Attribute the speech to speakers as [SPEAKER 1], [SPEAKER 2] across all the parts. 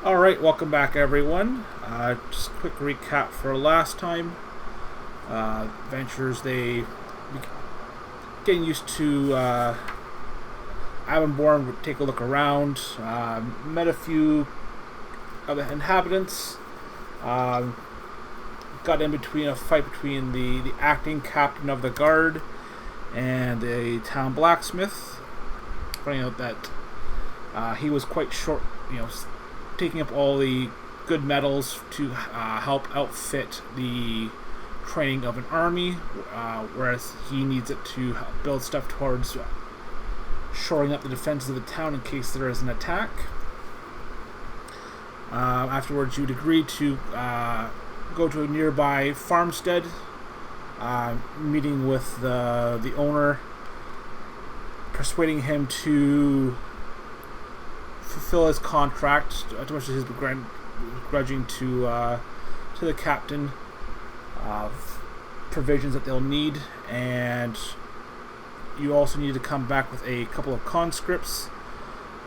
[SPEAKER 1] Alright, welcome back everyone. Just a quick recap for last time. Adventures, they getting used to Avonborn, would take a look around, met a few other inhabitants, um, got in between a fight between the acting captain of the guard and a town blacksmith. Finding out that he was quite short, taking up all the good metals to help outfit the training of an army, whereas he needs it to help build stuff towards shoring up the defenses of the town in case there is an attack. Afterwards, you'd agree to go to a nearby farmstead, meeting with the owner, persuading him to fulfill his contract, as much as he's begrudging to the captain of provisions that they'll need, and you also need to come back with a couple of conscripts.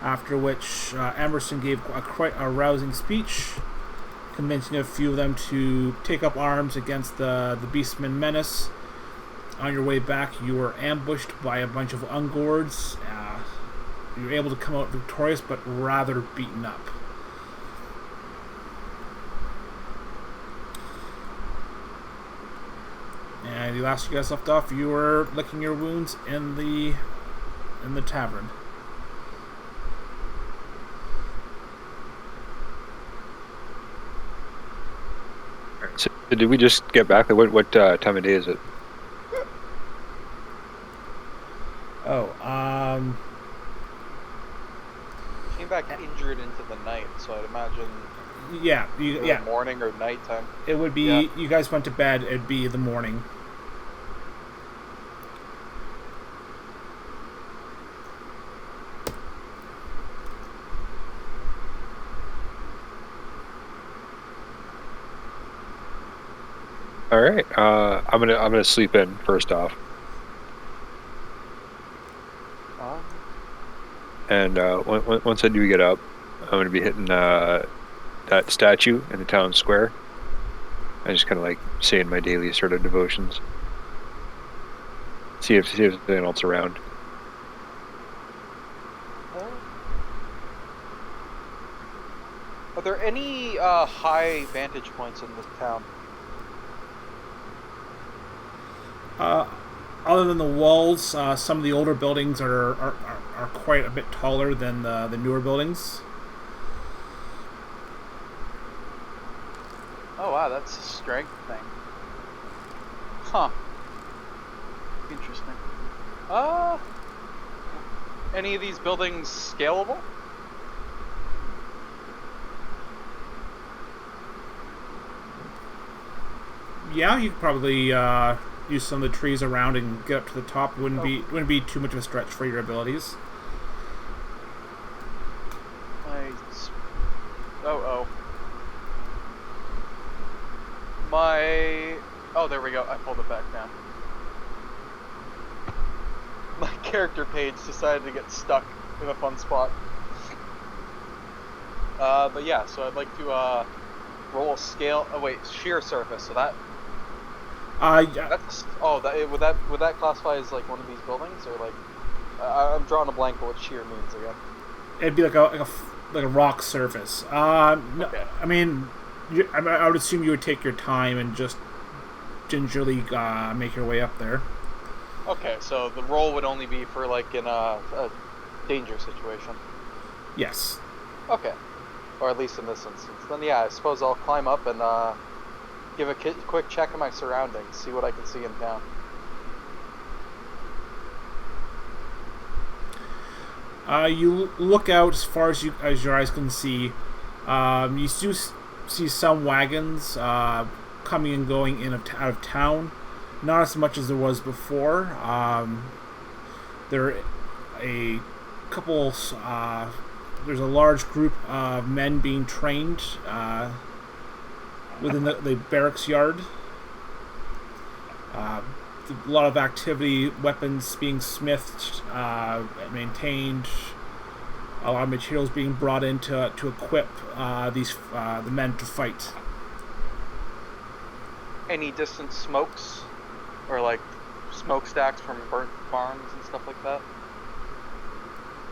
[SPEAKER 1] After which, Emmerson gave quite a rousing speech, convincing a few of them to take up arms against the Beastman menace. On your way back, you were ambushed by a bunch of Ungords. You were able to come out victorious, but rather beaten up. And the last you guys left off, you were licking your wounds in the tavern.
[SPEAKER 2] So did we just get back? What time of day is it?
[SPEAKER 3] Came back injured into the night, so I'd imagine
[SPEAKER 1] yeah,
[SPEAKER 3] morning or nighttime.
[SPEAKER 1] it would be.
[SPEAKER 3] Yeah.
[SPEAKER 1] You guys went to bed. It'd be the morning.
[SPEAKER 2] All right. I'm gonna sleep in first off,
[SPEAKER 3] Um,
[SPEAKER 2] and once I do get up, I'm gonna be hitting that statue in the town square. I just kind of like saying my daily sort of devotions. See if there's anything else around.
[SPEAKER 3] are there any high vantage points in this town?
[SPEAKER 1] Other than the walls, some of the older buildings are quite a bit taller than the newer buildings.
[SPEAKER 3] Oh wow, that's a strength thing. Huh. Interesting. Any of these buildings scalable?
[SPEAKER 1] Yeah, you could probably use some of the trees around and get up to the top. Wouldn't be too much of a stretch for your abilities.
[SPEAKER 3] Nice. Oh. Oh, there we go. I pulled it back down. My character page decided to get stuck in a fun spot. But yeah, so I'd like to roll a scale. Oh wait, sheer surface. So
[SPEAKER 1] Yeah,
[SPEAKER 3] that's would that classify as like one of these buildings, or like I'm drawing a blank on what sheer means again.
[SPEAKER 1] it'd be like a rock surface. No,
[SPEAKER 3] Okay.
[SPEAKER 1] I mean, I would assume you would take your time and just gingerly make your way up there.
[SPEAKER 3] Okay, so the roll would only be for like in a danger situation.
[SPEAKER 1] Yes.
[SPEAKER 3] Okay, or at least in this instance. Then yeah, I suppose I'll climb up and give a quick check of my surroundings, see what I can see in town.
[SPEAKER 1] You look out as far as your eyes can see. You do see some wagons coming and going out of town. Not as much as there was before. There are a couple. There's a large group of men being trained within the barracks yard. A lot of activity, weapons being smithed, maintained, a lot of materials being brought in to equip the men to fight.
[SPEAKER 3] Any distant smokes, or like smokestacks from burnt farms and stuff like that?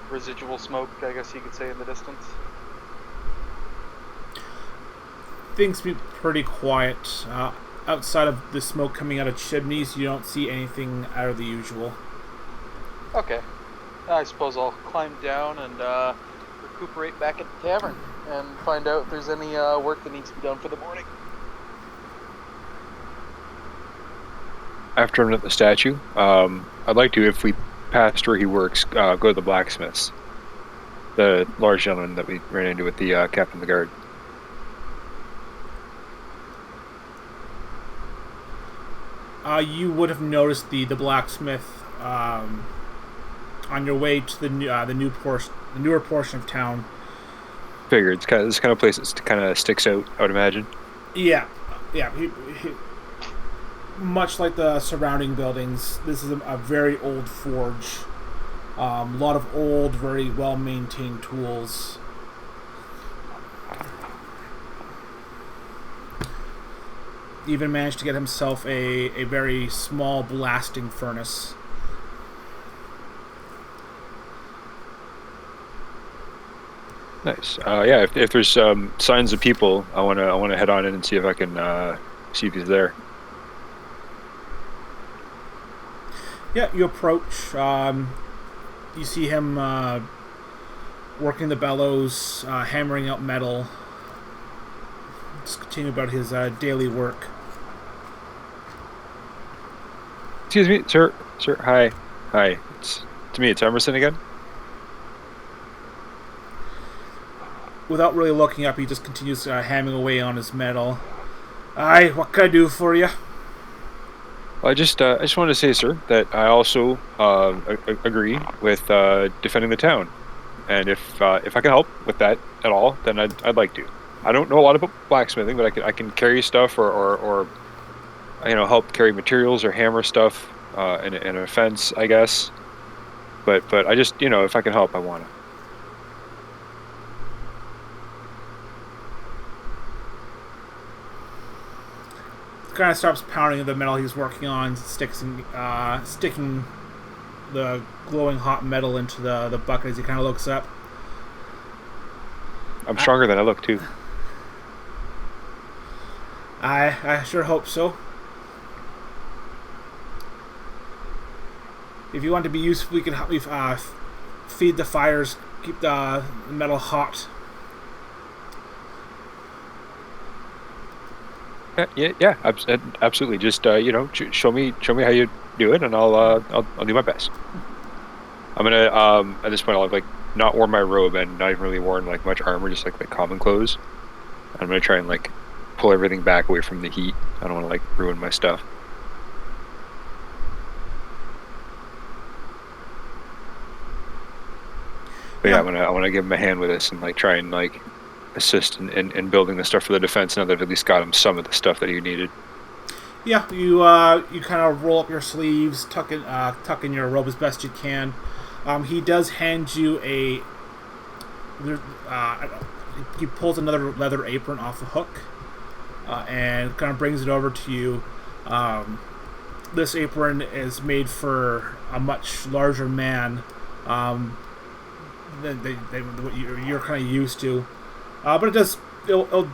[SPEAKER 3] Residual smoke, I guess you could say, in the distance.
[SPEAKER 1] Things be pretty quiet. Outside of the smoke coming out of chimneys, you don't see anything out of the usual.
[SPEAKER 3] Okay. I suppose I'll climb down and recuperate back at the tavern and find out if there's any work that needs to be done for the morning.
[SPEAKER 2] After I'm at the statue, I'd like to, if we passed where he works, go to the blacksmiths. The large gentleman that we ran into with the captain of the guard.
[SPEAKER 1] You would have noticed the blacksmith on your way to the newer portion of town.
[SPEAKER 2] Figured it's kind of this kind of place that kind of sticks out, I would imagine.
[SPEAKER 1] Yeah. He, much like the surrounding buildings, this is a very old forge. A lot of old, very well maintained tools. Even managed to get himself a very small blasting furnace.
[SPEAKER 2] Nice. Yeah, if there's signs of people, I wanna head on in and see if I can see if he's there.
[SPEAKER 1] Yeah, you approach. You see him working the bellows, hammering out metal. Just continue about his daily work.
[SPEAKER 2] Excuse me, sir. Sir, hi. It's me. It's Emmerson again.
[SPEAKER 1] Without really looking up, he just continues hammering away on his metal. Aye, what can I do for you?
[SPEAKER 2] Well, I just wanted to say, sir, that I also agree with defending the town, and if I can help with that at all, then I'd like to. I don't know a lot about blacksmithing, but I can carry stuff or help carry materials or hammer stuff in a fence, I guess. But I just if I can help, I want to.
[SPEAKER 1] Kind of stops pounding the metal he's working on, sticking the glowing hot metal into the bucket as he kind of looks up.
[SPEAKER 2] I'm stronger than I look too.
[SPEAKER 1] I sure hope so. If you want to be useful, we can help you feed the fires, keep the metal hot.
[SPEAKER 2] Yeah, absolutely. Just show me how you do it, and I'll do my best. I'm gonna at this point I'll have not worn my robe and not even really worn much armor, just like common clothes. I'm gonna try and pull everything back away from the heat. I don't want to ruin my stuff. But yeah, I want to give him a hand with this and try and assist in building the stuff for the defense. Now that I've at least got him some of the stuff that he needed.
[SPEAKER 1] Yeah, you kind of roll up your sleeves, tuck in your robe as best you can. He does hand you he pulls another leather apron off the hook and kind of brings it over to you. This apron is made for a much larger man than what you're kind of used to. But it'll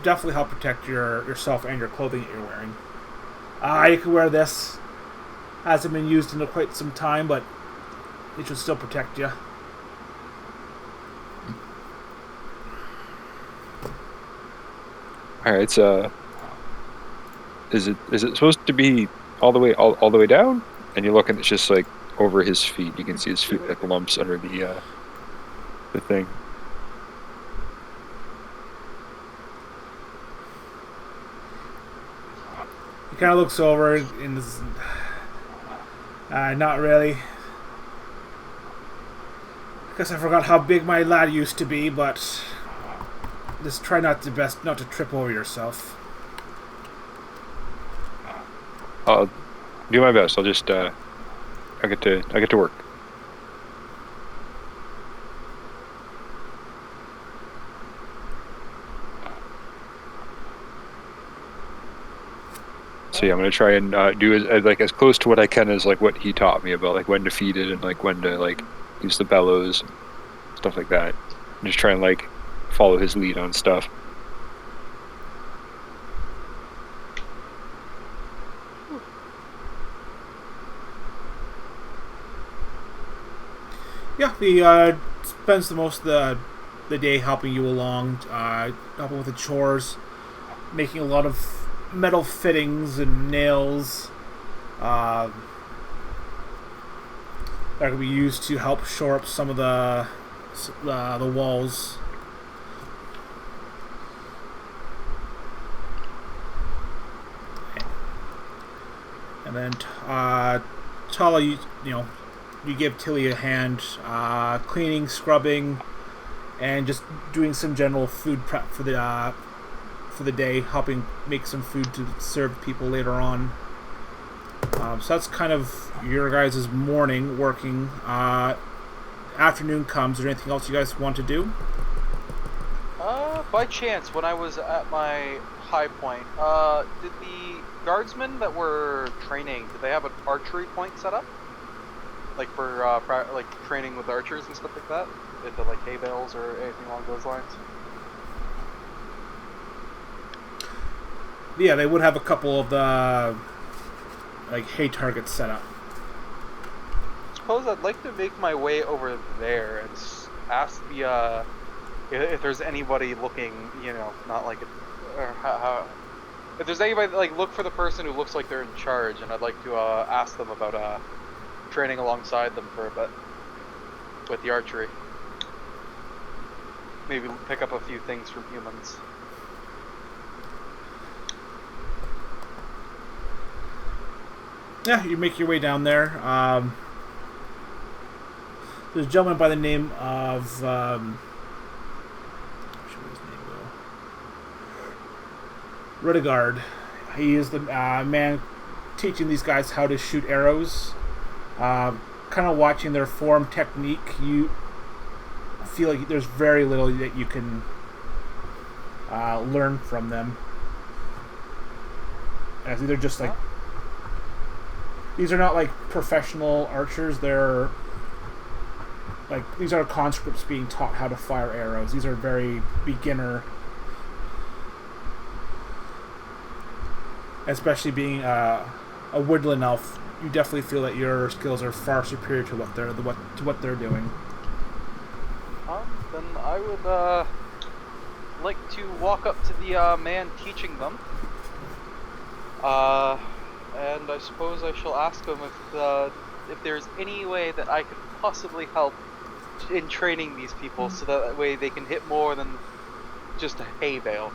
[SPEAKER 1] definitely help protect yourself and your clothing that you're wearing. You can wear this. Hasn't been used in quite some time, but it should still protect you.
[SPEAKER 2] All right, is it supposed to be all the way down? And you look and it's just over his feet. You can see his feet lumps under the thing.
[SPEAKER 1] He kind of looks over and is, not really. Guess I forgot how big my lad used to be, but just try not to trip over yourself.
[SPEAKER 2] I'll do my best. I'll just I get to work. So yeah, I'm gonna try and do as close to what I can as like what he taught me about like when to feed it and like when to like use the bellows, stuff like that. And just try and like follow his lead on stuff.
[SPEAKER 1] Yeah, he spends the most of the day helping you along, helping with the chores, making a lot of metal fittings and nails that can be used to help shore up some of the walls. And then Tala, you know, you give Tilly a hand cleaning, scrubbing, and just doing some general food prep for the day, helping make some food to serve people later on. So that's kind of your guys' morning working. Afternoon comes. Is there anything else you guys want to do?
[SPEAKER 3] By chance, when I was at my high point, did the guardsmen that were training, did they have an archery point set up? Like for like training with archers and stuff like that? Into like hay bales or anything along those lines?
[SPEAKER 1] Yeah, they would have a couple of the like hay targets set up.
[SPEAKER 3] Suppose I'd like to make my way over there and ask the if there's anybody looking, you know, not like if there's anybody like look for the person who looks like they're in charge, and I'd like to ask them about training alongside them for a bit with the archery. Maybe pick up a few things from humans.
[SPEAKER 1] Yeah, you make your way down there. There's a gentleman by the name of where should his name go? Rudigard. He is the man teaching these guys how to shoot arrows. Kind of watching their form technique, you feel like there's very little that you can learn from them. As they're just like, these are not like professional archers. They're like, these are conscripts being taught how to fire arrows. These are very beginner, especially being a woodland elf. You definitely feel that your skills are far superior to what they're doing.
[SPEAKER 3] Then I would like to walk up to the man teaching them. And I suppose I shall ask him if there's any way that I could possibly help in training these people, so that way they can hit more than just a hay bale.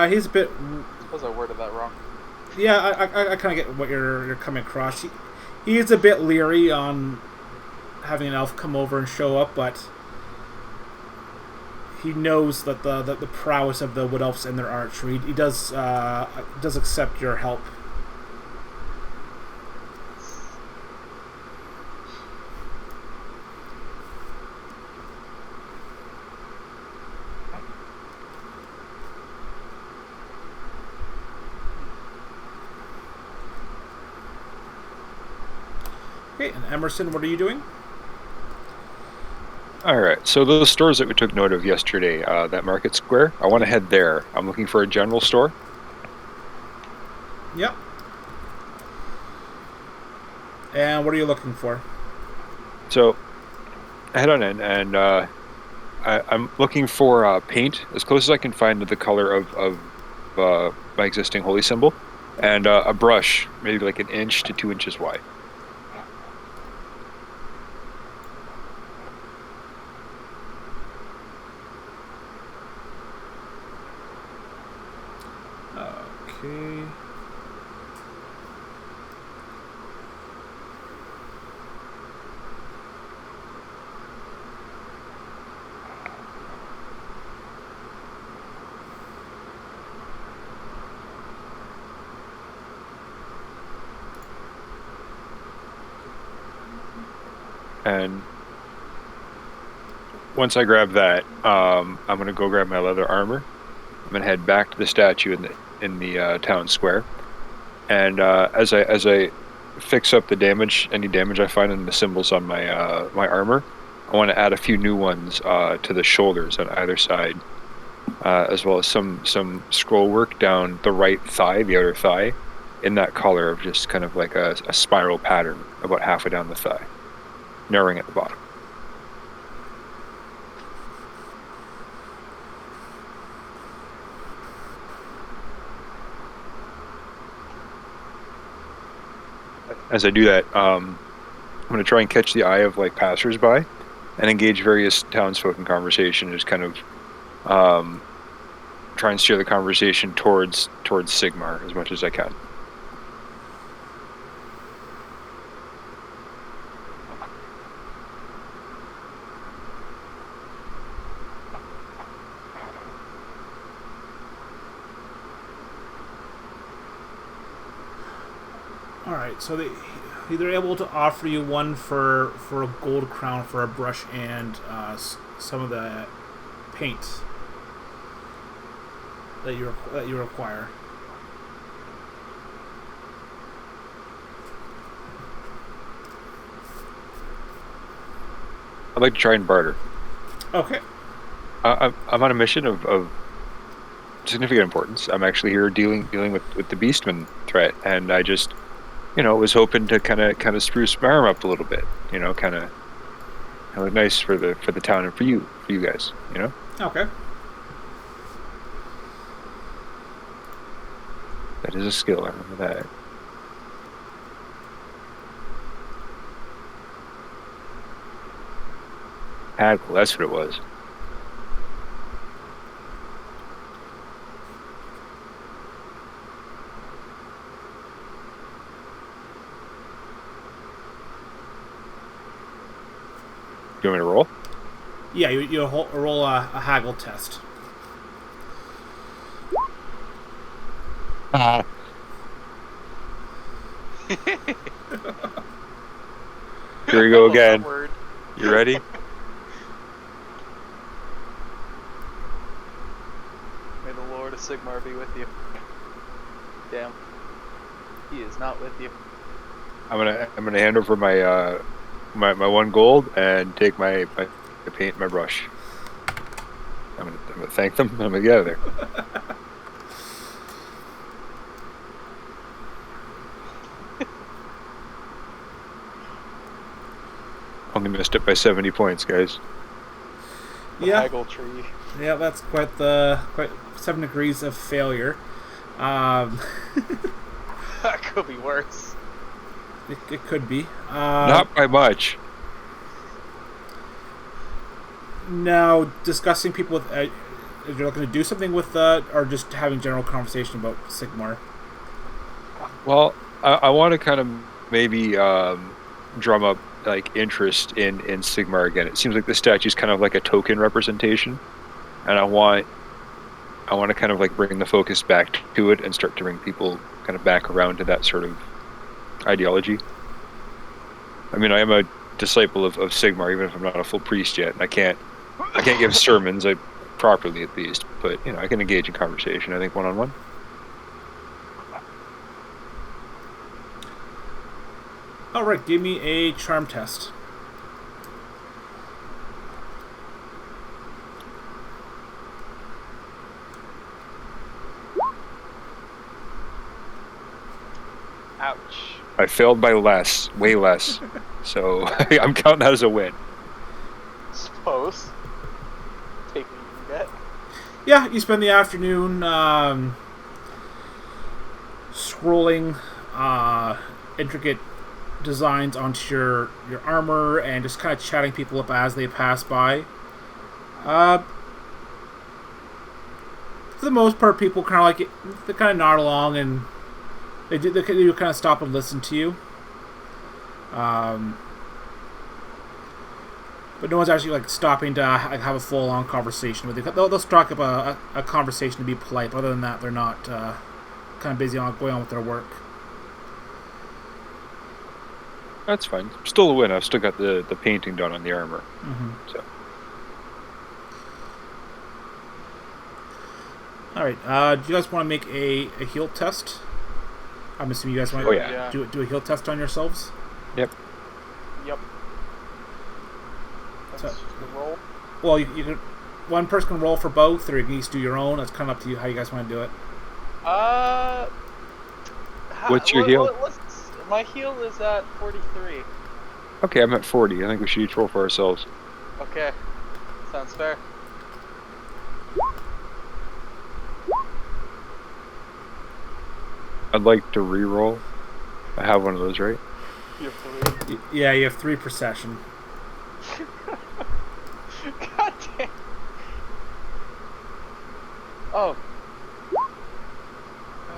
[SPEAKER 1] He's a bit.
[SPEAKER 3] I suppose I worded that wrong.
[SPEAKER 1] Yeah, I kind of get what you're coming across. He is a bit leery on having an elf come over and show up, but he knows that the prowess of the wood elves and their archery. He does accept your help. Okay, and Emmerson, what are you doing?
[SPEAKER 2] All right. So those stores that we took note of yesterday, that market square, I want to head there. I'm looking for a general store.
[SPEAKER 1] Yep. And what are you looking for?
[SPEAKER 2] So I head on in, and I'm looking for paint as close as I can find to the color of my existing holy symbol, and a brush, maybe like 1 inch to 2 inches wide.
[SPEAKER 1] Okay.
[SPEAKER 2] And once I grab that, I'm gonna go grab my leather armor. I'm gonna head back to the statue in the town square, and as I fix up the damage, any damage I find in the symbols on my armor, I want to add a few new ones to the shoulders on either side, as well as some scroll work down the right thigh, the outer thigh, in that color of just kind of like a spiral pattern about halfway down the thigh, narrowing at the bottom. As I do that, I'm going to try and catch the eye of like passersby and engage various townsfolk in conversation, just kind of try and steer the conversation towards Sigmar as much as I can.
[SPEAKER 1] All right, so they're able to offer you one for a gold crown for a brush and some of the paint that you require.
[SPEAKER 2] I'd like to try and barter.
[SPEAKER 1] Okay.
[SPEAKER 2] I'm on a mission of significant importance. I'm actually here dealing with the Beastman threat, and I just, was hoping to kind of spruce my arm up a little bit. Kind of look nice for the town and for you guys.
[SPEAKER 1] Okay.
[SPEAKER 2] That is a skill. I remember that. Haggle, that's what it was. You want me to roll?
[SPEAKER 1] Yeah, you roll a haggle test.
[SPEAKER 2] Here we go again. You ready?
[SPEAKER 3] May the Lord of Sigmar be with you. Damn. He is not with you.
[SPEAKER 2] I'm gonna hand over my my 1 gold and take my paint, my brush. I'm gonna thank them. I'm gonna get out of there. Only missed it by 70 points, guys.
[SPEAKER 3] The haggle tree.
[SPEAKER 1] Yeah, that's quite 7 degrees of failure.
[SPEAKER 3] That could be worse.
[SPEAKER 1] It could be.
[SPEAKER 2] Not by much.
[SPEAKER 1] Now, discussing people with, if you're looking to do something with that, or just having general conversation about Sigmar.
[SPEAKER 2] Well, I want to kind of maybe drum up like interest in Sigmar again. It seems like the statue's kind of like a token representation, and I want to kind of like bring the focus back to it and start to bring people kind of back around to that sort of ideology. I mean, I am a disciple of Sigmar, even if I'm not a full priest yet. And I can't give sermons properly, at least, but I can engage in conversation. I think one-on-one.
[SPEAKER 1] All right, give me a charm test.
[SPEAKER 3] Ouch.
[SPEAKER 2] I failed by less, way less. So I'm counting that as a win.
[SPEAKER 3] Suppose. Take what you can get.
[SPEAKER 1] Yeah, you spend the afternoon scrolling intricate designs onto your armor and just kind of chatting people up as they pass by. For the most part, people kind of like it. They kind of nod along and they do kind of stop and listen to you. But no one's actually like stopping to have a full-on conversation with you. They'll strike up a conversation to be polite. But other than that, they're not kind of busy on going on with their work.
[SPEAKER 2] That's fine. Still a win. I've still got the painting done on the armor.
[SPEAKER 1] Mm-hmm.
[SPEAKER 2] So
[SPEAKER 1] All right. Do you guys want to make a heal test? I'm assuming you guys want
[SPEAKER 2] Oh,
[SPEAKER 1] to
[SPEAKER 2] yeah.
[SPEAKER 1] do a heal test on yourselves.
[SPEAKER 2] Yep.
[SPEAKER 3] Yep. That's
[SPEAKER 1] So-
[SPEAKER 3] the roll.
[SPEAKER 1] Well, you can. One person can roll for both, or you can each do your own. That's kind of up to you how you guys want to do it.
[SPEAKER 2] What's your heal?
[SPEAKER 3] My heal is at 43.
[SPEAKER 2] Okay, I'm at 40. I think we should each roll for ourselves.
[SPEAKER 3] Okay. Sounds fair.
[SPEAKER 2] I'd like to re-roll. I have one of those, right?
[SPEAKER 3] You have 3.
[SPEAKER 1] Yeah, you have 3 per session.
[SPEAKER 3] God damn. Oh.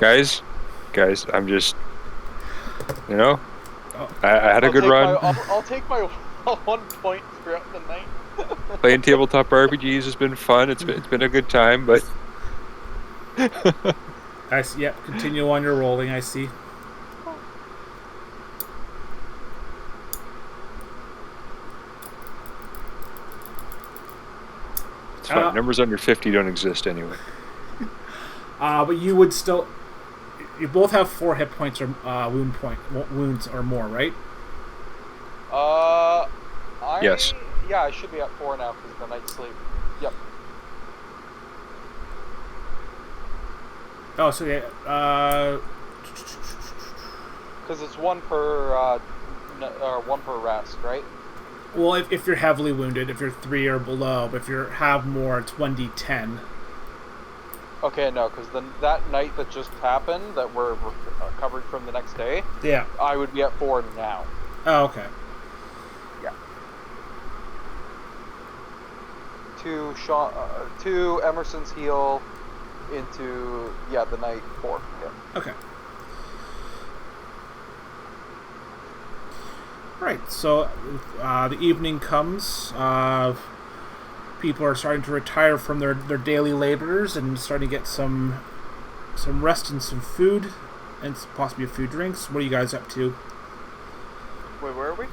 [SPEAKER 2] Guys, I'm just,
[SPEAKER 1] Oh.
[SPEAKER 2] I had a good run.
[SPEAKER 3] I'll take my 1 point throughout the night.
[SPEAKER 2] Playing tabletop RPGs has been fun. It's been a good time, but
[SPEAKER 1] I see. Yep. Continue on your rolling. I see.
[SPEAKER 2] it's fine. Numbers under 50 don't exist anyway.
[SPEAKER 1] But you would still. You both have 4 hit points or wounds or more, right?
[SPEAKER 2] Yes.
[SPEAKER 3] Yeah, I should be at 4 now because of the night's sleep. Yep.
[SPEAKER 1] Oh, so yeah.
[SPEAKER 3] Because it's 1 per 1 per rest, right?
[SPEAKER 1] Well, if you're heavily wounded, if you're 3 or below, but if you have more, it's 1d10.
[SPEAKER 3] Okay, no, because that night that just happened, that we're recovered from the next day,
[SPEAKER 1] Yeah.
[SPEAKER 3] I would be at 4 now.
[SPEAKER 1] Oh, okay.
[SPEAKER 3] Yeah. 2 Emerson's heal into the night 4. Yeah.
[SPEAKER 1] Okay. Right. So the evening comes. People are starting to retire from their daily labors and starting to get some rest and some food and possibly a few drinks. What are you guys up to?
[SPEAKER 3] Wait, where are we?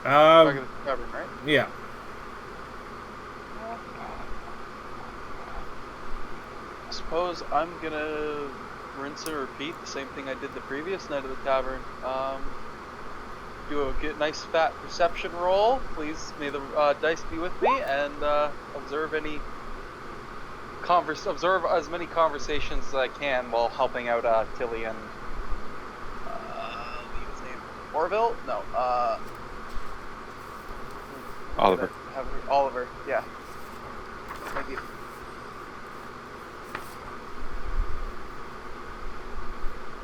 [SPEAKER 3] Back at the tavern, right?
[SPEAKER 1] Yeah.
[SPEAKER 3] I suppose I'm gonna rinse and repeat the same thing I did the previous night at the tavern. Do a nice fat perception roll. Please, may the dice be with me, and observe as many conversations as I can while helping out Tilly and what's his name? Orville? No.
[SPEAKER 2] Oliver.
[SPEAKER 3] Oliver. Yeah. Thank you.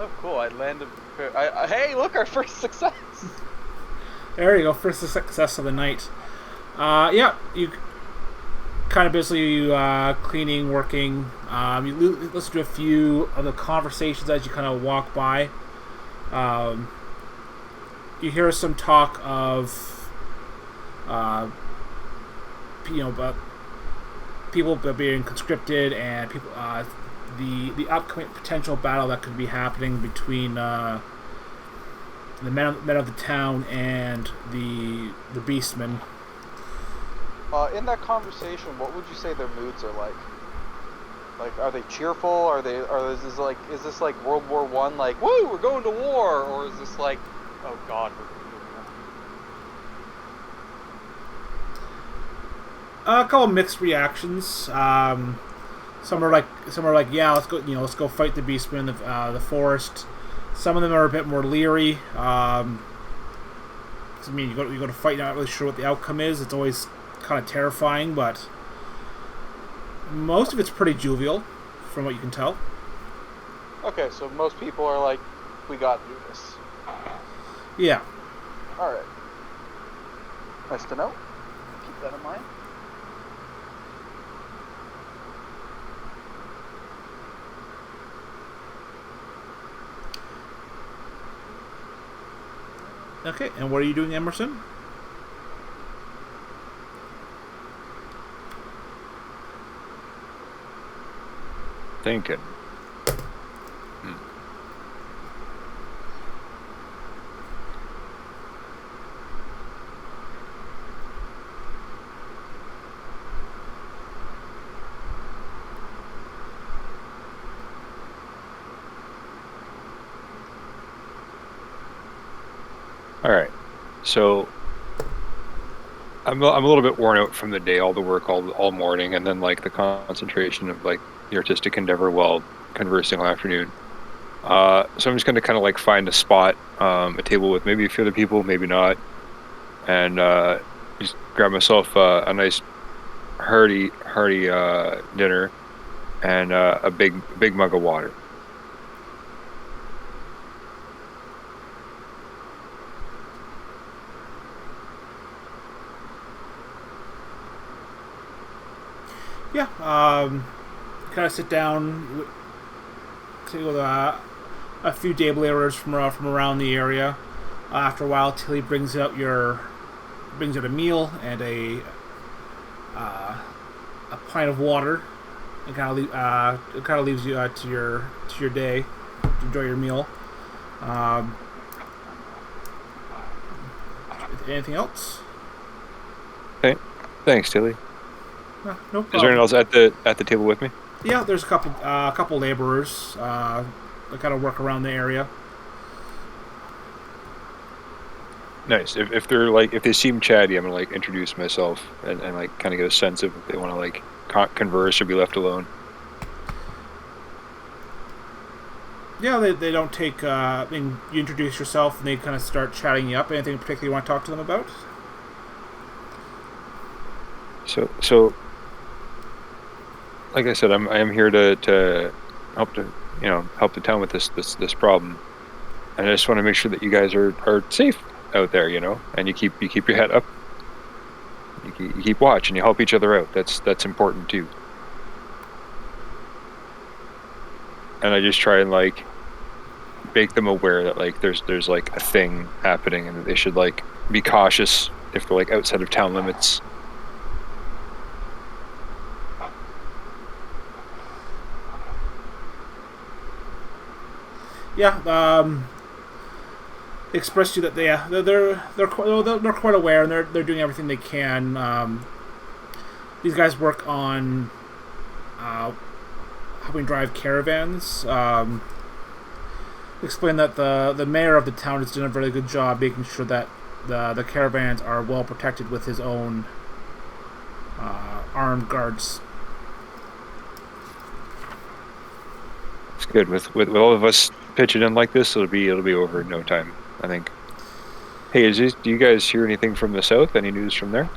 [SPEAKER 3] Oh, cool! I landed. Hey, look, our first success.
[SPEAKER 1] There you go. First success of the night. Yeah, you kind of busy cleaning, working. You listen to a few of the conversations as you kind of walk by. You hear some talk of, about people being conscripted and people, the upcoming potential battle that could be happening between the men of the town and the beastmen.
[SPEAKER 3] In that conversation, what would you say their moods are like? Like, are they cheerful? Are is this like World War I? Like, woo, we're going to war, or is this like, oh God, we're going to war?
[SPEAKER 1] A couple mixed reactions. Some are like, yeah, let's go, let's go fight the beastmen in the forest. Some of them are a bit more leery. I mean, you go to fight, not really sure what the outcome is. It's always kind of terrifying, but most of it's pretty jovial, from what you can tell.
[SPEAKER 3] Okay, so most people are like, we got to do this.
[SPEAKER 1] Yeah.
[SPEAKER 3] All right. Nice to know. Keep that in mind.
[SPEAKER 1] Okay, and what are you doing, Emmerson?
[SPEAKER 2] Thinking. All right. So I'm a little bit worn out from the day, all the work, all morning, and then like the concentration of like the artistic endeavor while conversing all afternoon. So I'm just gonna kind of like find a spot, a table with maybe a few other people, maybe not, and just grab myself a nice hearty dinner and a big mug of water.
[SPEAKER 1] Yeah. Kind of sit down with a few day laborers from around the area. After a while, Tilly brings out a meal and a pint of water, and it kind of leaves you to your day to enjoy your meal. Um, Anything else?
[SPEAKER 2] Okay. Thanks, Tilly.
[SPEAKER 1] No
[SPEAKER 2] Is there anyone else at the table with me?
[SPEAKER 1] Yeah, there's a couple laborers that kind of work around the area.
[SPEAKER 2] Nice. If they're like if they seem chatty, I'm gonna like introduce myself and like kind of get a sense of if they want to like converse or be left alone.
[SPEAKER 1] Yeah, they don't take. I mean, you introduce yourself and they kind of start chatting you up. Anything in particular you want to talk to them about?
[SPEAKER 2] So like I said, I am here to help help the town with this problem, and I just want to make sure that you guys are safe out there, and you keep your head up, you keep watch, and you help each other out. That's important too. And I just try and like make them aware that like there's like a thing happening and that they should like be cautious if they're like outside of town limits.
[SPEAKER 1] Yeah. Express to you that they're quite aware and they're doing everything they can. These guys work on helping drive caravans. Explain that the mayor of the town has done a really good job making sure that the caravans are well protected with his own armed guards.
[SPEAKER 2] It's good with all of us pitching in like this. It'll be over in no time, I think. Hey, do you guys hear anything from the south? Any news from there?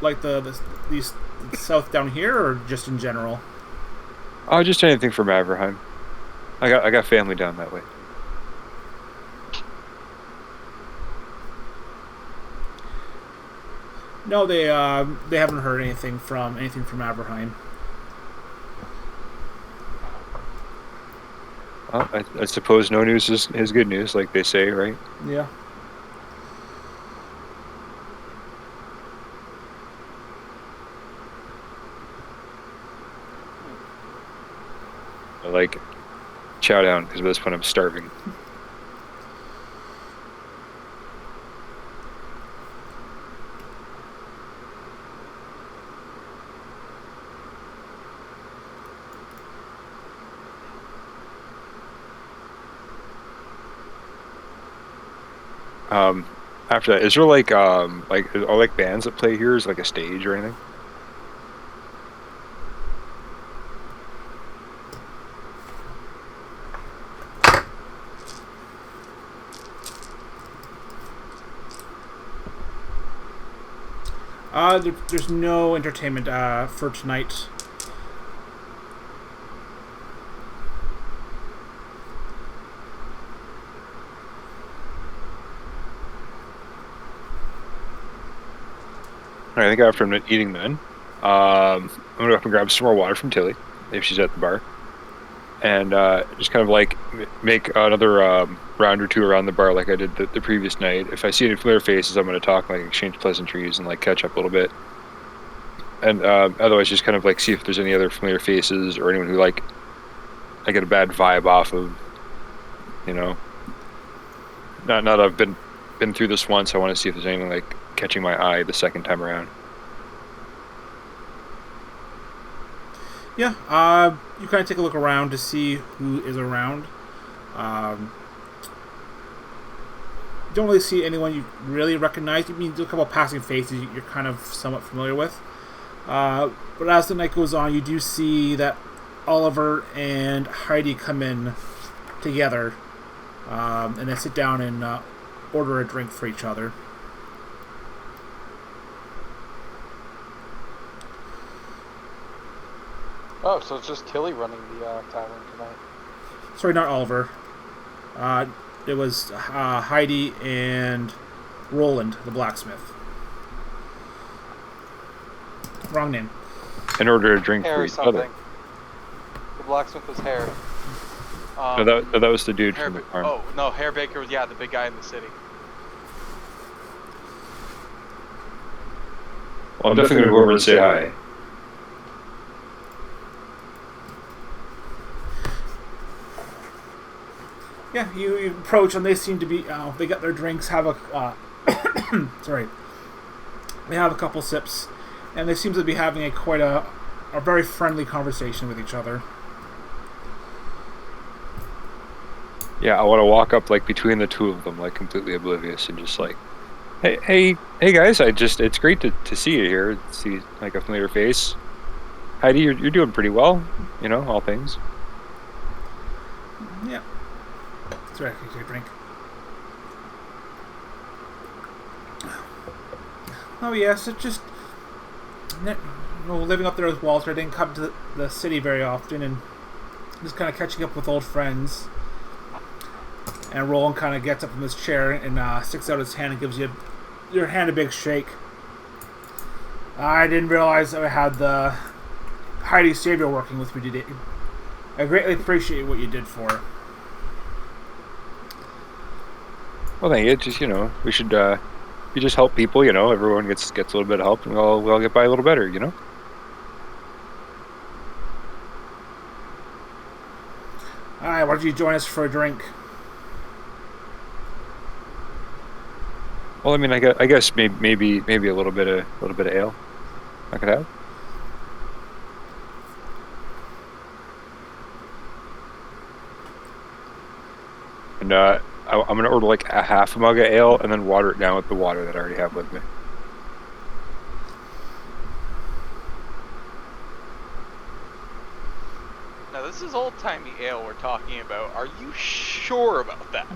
[SPEAKER 1] Like these south down here, or just in general?
[SPEAKER 2] Oh, just anything from Averheim. I got family down that way.
[SPEAKER 1] No, they haven't heard anything from Averheim.
[SPEAKER 2] Well, I suppose no news is good news, like they say, right?
[SPEAKER 1] Yeah.
[SPEAKER 2] I like chow down because at this point I'm starving. After that, is there like are like bands that play here? Is like a stage or anything?
[SPEAKER 1] There's no entertainment for tonight.
[SPEAKER 2] All right, I think after I'm eating then, I'm gonna go up and grab some more water from Tilly if she's at the bar, and just kind of like make another round or two around the bar like I did the previous night. If I see any familiar faces, I'm gonna talk, like exchange pleasantries and like catch up a little bit. And otherwise, just kind of like see if there's any other familiar faces or anyone who like I get a bad vibe off of. Not that I've been through this once. I want to see if there's anything like catching my eye the second time around.
[SPEAKER 1] Yeah, you kind of take a look around to see who is around. Um, you don't really see anyone you really recognize. You mean a couple of passing faces you're kind of somewhat familiar with. But as the night goes on, you do see that Oliver and Heidi come in together, and they sit down and order a drink for each other.
[SPEAKER 3] Oh, so it's just Tilly running the tavern tonight.
[SPEAKER 1] Sorry, not Oliver. It was Heidi and Roland, the blacksmith. Wrong name.
[SPEAKER 2] In order to drink for
[SPEAKER 3] Harry
[SPEAKER 2] each
[SPEAKER 3] something.
[SPEAKER 2] other.
[SPEAKER 3] The blacksmith was Harry.
[SPEAKER 2] No, that was the dude from the farm.
[SPEAKER 3] Oh, no, Hair Baker was, the big guy in the city.
[SPEAKER 2] Well, I'm definitely going to go over and say hi.
[SPEAKER 1] Yeah, you approach and they seem to be. They got their drinks. Have a sorry. They have a couple sips, and they seem to be having a very friendly conversation with each other.
[SPEAKER 2] Yeah, I want to walk up like between the two of them, like completely oblivious, and just like, hey guys, it's great to see you here. See like a familiar face. Heidi, you're doing pretty well, all things.
[SPEAKER 1] Yeah. Sorry, I take a drink. Oh yes, it's just living up there with Walter. I didn't come to the city very often, and just kind of catching up with old friends. And Roland kind of gets up from his chair and sticks out his hand and gives your hand a big shake. I didn't realize I had the Heidi Savior working with me today. I greatly appreciate what you did for her.
[SPEAKER 2] Well, thank you. Just we should you just help people. Everyone gets a little bit of help, and we all get by a little better.
[SPEAKER 1] All right, why don't you join us for a drink?
[SPEAKER 2] Well, I mean, I guess maybe a little bit of ale I could have. And I'm gonna order like a half a mug of ale and then water it down with the water that I already have with me.
[SPEAKER 3] Now this is old-timey ale we're talking about. Are you sure about that?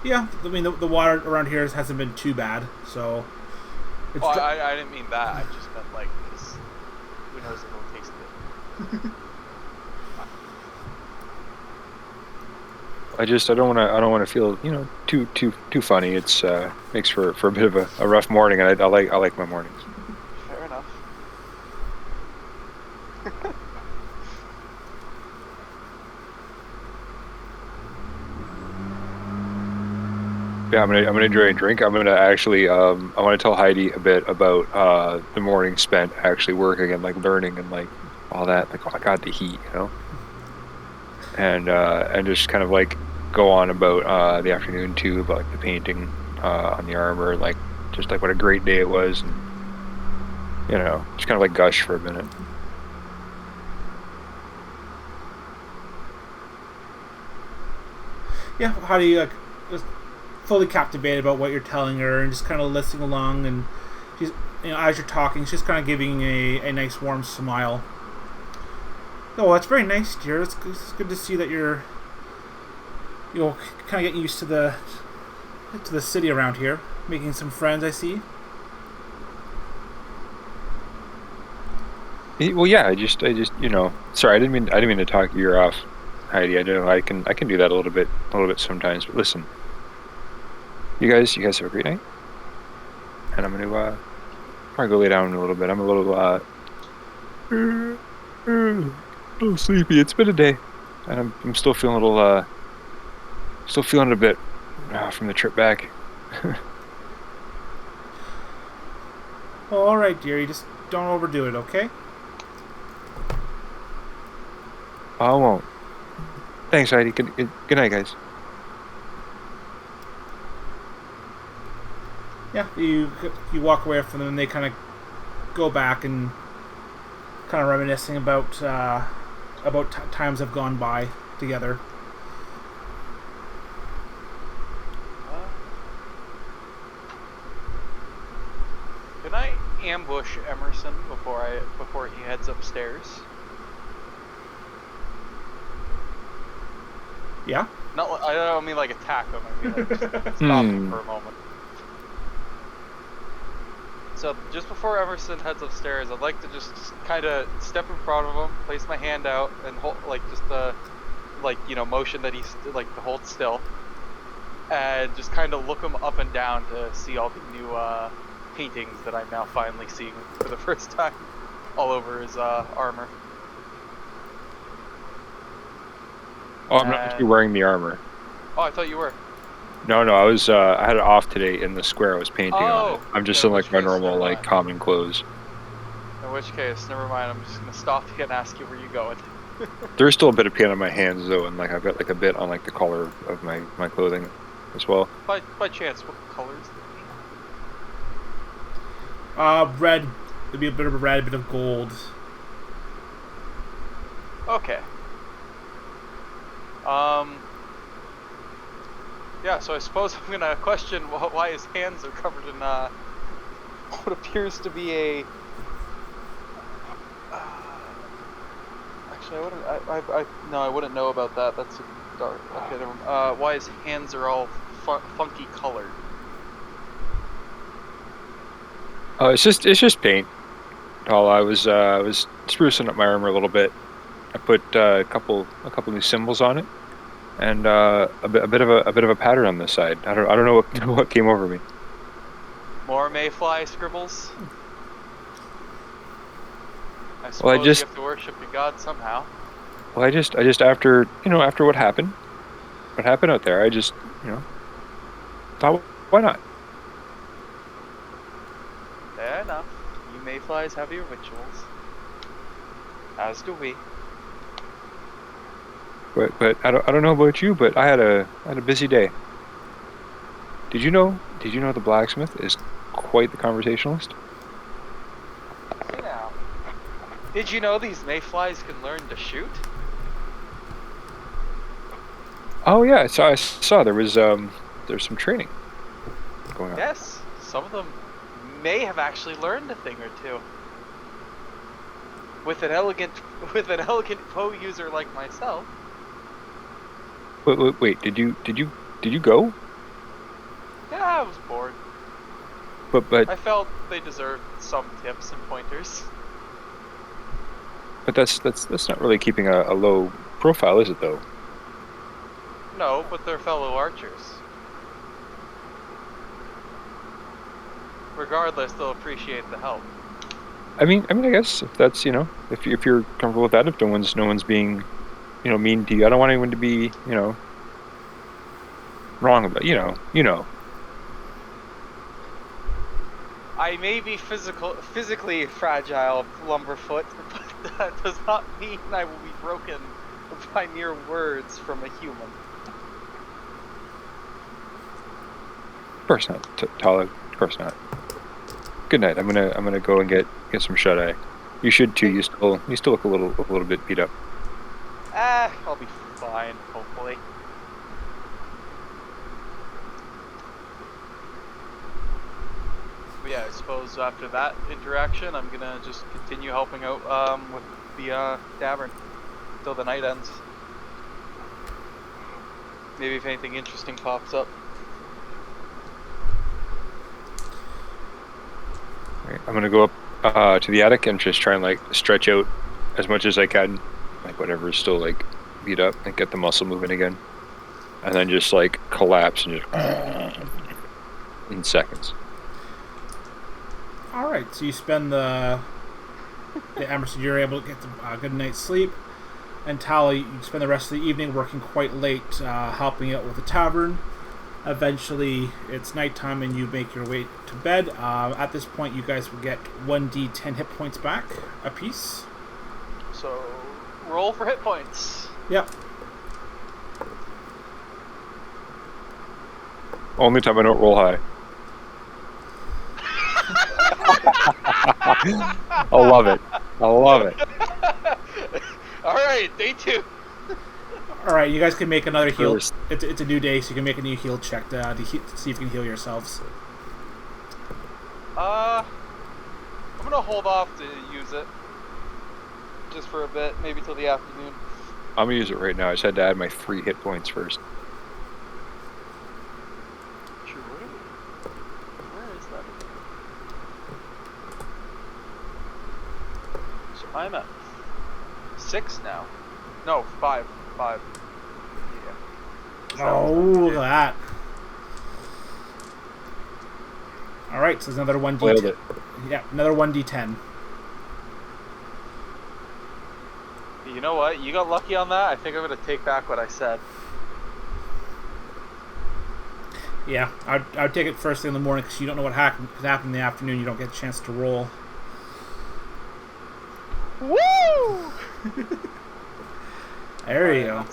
[SPEAKER 1] Yeah, I mean the water around here hasn't been too bad, so.
[SPEAKER 3] Well, I didn't mean that. I just meant like, because who knows if it'll taste good.
[SPEAKER 2] I don't want to feel too funny. It's makes for a bit of a rough morning, and I like my mornings.
[SPEAKER 3] Fair enough.
[SPEAKER 2] Yeah, I'm gonna enjoy a drink. I'm gonna actually I want to tell Heidi a bit about the morning spent actually working and like learning and like all that. Like, oh, I got the heat, and just kind of like go on about the afternoon too, about like the painting on the armor, like just like what a great day it was, and just kind of like gush for a minute.
[SPEAKER 1] Yeah, how do you just fully captivated about what you're telling her and just kind of listening along, and she's as you're talking, she's kind of giving a nice warm smile. Oh, that's very nice, dear. It's good to see that you're kind of getting used to the city around here, making some friends. I see.
[SPEAKER 2] Well, yeah, I just sorry, I didn't mean to talk your ear off, Heidi. I can do that a little bit sometimes. But listen, you guys have a great night, and I'm gonna probably go lay down in a little bit. I'm a little sleepy. It's been a day, and I'm still feeling a little a bit from the trip back.
[SPEAKER 1] Well, all right, dear. You just don't overdo it, okay?
[SPEAKER 2] I won't. Thanks, Heidi. Good night, guys.
[SPEAKER 1] Yeah, you walk away from them, and they kind of go back and kind of reminiscing about times have gone by together.
[SPEAKER 3] Can I ambush Emerson before he heads upstairs?
[SPEAKER 1] Yeah.
[SPEAKER 3] I don't mean like attack him. I mean like just stop him for a moment. So just before Emerson heads upstairs, I'd like to just kind of step in front of him, place my hand out, and hold motion that he's like to hold still, and just kind of look him up and down to see all the new paintings that I'm now finally seeing for the first time all over his armor.
[SPEAKER 2] Oh, I'm not actually wearing the armor.
[SPEAKER 3] Oh, I thought you were.
[SPEAKER 2] No, I was. I had it off today in the square I was painting on it. I'm just in like my normal like common clothes.
[SPEAKER 3] In which case, never mind. I'm just gonna stop you and ask you where you going.
[SPEAKER 2] There's still a bit of paint on my hands though, and like I've got like a bit on like the collar of my clothing as well.
[SPEAKER 3] By chance, what color is it?
[SPEAKER 1] Red. It'd be a bit of a red, a bit of gold.
[SPEAKER 3] Okay. Yeah, so I suppose I'm gonna question why his hands are covered in what appears to be a. Actually, I wouldn't know about that. That's a dark. Okay, never mind. Why his hands are all funky colored?
[SPEAKER 2] Oh, it's just paint. Tala, I was sprucing up my armor a little bit. I put a couple new symbols on it, and a bit of a pattern on this side. I don't know what came over me.
[SPEAKER 3] More mayfly scribbles. I suppose you have to worship your god somehow.
[SPEAKER 2] Well, I just after what happened out there, I just thought, why not?
[SPEAKER 3] Fair enough. You mayflies have your rituals, as do we.
[SPEAKER 2] But I don't know about you, but I had a busy day. Did you know the blacksmith is quite the conversationalist?
[SPEAKER 3] See now. Did you know these mayflies can learn to shoot?
[SPEAKER 2] Oh yeah, I saw there's some training going on.
[SPEAKER 3] Yes, some of them may have actually learned a thing or two. With an elegant bow user like myself.
[SPEAKER 2] Wait, did you go?
[SPEAKER 3] Yeah, I was bored.
[SPEAKER 2] But
[SPEAKER 3] I felt they deserved some tips and pointers.
[SPEAKER 2] But that's not really keeping a low profile, is it though?
[SPEAKER 3] No, but they're fellow archers. Regardless, they'll appreciate the help.
[SPEAKER 2] I mean, I guess if that's if you're comfortable with that, if no one's being mean to you, I don't want anyone to be wrong about
[SPEAKER 3] I may be physically fragile, Lumberfoot, but that does not mean I will be broken by mere words from a human.
[SPEAKER 2] Of course not, Tala. Of course not. Good night. I'm gonna go and get some shut eye. You should too. You still look a little bit beat up.
[SPEAKER 3] I'll be fine, hopefully. But yeah, I suppose after that interaction, I'm gonna just continue helping out with the tavern until the night ends. Maybe if anything interesting pops up.
[SPEAKER 2] Right, I'm gonna go up to the attic and just try and like stretch out as much as I can, like whatever is still like beat up, and get the muscle moving again, and then just like collapse and just in seconds.
[SPEAKER 1] All right, so you spend the Emmerson. You're able to get a good night's sleep, and Tala, you spend the rest of the evening working quite late, helping out with the tavern. Eventually, it's nighttime, and you make your way to bed. At this point, you guys will get 1d10 hit points back apiece.
[SPEAKER 3] So, roll for hit points.
[SPEAKER 1] Yep.
[SPEAKER 2] Only time I don't roll high. I'll love it. I'll love it.
[SPEAKER 3] All right, day 2.
[SPEAKER 1] All right, you guys can make another heal.
[SPEAKER 2] First.
[SPEAKER 1] It's a new day, so you can make a new heal check to see if you can heal yourselves.
[SPEAKER 3] I'm gonna hold off to use it just for a bit, maybe till the afternoon.
[SPEAKER 2] I'm gonna use it right now. I just had to add my 3 hit points first.
[SPEAKER 3] True. Where is that? So I'm at 6 now. No, 5. 5. Yeah.
[SPEAKER 1] Oh, look at that. All right, so there's another 1d10.
[SPEAKER 2] Nailed it.
[SPEAKER 1] Yeah, another 1d10.
[SPEAKER 3] You know what? You got lucky on that. I think I'm gonna take back what I said.
[SPEAKER 1] Yeah, I'd take it first thing in the morning because you don't know what could happen in the afternoon. You don't get a chance to roll.
[SPEAKER 3] Woo!
[SPEAKER 1] There you go.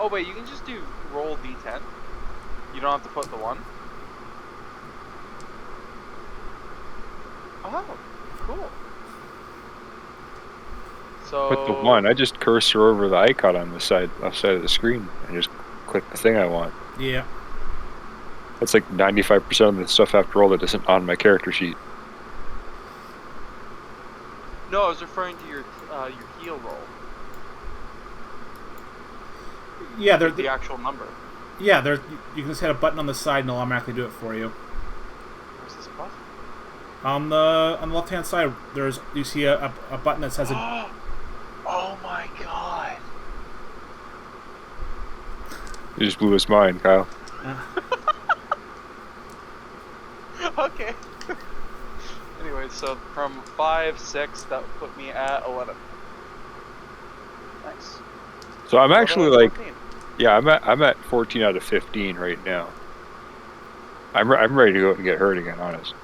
[SPEAKER 3] Oh wait, you can just do roll d10. You don't have to put the 1. Oh, cool. So
[SPEAKER 2] With the 1, I just cursor over the icon on the left side of the screen and just click the thing I want.
[SPEAKER 1] Yeah.
[SPEAKER 2] That's like 95% of the stuff I have to roll that isn't on my character sheet.
[SPEAKER 3] No, I was referring to your heal roll.
[SPEAKER 1] Yeah,
[SPEAKER 3] Like the actual number.
[SPEAKER 1] Yeah, you can just hit a button on the side and it'll automatically do it for you.
[SPEAKER 3] Where's this button?
[SPEAKER 1] On the left hand side, you see a button that says a.
[SPEAKER 3] Oh my god!
[SPEAKER 2] You just blew his mind, Kyle.
[SPEAKER 3] Okay. Anyway, so from 5, 6, that would put me at 11. Nice.
[SPEAKER 2] So I'm actually like,
[SPEAKER 3] 14.
[SPEAKER 2] yeah, I'm at 14 out of 15 right now. I'm ready to go out and get hurt again, honest.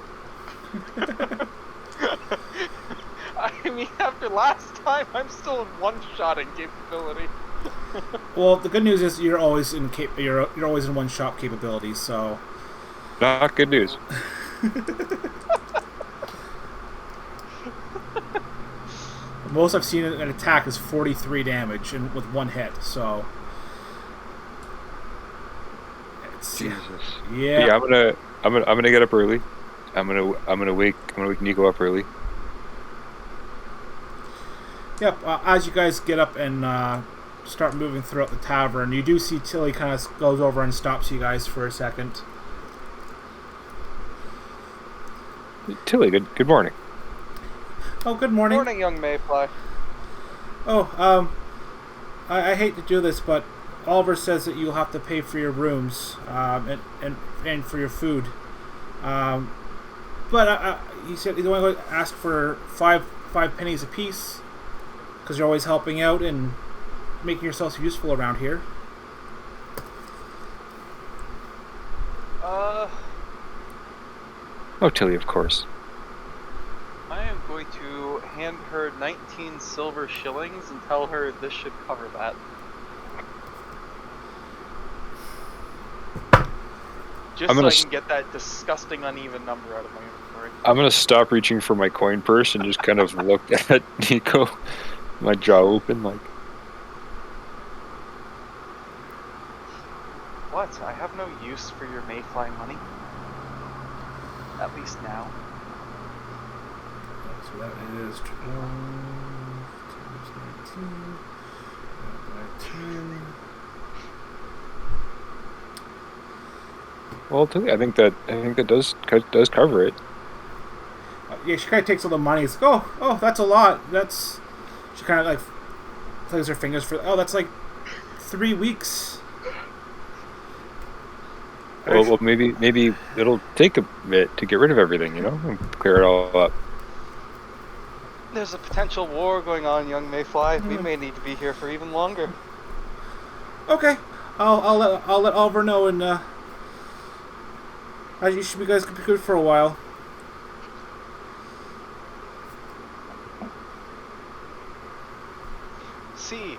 [SPEAKER 3] I mean, after last time, I'm still in one-shotting capability.
[SPEAKER 1] Well, the good news is you're always in you're always in one shot capabilities. So.
[SPEAKER 2] Not good news.
[SPEAKER 1] Most I've seen an attack is 43 damage and with 1 hit. So.
[SPEAKER 2] Jesus.
[SPEAKER 1] Yeah.
[SPEAKER 2] Yeah, I'm gonna get up early. I'm gonna wake Nico up early.
[SPEAKER 1] Yep. As you guys get up and start moving throughout the tavern, you do see Tilly kind of goes over and stops you guys for a second.
[SPEAKER 2] Tilly, good morning.
[SPEAKER 1] Oh, good morning.
[SPEAKER 3] Morning, young Mayfly.
[SPEAKER 1] Oh, I hate to do this, but Oliver says that you'll have to pay for your rooms and for your food. But he said he's only going to ask for five pennies apiece because you're always helping out and making yourselves useful around here.
[SPEAKER 2] Oh, Tilly, of course.
[SPEAKER 3] I am going to hand her 19 silver shillings and tell her this should cover that. Just so I can get that disgusting uneven number out of my inventory.
[SPEAKER 2] I'm gonna stop reaching for my coin purse and just kind of look at Nico, my jaw open, like.
[SPEAKER 3] What? I have no use for your Mayfly money. At least now.
[SPEAKER 1] So that is 12 times 19 by 10.
[SPEAKER 2] Well, Tilly, I think that does cover it.
[SPEAKER 1] Yeah, she kind of takes all the money. It's like, oh, that's a lot. She kind of like plays her fingers for. Oh, that's like 3 weeks.
[SPEAKER 2] Well, maybe it'll take a bit to get rid of everything, and clear it all up.
[SPEAKER 3] There's a potential war going on, young Mayfly. We may need to be here for even longer.
[SPEAKER 1] Okay, I'll let Oliver know, and you guys could be good for a while.
[SPEAKER 3] See,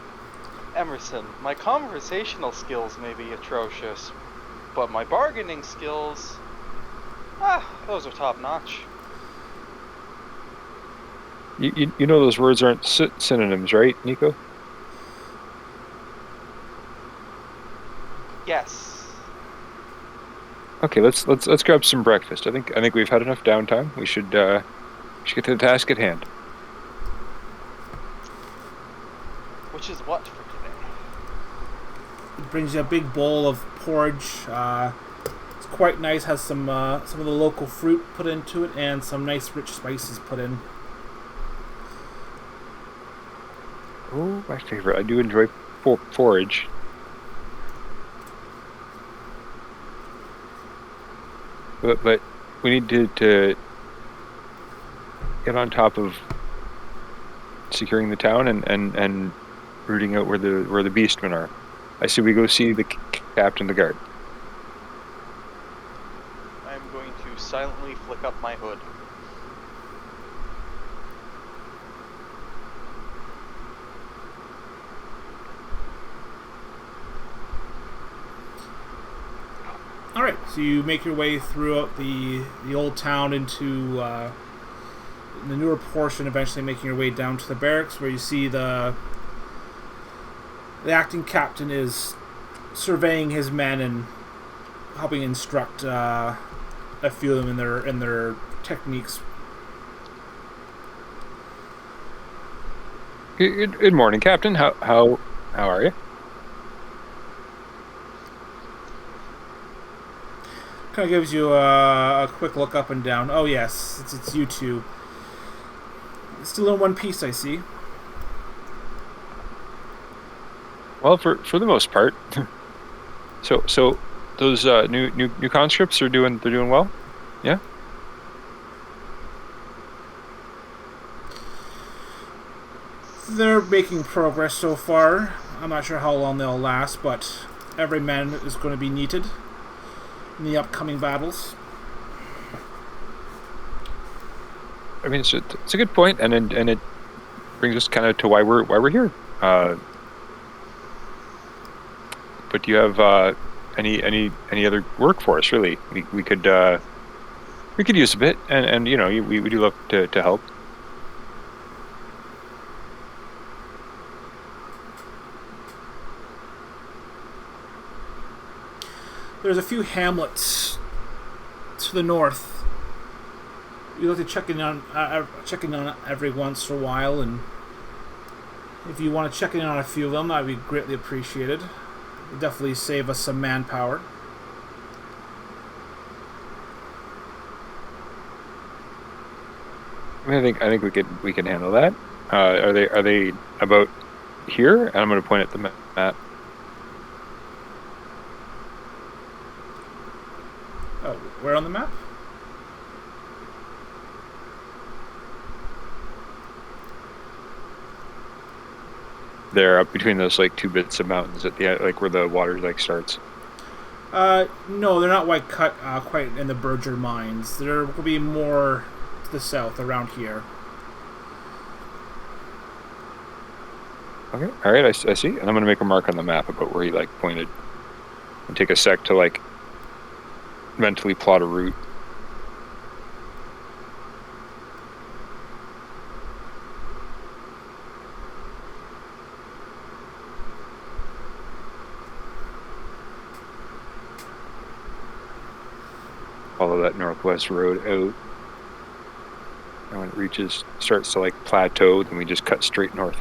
[SPEAKER 3] Emerson, my conversational skills may be atrocious, but my bargaining skills, those are top notch.
[SPEAKER 2] You know those words aren't synonyms, right, Nico?
[SPEAKER 3] Yes.
[SPEAKER 2] Okay, let's grab some breakfast. I think we've had enough downtime. We should get to the task at hand.
[SPEAKER 3] Which is what for today?
[SPEAKER 1] It brings you a big bowl of porridge. It's quite nice. Has some of the local fruit put into it and some nice rich spices put in.
[SPEAKER 2] Oh, my favorite. I do enjoy forage. But we need to get on top of securing the town and rooting out where the beastmen are. I say we go see the captain of the guard.
[SPEAKER 3] I'm going to silently flick up my hood.
[SPEAKER 1] All right, so you make your way throughout the old town into the newer portion, eventually making your way down to the barracks, where you see the acting captain is surveying his men and helping instruct a few of them in their techniques.
[SPEAKER 2] Good morning, Captain. How are you?
[SPEAKER 1] Kind of gives you a quick look up and down. Oh yes, it's you two. Still in one piece, I see.
[SPEAKER 2] Well, for the most part. So those new conscripts they're doing well. Yeah.
[SPEAKER 1] They're making progress so far. I'm not sure how long they'll last, but every man is going to be needed in the upcoming battles.
[SPEAKER 2] I mean, it's a good point, and it brings us kind of to why we're here. But do you have any other work for us? Really, we could use a bit, and you know we do love to help.
[SPEAKER 1] There's a few hamlets to the north. You have to check in on every once in a while, and if you want to check in on a few of them, that'd be greatly appreciated. It'd definitely save us some manpower.
[SPEAKER 2] I mean, I think we can handle that. Are they about here? And I'm going to point at the map.
[SPEAKER 1] Oh, where on the map?
[SPEAKER 2] They're up between those like two bits of mountains at the like where the water like starts.
[SPEAKER 1] No, they're not quite in the Berger mines. There will be more to the south, around here.
[SPEAKER 2] Okay, all right, I see, and I'm going to make a mark on the map about where he like pointed, and take a sec to like mentally plot a route. Follow that northwest road out, and when it starts to like plateau, then we just cut straight north.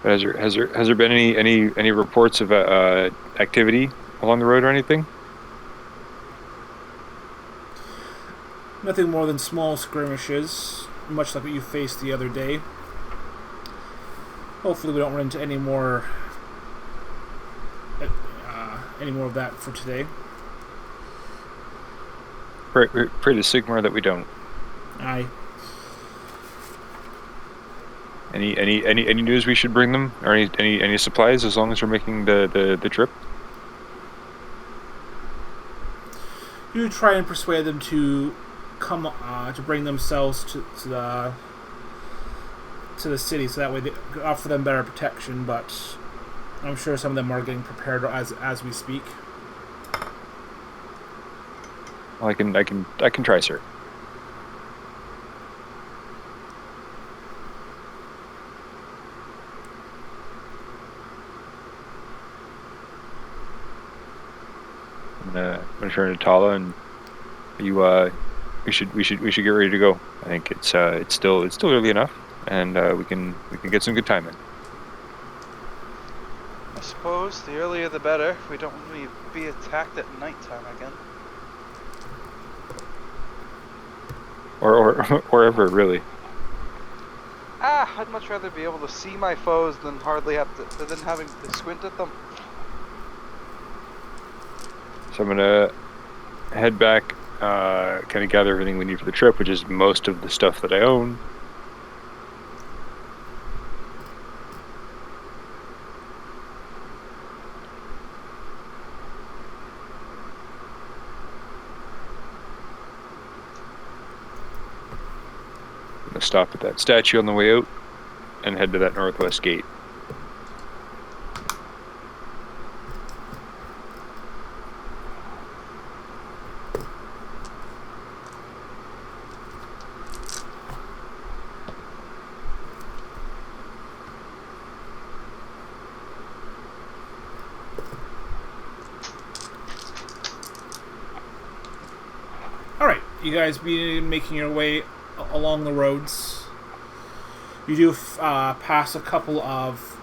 [SPEAKER 2] But has there been any reports of activity along the road or anything?
[SPEAKER 1] Nothing more than small skirmishes, much like what you faced the other day. Hopefully we don't run into any more of that for today.
[SPEAKER 2] Pray to Sigmar that we don't.
[SPEAKER 1] Aye.
[SPEAKER 2] Any news we should bring them, or any supplies, as long as we're making the trip?
[SPEAKER 1] You try and persuade them to come to bring themselves to the city, so that way they offer them better protection. But I'm sure some of them are getting prepared as we speak.
[SPEAKER 2] Well, I can try, sir. I'm gonna turn to Tala, and you we should get ready to go. I think it's still early enough, and we can get some good time in.
[SPEAKER 3] I suppose the earlier the better. If we don't want to be attacked at nighttime again.
[SPEAKER 2] Or ever really.
[SPEAKER 3] I'd much rather be able to see my foes than than having to squint at them.
[SPEAKER 2] So I'm gonna head back, kind of gather everything we need for the trip, which is most of the stuff that I own. I'm gonna stop at that statue on the way out and head to that northwest gate.
[SPEAKER 1] All right, you guys be making your way along the roads. You do pass a couple of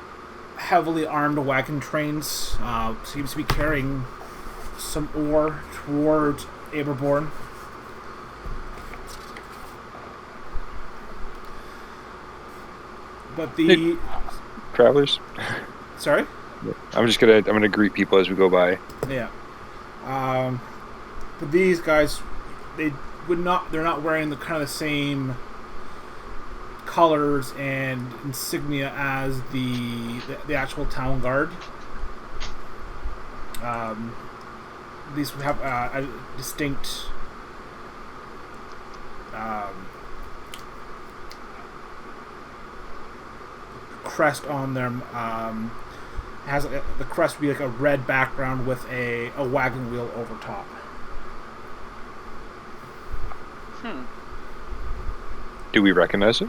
[SPEAKER 1] heavily armed wagon trains. Seems to be carrying some ore toward Aberborn. But the
[SPEAKER 2] Travelers.
[SPEAKER 1] sorry,
[SPEAKER 2] I'm gonna greet people as we go by.
[SPEAKER 1] yeah. But these guys, they're not wearing the kind of the same colors and insignia as the actual town guard. These have a distinct crest on them. Has the crest would be like a red background with a wagon wheel over top.
[SPEAKER 2] Do we recognize it?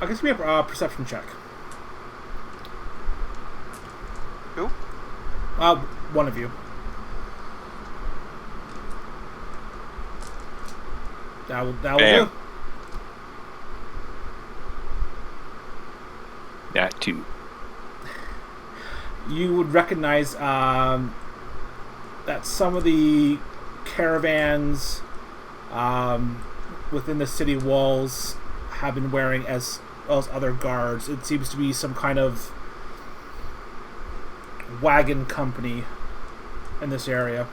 [SPEAKER 1] I guess we have a perception check.
[SPEAKER 3] Who?
[SPEAKER 1] One of you. That will
[SPEAKER 2] Bam.
[SPEAKER 1] do.
[SPEAKER 2] Yeah, 2.
[SPEAKER 1] You would recognize that some of the caravans within the city walls have been wearing as well as other guards. It seems to be some kind of wagon company in this area.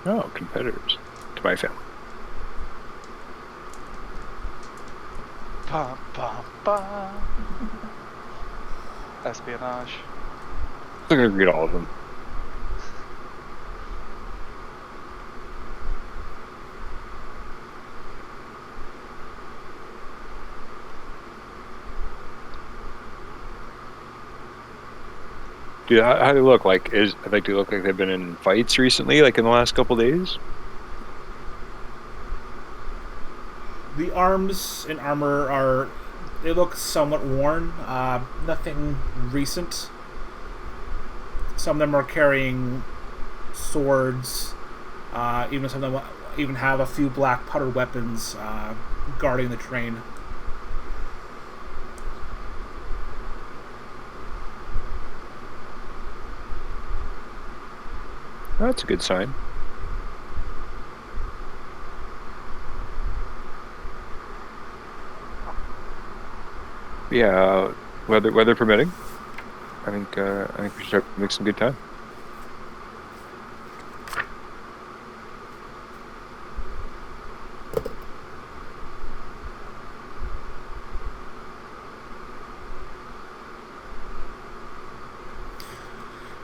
[SPEAKER 2] Oh, competitors to my family.
[SPEAKER 3] Bum, bum, bum. Espionage.
[SPEAKER 2] I'm gonna greet all of them. Dude, how do they look? Like, do they look like they've been in fights recently, like in the last couple days?
[SPEAKER 1] The arms and armor they look somewhat worn. Nothing recent. Some of them are carrying swords. Even some of them even have a few black powder weapons guarding the train.
[SPEAKER 2] That's a good sign. Yeah, weather permitting, I think we should start to make some good time.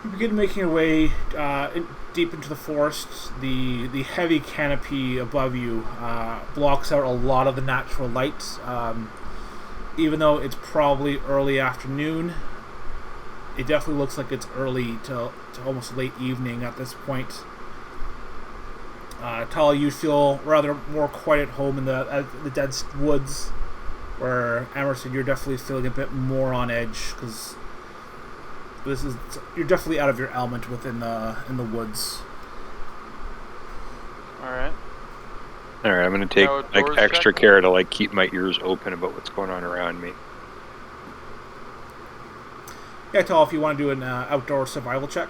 [SPEAKER 1] You begin making your way deep into the forest. The heavy canopy above you blocks out a lot of the natural light. Even though it's probably early afternoon, it definitely looks like it's early to almost late evening at this point. Tala, you feel rather more quite at home in the dense woods, where Emmerson, you're definitely feeling a bit more on edge because you're definitely out of your element within in the woods.
[SPEAKER 3] All right.
[SPEAKER 2] All right, I'm gonna take
[SPEAKER 3] No
[SPEAKER 2] like
[SPEAKER 3] doors
[SPEAKER 2] extra
[SPEAKER 3] check?
[SPEAKER 2] care to like keep my ears open about what's going on around me.
[SPEAKER 1] Yeah, Tala, if you want to do an outdoor survival check.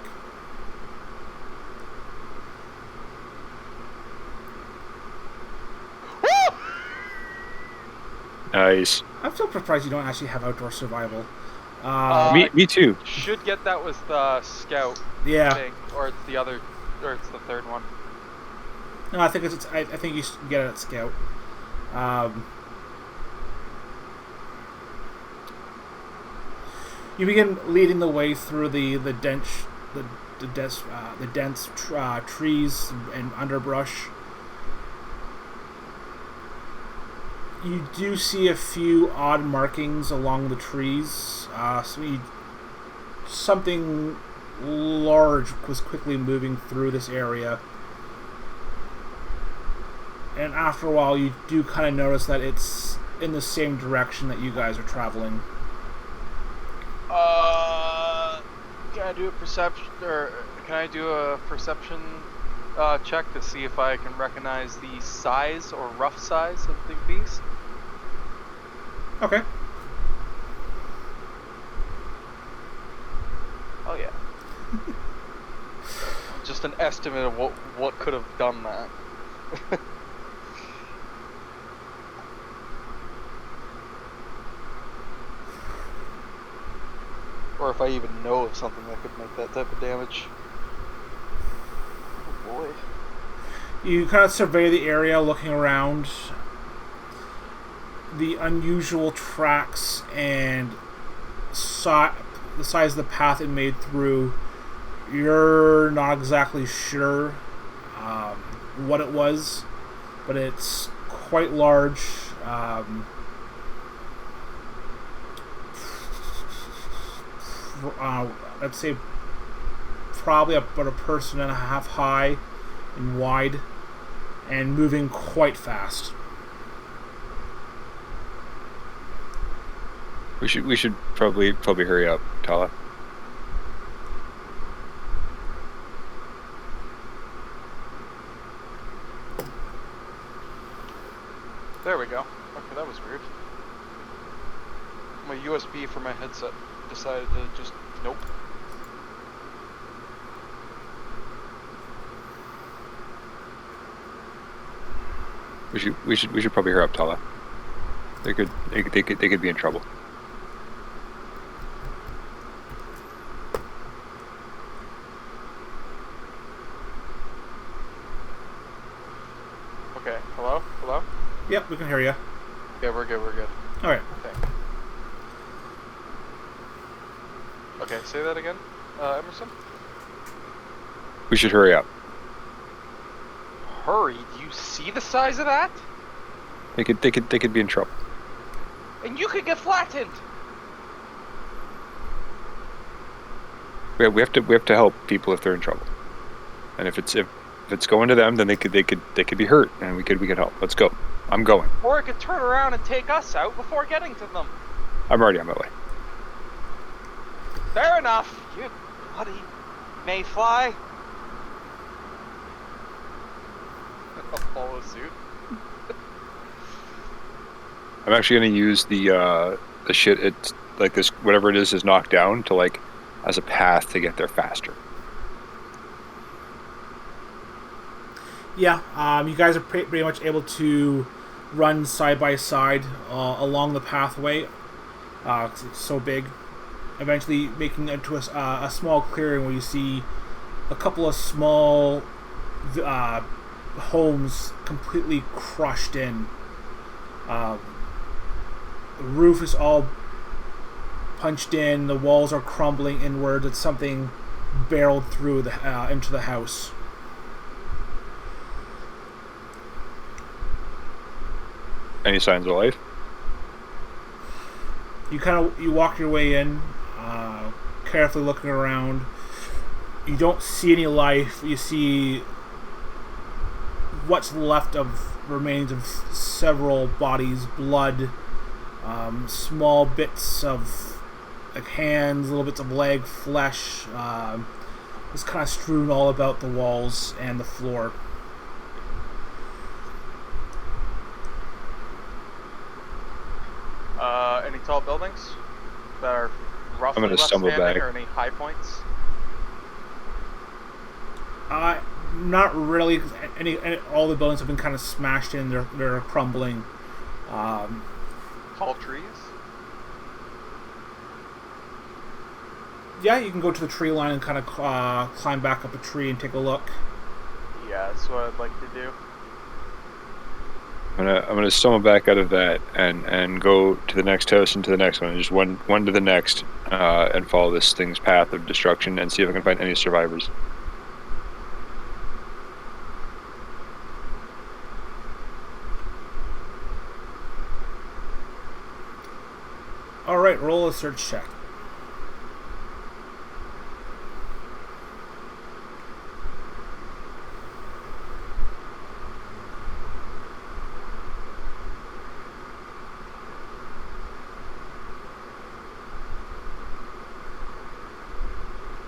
[SPEAKER 2] Nice.
[SPEAKER 1] I'm still surprised you don't actually have outdoor survival.
[SPEAKER 2] Me too.
[SPEAKER 3] Should get that with the scout
[SPEAKER 1] Yeah.
[SPEAKER 3] thing, or it's the other, or it's the third one.
[SPEAKER 1] No, I think I think you should get it at Scout. You begin leading the way through the dense trees and underbrush. You do see a few odd markings along the trees. Something large was quickly moving through this area. And after a while, you do kind of notice that it's in the same direction that you guys are traveling.
[SPEAKER 3] Can I do a perception, or can I do a perception check to see if I can recognize the size or rough size of the beast?
[SPEAKER 1] Okay.
[SPEAKER 3] Oh yeah. Just an estimate of what could have done that. Or if I even know of something that could make that type of damage. Oh boy.
[SPEAKER 1] You kind of survey the area, looking around. The unusual tracks and the size of the path it made through, you're not exactly sure what it was, but it's quite large. I'd say probably about a person and a half high and wide, and moving quite fast.
[SPEAKER 2] We should probably hurry up, Tala.
[SPEAKER 3] There we go. Okay, that was weird. My USB for my headset decided to just nope.
[SPEAKER 2] We should probably hurry up, Tala. They could be in trouble.
[SPEAKER 3] Okay, hello? Hello?
[SPEAKER 1] Yep, we can hear you.
[SPEAKER 3] Yeah, we're good.
[SPEAKER 1] Alright.
[SPEAKER 3] Okay. Okay, say that again, Emerson?
[SPEAKER 2] We should hurry up.
[SPEAKER 3] Hurry, do you see the size of that?
[SPEAKER 2] They could be in trouble.
[SPEAKER 3] And you could get flattened!
[SPEAKER 2] We have to help people if they're in trouble. And if it's going to them, then they could be hurt, and we could help. Let's go. I'm going.
[SPEAKER 3] Or it could turn around and take us out before getting to them.
[SPEAKER 2] I'm already on my way.
[SPEAKER 3] Fair enough, you bloody mayfly. I'll follow suit.
[SPEAKER 2] I'm actually going to use the shit. It's like this, whatever it is knocked down to like as a path to get there faster.
[SPEAKER 1] Yeah, you guys are pretty much able to run side by side along the pathway. 'Cause it's so big. Eventually making it to a small clearing where you see a couple of small homes completely crushed in. The roof is all punched in. The walls are crumbling inward. It's something barreled through the into the house.
[SPEAKER 2] Any signs of life?
[SPEAKER 1] You walk your way in, carefully looking around. You don't see any life. You see what's left of remains of several bodies, blood, small bits of like hands, little bits of leg, flesh. It's kind of strewn all about the walls and the floor.
[SPEAKER 3] Any tall buildings that are roughly
[SPEAKER 2] gonna
[SPEAKER 3] left
[SPEAKER 2] stumble
[SPEAKER 3] standing,
[SPEAKER 2] back.
[SPEAKER 3] or any high points?
[SPEAKER 1] Not really. All the buildings have been kind of smashed in. They're crumbling.
[SPEAKER 3] Tall trees?
[SPEAKER 1] Yeah, you can go to the tree line and kind of climb back up a tree and take a look.
[SPEAKER 3] Yeah, that's what I'd like to do.
[SPEAKER 2] I'm gonna stumble back out of that and go to the next house and to the next one, just one to the next, and follow this thing's path of destruction and see if I can find any survivors.
[SPEAKER 1] All right, roll a search check.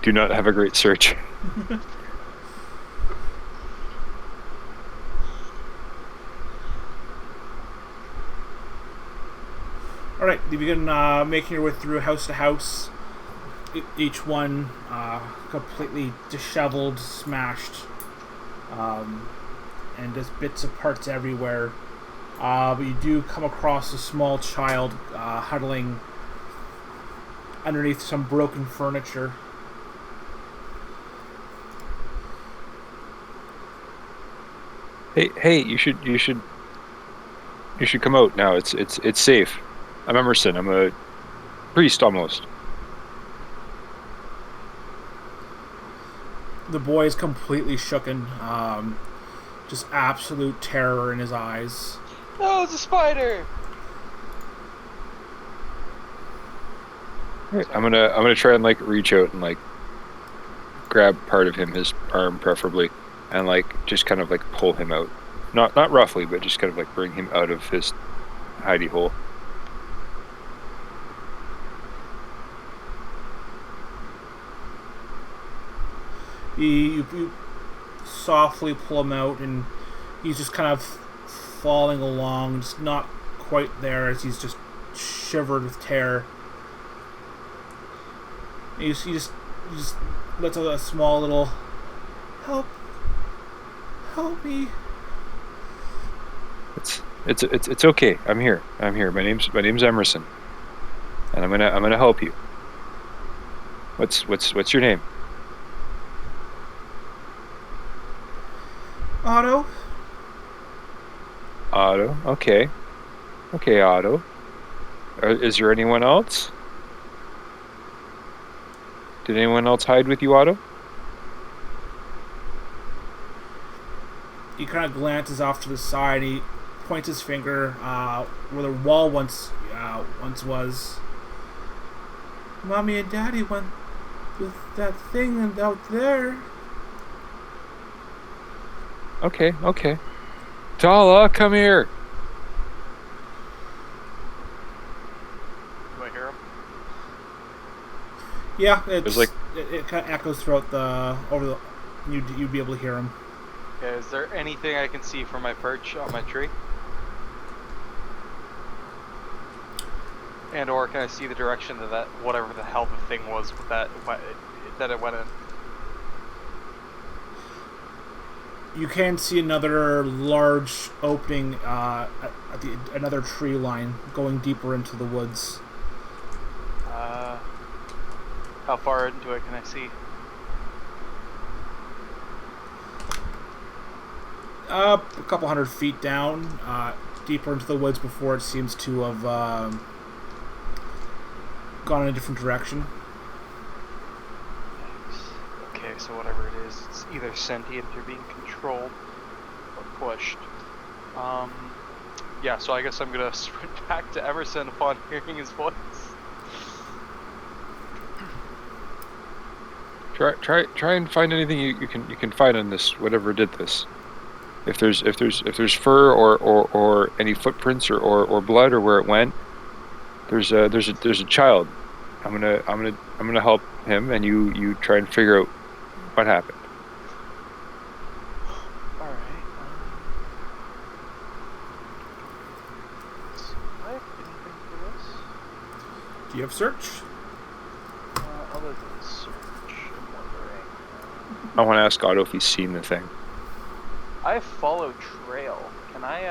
[SPEAKER 2] Do not have a great search.
[SPEAKER 1] All right, you begin making your way through house to house. Each one completely disheveled, smashed, and just bits of parts everywhere. But you do come across a small child huddling underneath some broken furniture.
[SPEAKER 2] Hey, you should come out now. It's safe. I'm Emmerson. I'm a priest almost.
[SPEAKER 1] The boy is completely shooken, just absolute terror in his eyes.
[SPEAKER 3] Oh, it's a spider!
[SPEAKER 2] I'm gonna try and like reach out and like grab part of him, his arm preferably, and like just kind of like pull him out. Not roughly, but just kind of like bring him out of his hidey hole.
[SPEAKER 1] You softly pull him out, and he's just kind of falling along, just not quite there, as he's just shivered with terror. He just lets out a small little help me.
[SPEAKER 2] It's okay. I'm here. My name's Emmerson, and I'm gonna help you. What's your name?
[SPEAKER 1] Otto.
[SPEAKER 2] Otto. Okay, Otto. Is there anyone else? Did anyone else hide with you, Otto?
[SPEAKER 1] He kind of glances off to the side. He points his finger where the wall once was. Mommy and Daddy went with that thing out there.
[SPEAKER 2] Okay. Tala, come here.
[SPEAKER 3] Do I hear him?
[SPEAKER 1] Yeah,
[SPEAKER 2] There's like
[SPEAKER 1] it kind of echoes throughout you'd be able to hear him.
[SPEAKER 3] Okay, is there anything I can see from my perch on my tree? And or can I see the direction that whatever the hell the thing was with that it went in?
[SPEAKER 1] You can see another large opening at another tree line going deeper into the woods.
[SPEAKER 3] How far into it can I see?
[SPEAKER 1] A couple 100 feet down, deeper into the woods before it seems to have gone in a different direction.
[SPEAKER 3] so whatever it is, it's either sentient or being controlled or pushed. Yeah, so I guess I'm gonna sprint back to Emerson upon hearing his voice.
[SPEAKER 2] Try and find anything you can find on this, whatever did this. If there's fur or any footprints or blood or where it went, there's a child. I'm gonna help him, and you try and figure out what happened.
[SPEAKER 3] All right. Do I have anything for this?
[SPEAKER 1] Do you have search?
[SPEAKER 3] Other than search, I'm wondering.
[SPEAKER 2] I want to ask Otto if he's seen the thing.
[SPEAKER 3] I follow trail. Can I?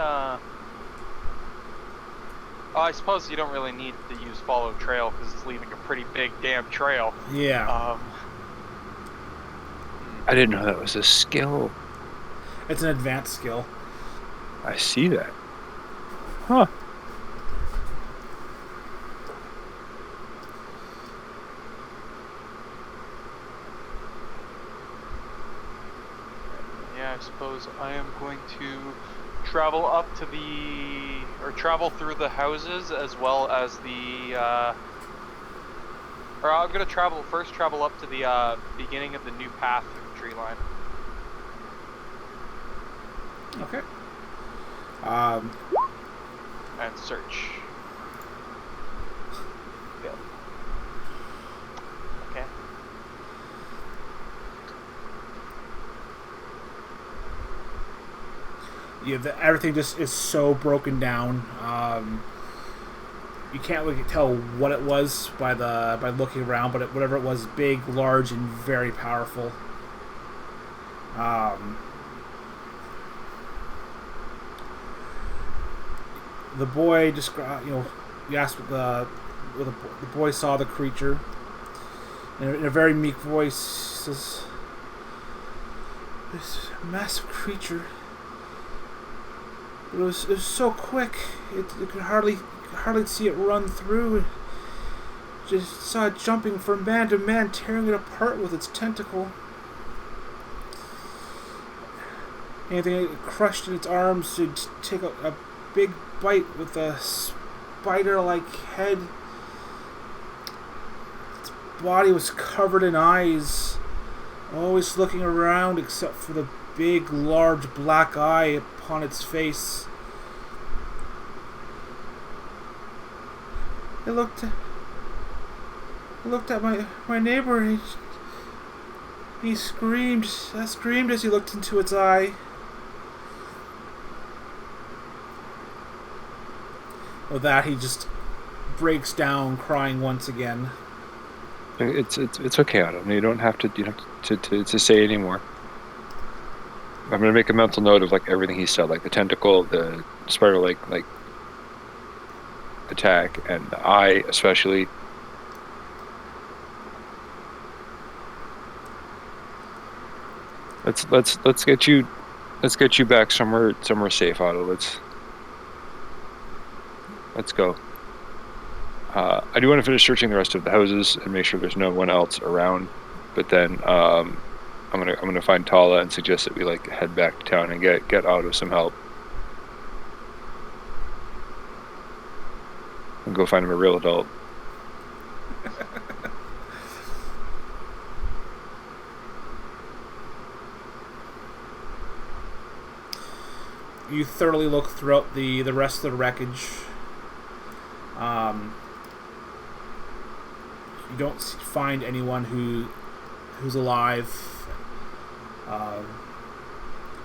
[SPEAKER 3] Oh, I suppose you don't really need to use follow trail because it's leaving a pretty big damn trail.
[SPEAKER 1] Yeah.
[SPEAKER 2] I didn't know that was a skill.
[SPEAKER 1] It's an advanced skill.
[SPEAKER 2] I see that. Huh.
[SPEAKER 3] Yeah, I suppose I am going to travel up to travel through the houses as well as or I'm gonna travel up to the beginning of the new path through the tree line.
[SPEAKER 1] Okay.
[SPEAKER 3] And search. Go. Okay.
[SPEAKER 1] Yeah, everything just is so broken down. You can't really tell what it was by looking around, but whatever it was, big, large, and very powerful. The boy described, you asked what the boy saw the creature, and in a very meek voice says, "This massive creature. It was so quick. You could hardly see it run through. Just saw it jumping from man to man, tearing it apart with its tentacle. Anything it crushed in its arms to take a big bite with a spider-like head. Its body was covered in eyes, always looking around except for the big, large black eye upon its face. I looked at my neighbor. He screamed. I screamed as he looked into its eye. With that, he just breaks down, crying once again.
[SPEAKER 2] It's okay, Otto. You don't have to say anymore. I'm gonna make a mental note of like everything he said, like the tentacle, the spider like attack, and the eye especially. Let's get you back somewhere safe, Otto. Let's go. I do want to finish searching the rest of the houses and make sure there's no one else around. But then I'm gonna find Tala and suggest that we like head back to town and get Otto some help. And go find him a real adult.
[SPEAKER 1] You thoroughly look throughout the rest of the wreckage. You don't find anyone who's alive.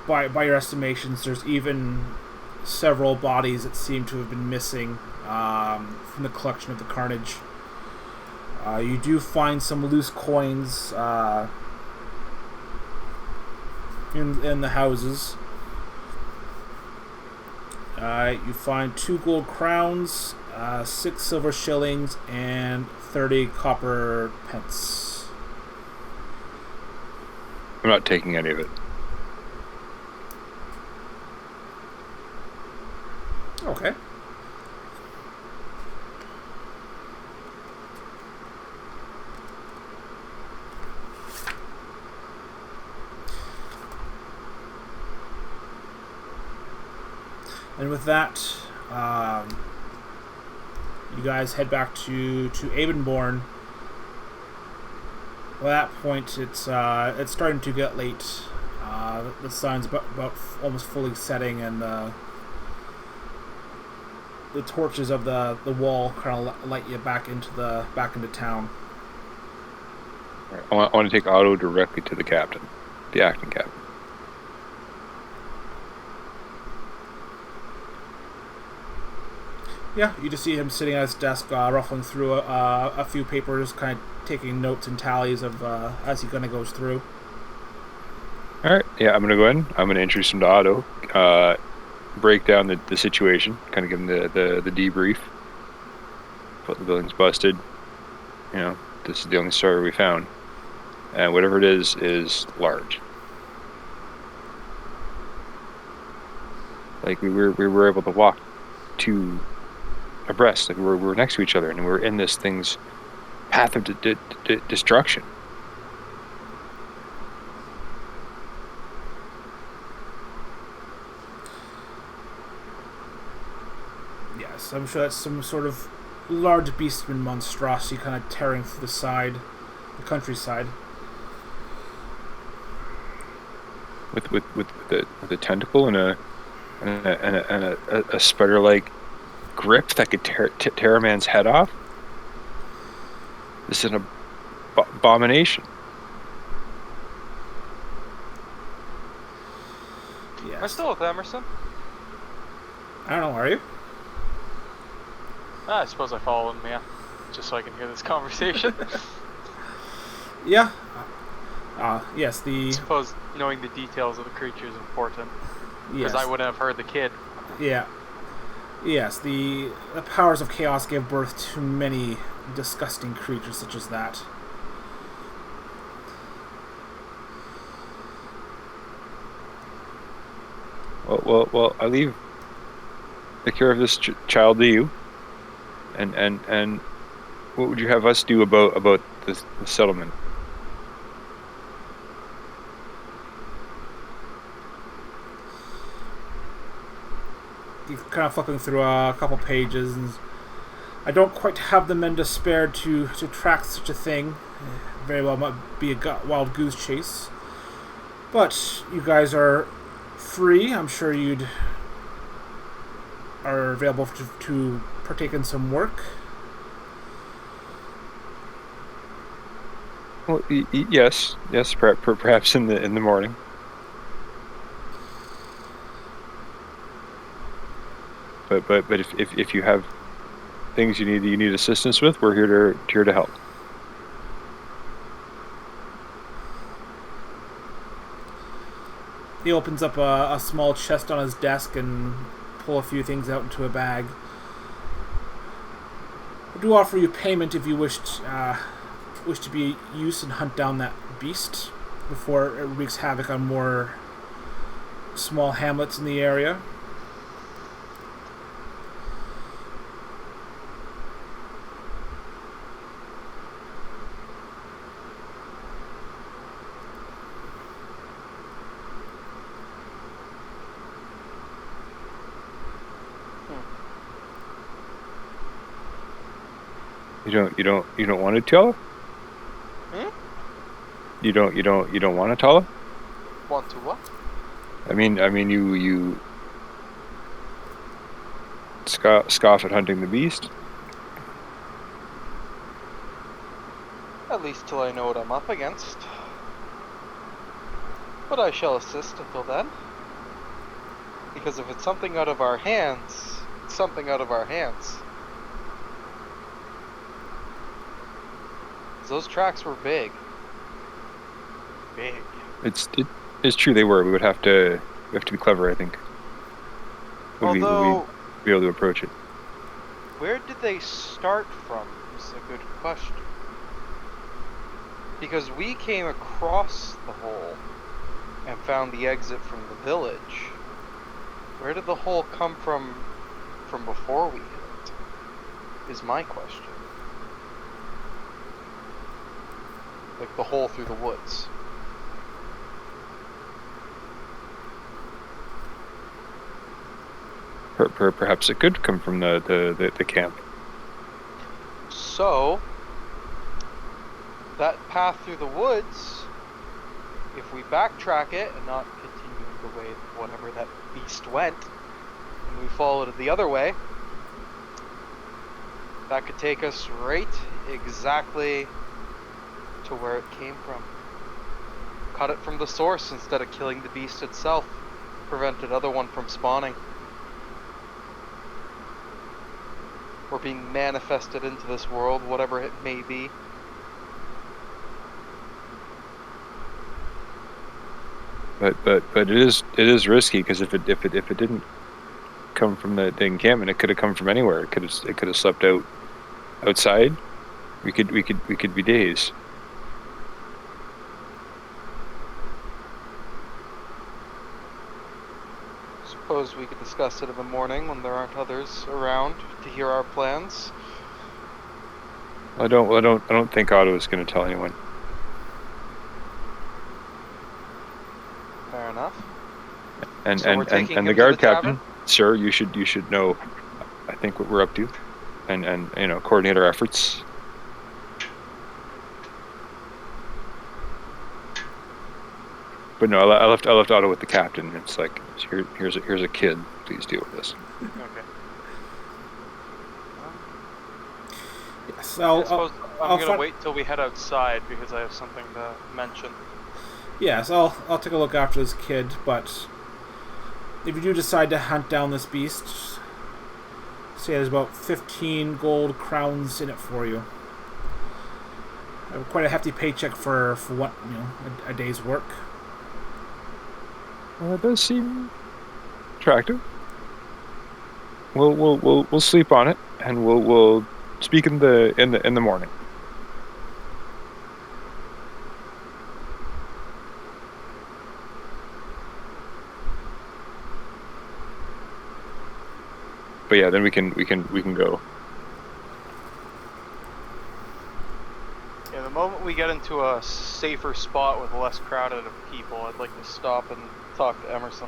[SPEAKER 1] By your estimations, there's even several bodies that seem to have been missing from the collection of the carnage. You do find some loose coins in the houses. You find 2 gold crowns, 6 silver shillings, and 30 copper pence.
[SPEAKER 2] I'm not taking any of it.
[SPEAKER 1] Okay. And with that, you guys head back to Avonbourne. Well, at that point, it's starting to get late. The sun's about almost fully setting, and the torches of the wall kind of light you back into town.
[SPEAKER 2] I want to take Otto directly to the captain, the acting captain.
[SPEAKER 1] Yeah, you just see him sitting at his desk, ruffling through a few papers, kind of taking notes and tallies of as he kind of goes through.
[SPEAKER 2] All right, yeah, I'm gonna go in. I'm gonna introduce him to Otto, break down the situation, kind of give him the debrief. But the building's busted. You know, this is the only story we found, and whatever it is large. Like we were able to walk to abreast, like we were next to each other, and we were in this thing's path of destruction.
[SPEAKER 1] Yes, I'm sure that's some sort of large beastman monstrosity kind of tearing through the countryside.
[SPEAKER 2] With the tentacle and a spider-like grip that could tear a man's head off. This is an abomination.
[SPEAKER 1] Yes.
[SPEAKER 3] Am I still with Emmerson?
[SPEAKER 1] I don't know, are you?
[SPEAKER 3] I suppose I follow him, yeah. Just so I can hear this conversation.
[SPEAKER 1] Yeah. Yes,
[SPEAKER 3] I suppose knowing the details of the creature is important. Because
[SPEAKER 1] yes.
[SPEAKER 3] I wouldn't have heard the kid.
[SPEAKER 1] Yeah. Yes, the powers of chaos gave birth to many disgusting creatures such as that.
[SPEAKER 2] Well, I leave the care of this child to you. And what would you have us do about the settlement?
[SPEAKER 1] You're kind of flipping through a couple pages, and I don't quite have the men to spare to track such a thing. Very well might be a wild goose chase. But you guys are free. I'm sure you'd are available to partake in some work.
[SPEAKER 2] Well, yes, perhaps in the morning. But if you have things you need assistance with, we're here to help.
[SPEAKER 1] He opens up a small chest on his desk and pull a few things out into a bag. I do offer you payment if you wish to be used and hunt down that beast before it wreaks havoc on more small hamlets in the area.
[SPEAKER 2] You don't want to Tala?
[SPEAKER 3] Hmm?
[SPEAKER 2] You don't want to Tala?
[SPEAKER 3] Want to what?
[SPEAKER 2] I mean you scoff at hunting the beast.
[SPEAKER 3] At least till I know what I'm up against. But I shall assist until then. Because if it's something out of our hands, it's something out of our hands. Those tracks were big. Big.
[SPEAKER 2] It's true they were. We have to be clever, I think. Would
[SPEAKER 3] Although,
[SPEAKER 2] we be able to approach it?
[SPEAKER 3] where did they start from is a good question. Because we came across the hole and found the exit from the village. Where did the hole come from before we hit it? Is my question. Like the hole through the woods.
[SPEAKER 2] perhaps it could come from the camp.
[SPEAKER 3] So, that path through the woods, if we backtrack it and not continue the way whatever that beast went, and we followed it the other way, that could take us right exactly to where it came from. Cut it from the source instead of killing the beast itself. Prevent another one from spawning. Or being manifested into this world, whatever it may be.
[SPEAKER 2] But it is risky, because if it didn't come from the encampment, it could have come from anywhere. It could have slept outside. We could be days.
[SPEAKER 3] Suppose we could discuss it in the morning when there aren't others around to hear our plans.
[SPEAKER 2] I don't think Otto is going to tell anyone.
[SPEAKER 3] Fair enough.
[SPEAKER 2] And
[SPEAKER 3] So we're taking him
[SPEAKER 2] the
[SPEAKER 3] to
[SPEAKER 2] guard
[SPEAKER 3] the
[SPEAKER 2] captain,
[SPEAKER 3] tavern?
[SPEAKER 2] sir, you should know, I think, what we're up to, and coordinate our efforts. But no, I left Otto with the captain. It's like, here's a kid. Please deal with this.
[SPEAKER 3] Okay.
[SPEAKER 1] Yes,
[SPEAKER 3] I suppose I'm gonna
[SPEAKER 1] fi-
[SPEAKER 3] wait till we head outside because I have something to mention.
[SPEAKER 1] Yes, I'll take a look after this kid, but if you do decide to hunt down this beast, say there's about 15 gold crowns in it for you. Quite a hefty paycheck for what, a day's work.
[SPEAKER 2] That does seem attractive. We'll sleep on it, and we'll speak in the morning. But yeah, then we can go.
[SPEAKER 3] Yeah, the moment we get into a safer spot with less crowded of people, I'd like to stop and talk to Emmerson.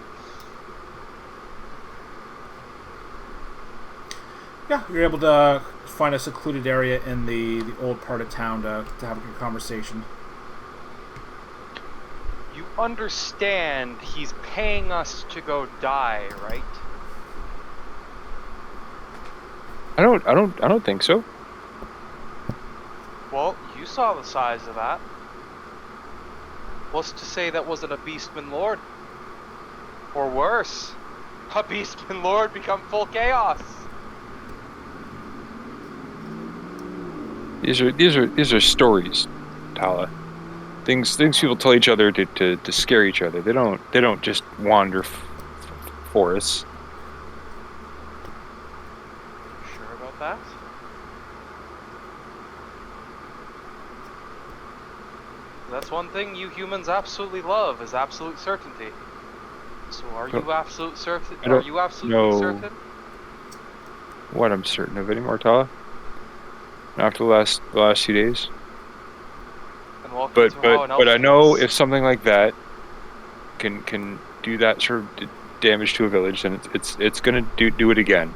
[SPEAKER 1] Yeah, you're able to find a secluded area in the old part of town to have a good conversation.
[SPEAKER 3] You understand he's paying us to go die, right?
[SPEAKER 2] I don't think so.
[SPEAKER 3] Well, you saw the size of that. What's to say that wasn't a Beastman Lord? Or worse, a Beastman Lord become full chaos.
[SPEAKER 2] These are stories, Tala. Things people tell each other to scare each other. They don't just wander forests.
[SPEAKER 3] Sure about that? That's one thing you humans absolutely love, is absolute certainty. So are you absolute certain? Are you absolutely certain?
[SPEAKER 2] What I'm certain of anymore, Tala. After the last few days.
[SPEAKER 3] And welcome to how an elf
[SPEAKER 2] But I know
[SPEAKER 3] thinks.
[SPEAKER 2] if something like that can do that sort of damage to a village, then it's gonna do it again.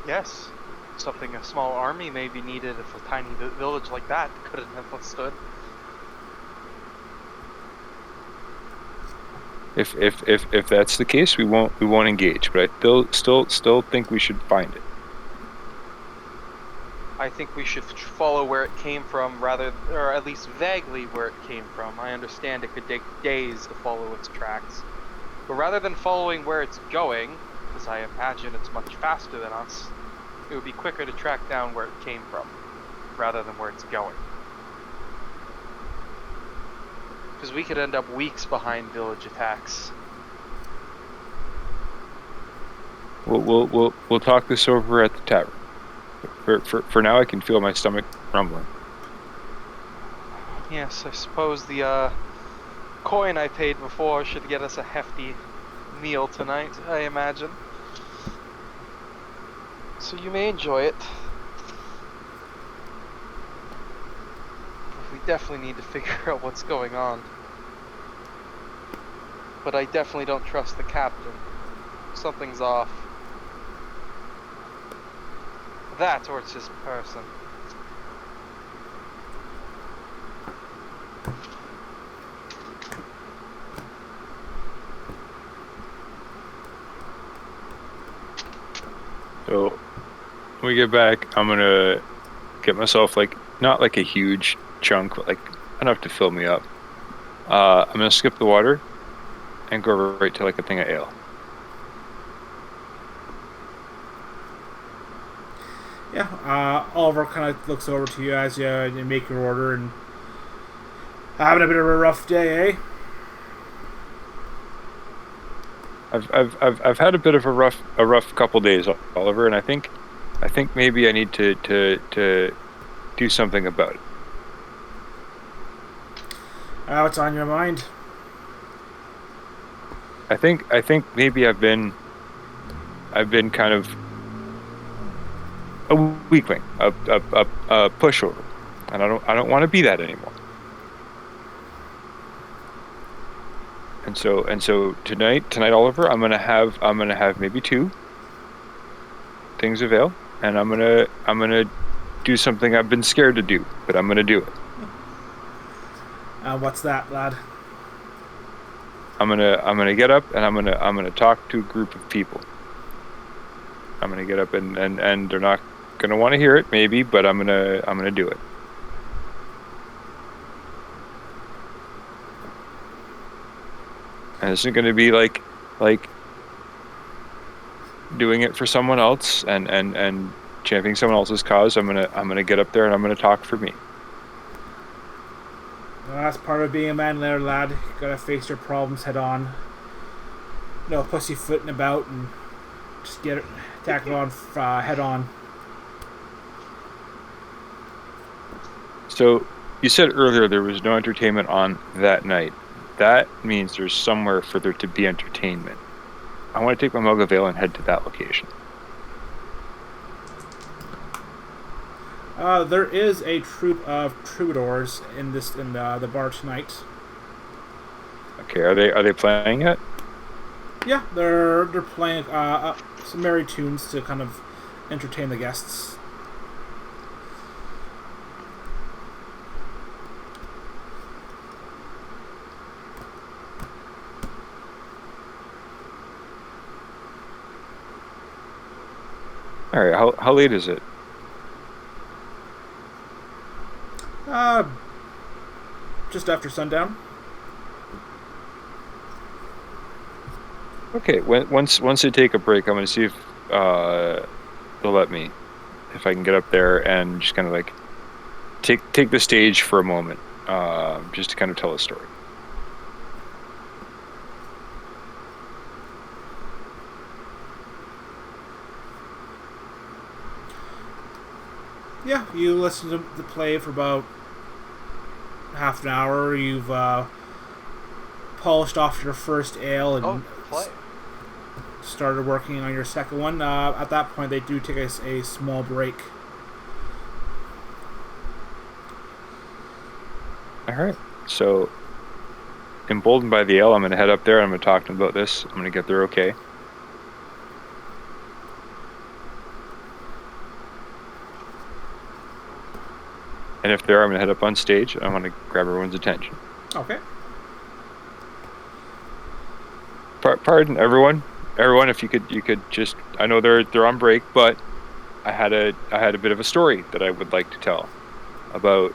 [SPEAKER 3] Yes, something a small army may be needed if a tiny village like that couldn't have withstood.
[SPEAKER 2] If that's the case, we won't engage. But I still think we should find it.
[SPEAKER 3] I think we should follow where it came from, or at least vaguely where it came from. I understand it could take days to follow its tracks, but rather than following where it's going, because I imagine it's much faster than us, it would be quicker to track down where it came from, rather than where it's going. Because we could end up weeks behind village attacks.
[SPEAKER 2] We'll talk this over at the tavern. For now, I can feel my stomach rumbling.
[SPEAKER 3] Yes, I suppose the coin I paid before should get us a hefty meal tonight, I imagine. So you may enjoy it. We definitely need to figure out what's going on. but I definitely don't trust the captain. Something's off. That or it's his person.
[SPEAKER 2] So when we get back, I'm gonna get myself like not like a huge chunk, but like enough to fill me up. I'm gonna skip the water and go right to like a thing of ale.
[SPEAKER 1] Yeah, Oliver kind of looks over to you as you make your order and having a bit of a rough day, eh?
[SPEAKER 2] I've had a bit of a rough couple days, Oliver, and I think maybe I need to do something about it.
[SPEAKER 1] What's on your mind?
[SPEAKER 2] I think maybe I've been kind of a weakling, a pushover, and I don't want to be that anymore. And so tonight, Oliver, I'm gonna have maybe 2 things of ale, and I'm gonna do something I've been scared to do, but I'm gonna do it.
[SPEAKER 1] What's that, lad?
[SPEAKER 2] I'm gonna get up and I'm gonna talk to a group of people. I'm gonna get up and they're not gonna want to hear it maybe, but I'm gonna do it. And this isn't gonna be like doing it for someone else and championing someone else's cause. I'm gonna get up there and I'm gonna talk for me.
[SPEAKER 1] Well, that's part of being a man there, lad. You gotta face your problems head on. No pussyfooting about and just tackle on head on.
[SPEAKER 2] So you said earlier there was no entertainment on that night. That means there's somewhere for there to be entertainment. I want to take my mug of ale and head to that location.
[SPEAKER 1] There is a troupe of troubadours in the bar tonight.
[SPEAKER 2] Okay, are they playing it?
[SPEAKER 1] Yeah, they're playing some merry tunes to kind of entertain the guests.
[SPEAKER 2] All right, how late is it?
[SPEAKER 1] Just after sundown.
[SPEAKER 2] Okay, once they take a break, I'm gonna see if they'll let me, if I can get up there and just kind of like take the stage for a moment, just to kind of tell a story.
[SPEAKER 1] Yeah, you listen to the play for about half an hour. You've polished off your first ale and started working on your second one. At that point, they do take a small break.
[SPEAKER 2] All right. So, emboldened by the ale, I'm going to head up there. I'm going to talk to them about this. I'm going to get there okay. And if there, I'm going to head up on stage. I want to grab everyone's attention.
[SPEAKER 1] Okay.
[SPEAKER 2] Pardon, everyone. Everyone, if you could just, I know they're on break, but I had a bit of a story that I would like to tell about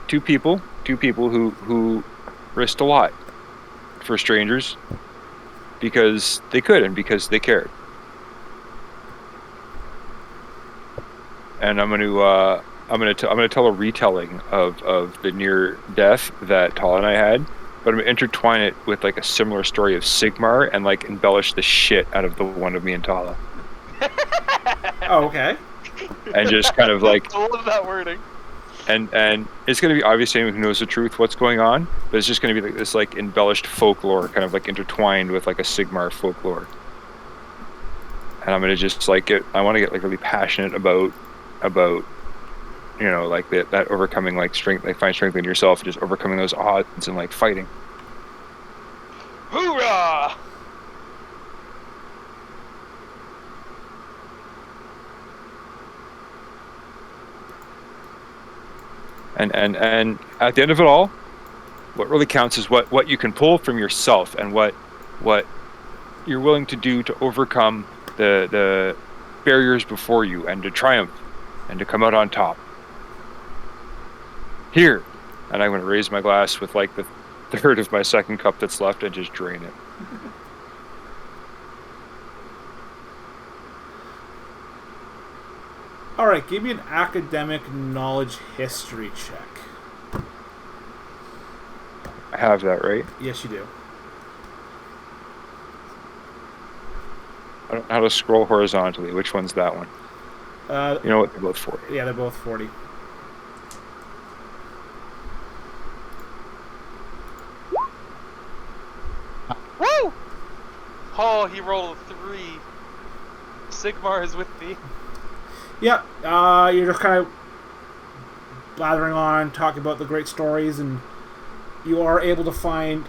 [SPEAKER 2] two people who risked a lot for strangers because they could and because they cared. And I'm going to tell a retelling of the near death that Tala and I had, but I'm going to intertwine it with like a similar story of Sigmar and like embellish the shit out of the one of me and Tala.
[SPEAKER 1] Oh, okay.
[SPEAKER 2] And just kind of like
[SPEAKER 3] I love that wording.
[SPEAKER 2] And it's going to be obvious to anyone who knows the truth what's going on, but it's just going to be like this like embellished folklore kind of like intertwined with like a Sigmar folklore. And I'm going to just like I want to get like really passionate about you know, like that overcoming like strength, like find strength in yourself, just overcoming those odds and like fighting.
[SPEAKER 3] Ah!
[SPEAKER 2] And at the end of it all, what really counts is what you can pull from yourself and what you're willing to do to overcome the barriers before you and to triumph and to come out on top. Here, and I'm going to raise my glass with like the third of my second cup that's left and just drain it.
[SPEAKER 1] All right, give me an academic knowledge history check.
[SPEAKER 2] I have that, right?
[SPEAKER 1] Yes, you do.
[SPEAKER 2] I don't know how to scroll horizontally. Which one's that one? You know what? They're both 40.
[SPEAKER 1] Yeah, they're both 40.
[SPEAKER 3] Woo! Oh, he rolled a 3. Sigmar is with me.
[SPEAKER 1] Yeah, you're just kind of blathering on, talking about the great stories, and you are able to find,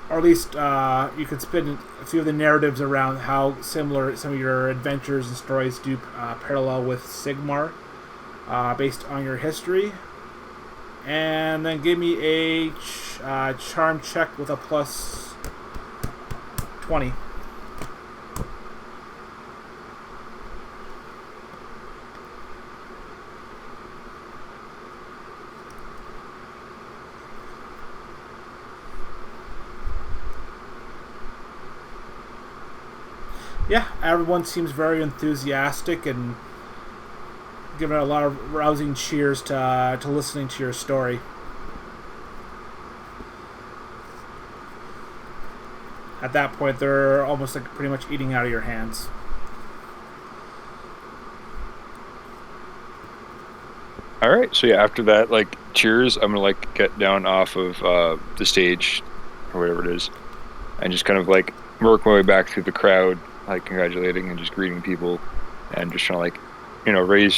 [SPEAKER 1] or at least you could spin a few of the narratives around how similar some of your adventures and stories do parallel with Sigmar, based on your history. And then give me a charm check with a plus 20. Yeah, everyone seems very enthusiastic and giving a lot of rousing cheers to listening to your story. At that point, they're almost like pretty much eating out of your hands.
[SPEAKER 2] All right. So yeah, after that, like cheers, I'm gonna like get down off of the stage or whatever it is, and just kind of like work my way back through the crowd, like congratulating and just greeting people, and just trying to like, you know, raise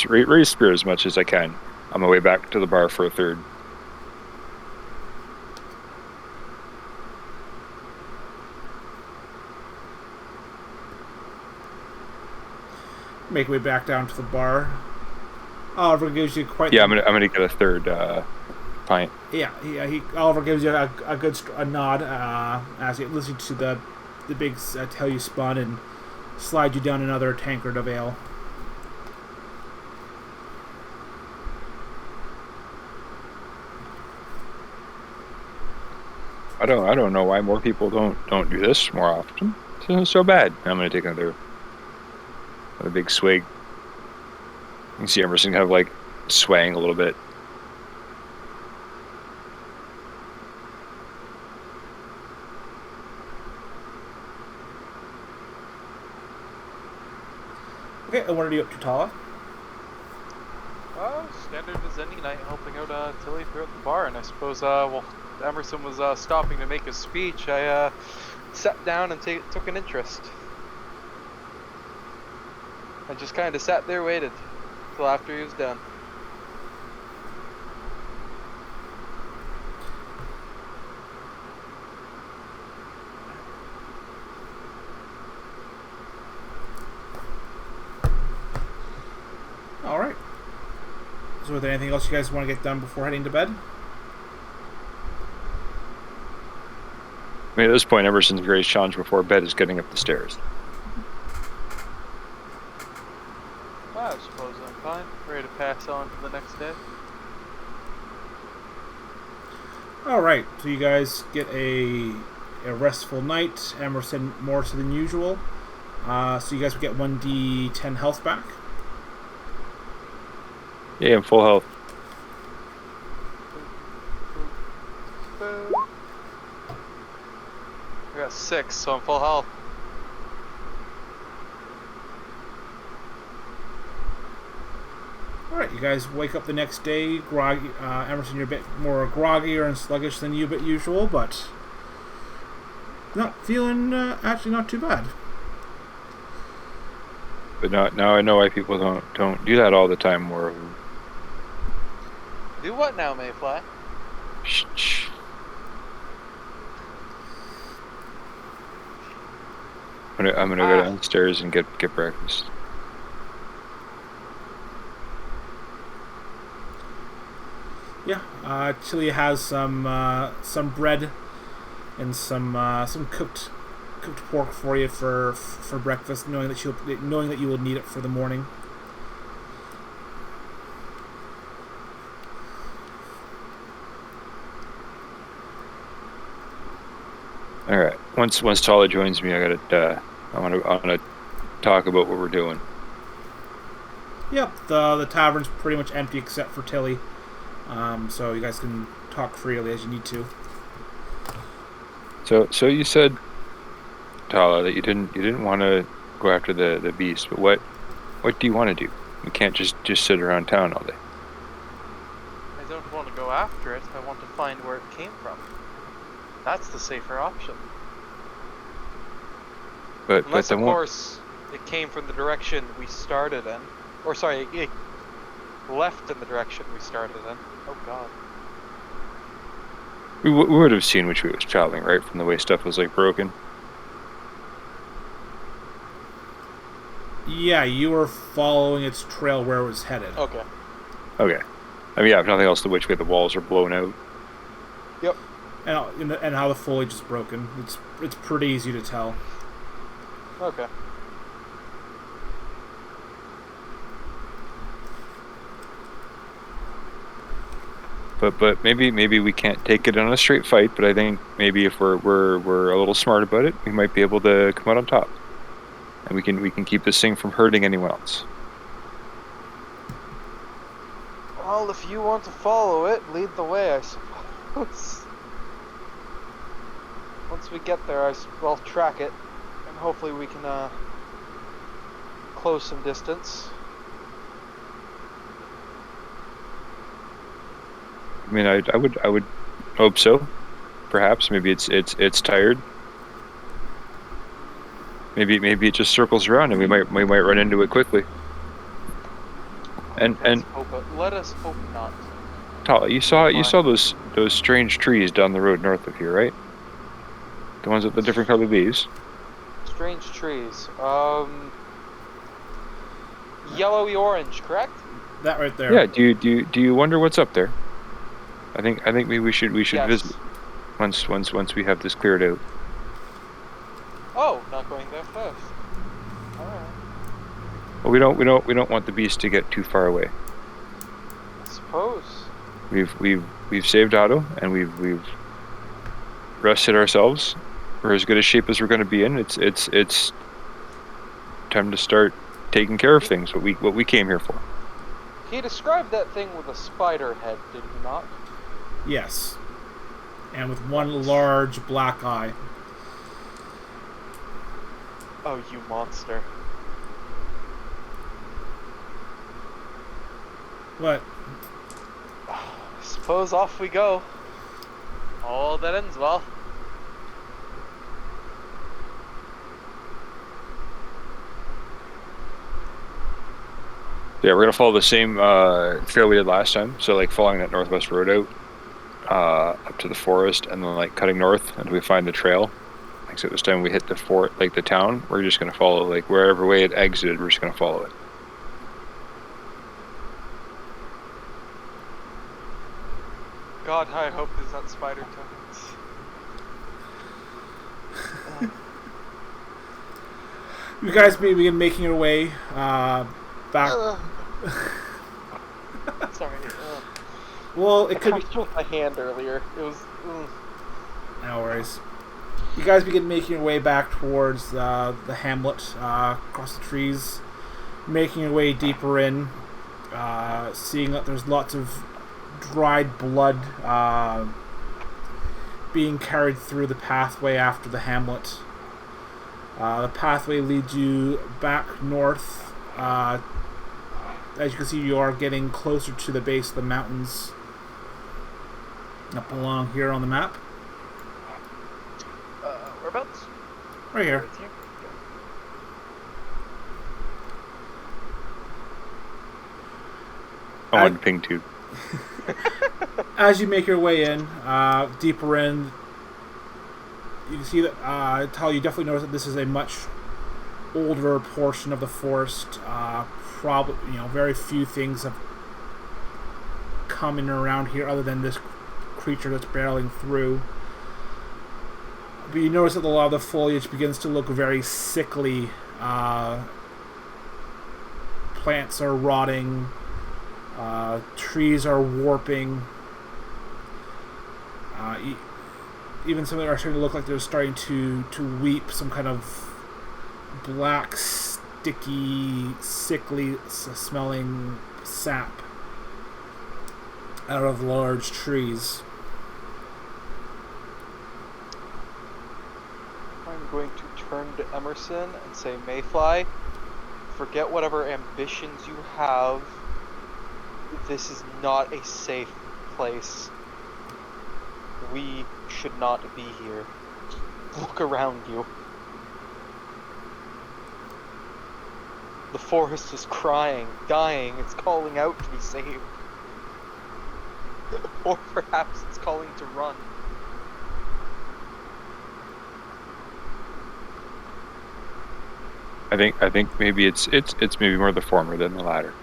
[SPEAKER 2] spirit as much as I can on my way back to the bar for a third.
[SPEAKER 1] Make your way back down to the bar. Oliver gives you quite.
[SPEAKER 2] Yeah, I'm gonna get a third pint.
[SPEAKER 1] Yeah, Oliver gives you a good nod as you listen to the big tell you spun and slide you down another tankard of ale.
[SPEAKER 2] I don't know why more people don't do this more often. It's so bad. I'm gonna take another big swig. You can see Emmerson kind of like swaying a little bit.
[SPEAKER 1] Okay, and what are you up to, Tala?
[SPEAKER 3] Standard as any night, helping out Tilly throughout the bar, and I suppose well, Emerson was stopping to make a speech. I sat down and took an interest. I just kind of sat there, waited till after he was done.
[SPEAKER 1] All right. So, is there anything else you guys want to get done before heading to bed?
[SPEAKER 2] I mean, at this point, Emerson's greatest challenge before bed is getting up the stairs.
[SPEAKER 3] I suppose I'm fine. Ready to pass on to the next day.
[SPEAKER 1] All right. So you guys get a restful night. Emerson more so than usual. So you guys will get 1d10 health back.
[SPEAKER 2] Yeah, I'm full health.
[SPEAKER 3] I got 6, so I'm full health.
[SPEAKER 1] All right, you guys wake up the next day. Groggy, Emerson, you're a bit more groggier and sluggish than you, but usual, but not feeling actually not too bad.
[SPEAKER 2] But now I know why people don't do that all the time. More.
[SPEAKER 3] Do what now, Mayfly?
[SPEAKER 2] Shh. I'm gonna go downstairs and get breakfast.
[SPEAKER 1] Yeah, Chili has some bread and some cooked pork for you for breakfast, knowing that you will need it for the morning.
[SPEAKER 2] All right. Once Tala joins me, I wanna talk about what we're doing.
[SPEAKER 1] Yep, the tavern's pretty much empty except for Tilly, so you guys can talk freely as you need to.
[SPEAKER 2] So you said, Tala, that you didn't want to go after the beast, but what do you want to do? You can't just sit around town all day.
[SPEAKER 3] I don't want to go after it. I want to find where it came from. That's the safer option. Unless, of course, it came from the direction we started in. Or, sorry, it left in the direction we started in. Oh, God.
[SPEAKER 2] We would have seen which way it was traveling, right? From the way stuff was, like, broken.
[SPEAKER 1] Yeah, you were following its trail where it was headed.
[SPEAKER 3] Okay.
[SPEAKER 2] I mean, yeah, if nothing else, the which way the walls are blown out.
[SPEAKER 3] Yep.
[SPEAKER 1] And how the foliage is broken. It's pretty easy to tell.
[SPEAKER 3] Okay.
[SPEAKER 2] But maybe we can't take it on a straight fight. But I think maybe if we're a little smart about it, we might be able to come out on top, and we can keep this thing from hurting anyone else.
[SPEAKER 3] Well, if you want to follow it, lead the way, I suppose. Once we get there, I'll track it, and hopefully we can close some distance.
[SPEAKER 2] I mean, I would hope so. Perhaps maybe it's tired. Maybe it just circles around, and we might run into it quickly.
[SPEAKER 3] Let us hope not.
[SPEAKER 2] Tala, you saw those strange trees down the road north of here, right? The ones with the different colored leaves.
[SPEAKER 3] Strange trees. Yellowy orange, correct?
[SPEAKER 1] That right there.
[SPEAKER 2] Yeah. Do you wonder what's up there? I think maybe we should
[SPEAKER 3] Yes.
[SPEAKER 2] visit once we have this cleared out.
[SPEAKER 3] Oh, not going there first. Alright.
[SPEAKER 2] Well, we don't want the beast to get too far away.
[SPEAKER 3] I suppose.
[SPEAKER 2] We've saved Otto, and we've rested ourselves. We're as good a shape as we're going to be in. It's time to start taking care of things. What we came here for.
[SPEAKER 3] He described that thing with a spider head, did he not?
[SPEAKER 1] Yes. And with one large black eye.
[SPEAKER 3] Oh, you monster.
[SPEAKER 1] What?
[SPEAKER 3] I suppose off we go. All that ends well.
[SPEAKER 2] Yeah, we're gonna follow the same trail we did last time. So like following that northwest road out up to the forest, and then like cutting north until we find the trail. Like so this time we hit the fort, like the town. We're just gonna follow like wherever way it exited. We're just gonna follow it.
[SPEAKER 3] God, I hope there's not spider tokens.
[SPEAKER 1] You guys may begin making your way back.
[SPEAKER 3] Sorry.
[SPEAKER 1] Well, it
[SPEAKER 3] I
[SPEAKER 1] could be.
[SPEAKER 3] touched with my hand earlier. It was.
[SPEAKER 1] No worries. You guys begin making your way back towards the hamlet, across the trees, making your way deeper in, seeing that there's lots of dried blood being carried through the pathway after the hamlet. The pathway leads you back north. As you can see, you are getting closer to the base of the mountains. Up along here on the map.
[SPEAKER 3] Whereabouts?
[SPEAKER 1] Right here.
[SPEAKER 3] Right here.
[SPEAKER 2] I want to ping too.
[SPEAKER 1] As you make your way in, deeper in, you can see that Tala, you definitely notice that this is a much older portion of the forest. Probably, very few things have come in around here other than this creature that's barreling through. But you notice that a lot of the foliage begins to look very sickly. Plants are rotting. Trees are warping. Even some of them are starting to look like they're starting to weep some kind of black, sticky, sickly smelling sap out of large trees.
[SPEAKER 3] I'm going to turn to Emmerson and say, Mayfly, forget whatever ambitions you have. This is not a safe place. We should not be here. Look around you. The forest is crying, dying, it's calling out to be saved. Or perhaps it's calling to run.
[SPEAKER 2] I think maybe it's maybe more the former than the latter,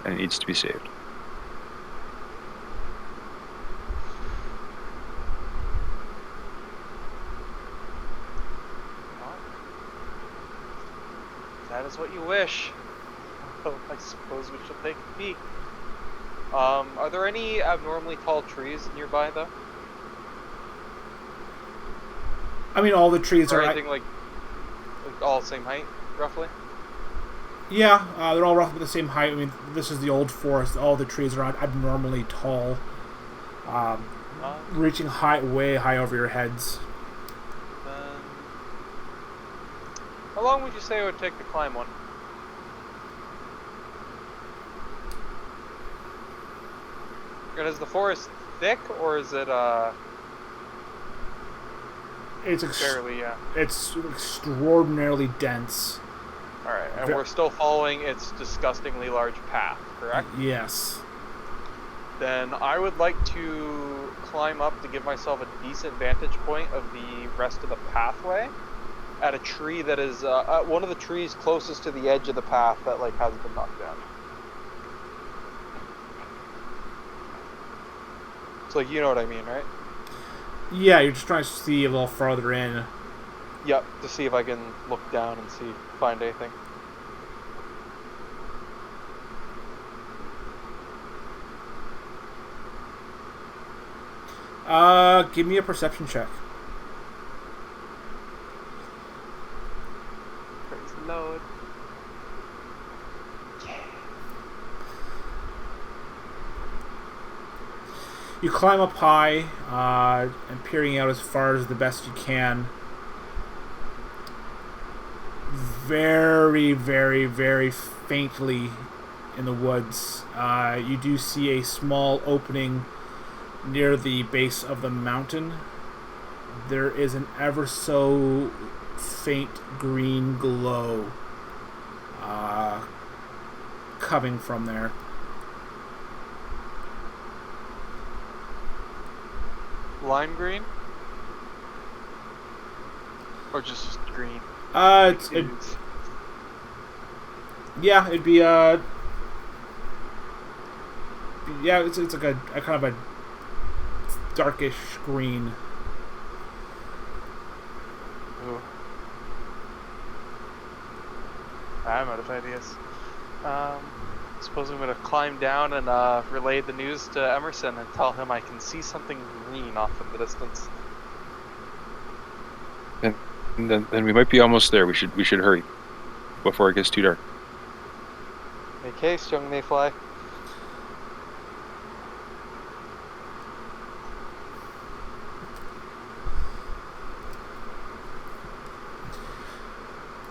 [SPEAKER 2] and it needs to be saved.
[SPEAKER 3] That is what you wish. Oh, I suppose we should take a peek. Are there any abnormally tall trees nearby, though?
[SPEAKER 1] I mean, all the trees
[SPEAKER 3] Or
[SPEAKER 1] are...
[SPEAKER 3] anything like all the same height, roughly?
[SPEAKER 1] Yeah, they're all roughly the same height. I mean, this is the old forest. All the trees are abnormally tall. Reaching way high over your heads.
[SPEAKER 3] Then... How long would you say it would take to climb one? And is the forest thick, or is it,
[SPEAKER 1] It's
[SPEAKER 3] fairly,
[SPEAKER 1] It's extraordinarily dense.
[SPEAKER 3] Alright, and we're still following its disgustingly large path, correct?
[SPEAKER 1] Yes.
[SPEAKER 3] Then I would like to climb up to give myself a decent vantage point of the rest of the pathway at a tree that is, at one of the trees closest to the edge of the path that, like, hasn't been knocked down. So, you know what I mean, right?
[SPEAKER 1] Yeah, you're just trying to see a little farther in.
[SPEAKER 3] Yep, to see if I can look down and find anything.
[SPEAKER 1] Give me a perception check.
[SPEAKER 3] Praise the Lord. Yeah.
[SPEAKER 1] You climb up high, and peering out as far as the best you can. Very, very, very faintly in the woods, you do see a small opening near the base of the mountain. There is an ever so faint green glow coming from there.
[SPEAKER 3] Lime green? Or just green?
[SPEAKER 1] Yeah, it'd be yeah, it's like a kind of a darkish green.
[SPEAKER 3] Ooh. I'm out of ideas. Suppose I'm gonna climb down and relay the news to Emmerson and tell him I can see something green off in the distance.
[SPEAKER 2] And then we might be almost there. We should hurry before it gets too dark.
[SPEAKER 3] Make haste, young Mayfly.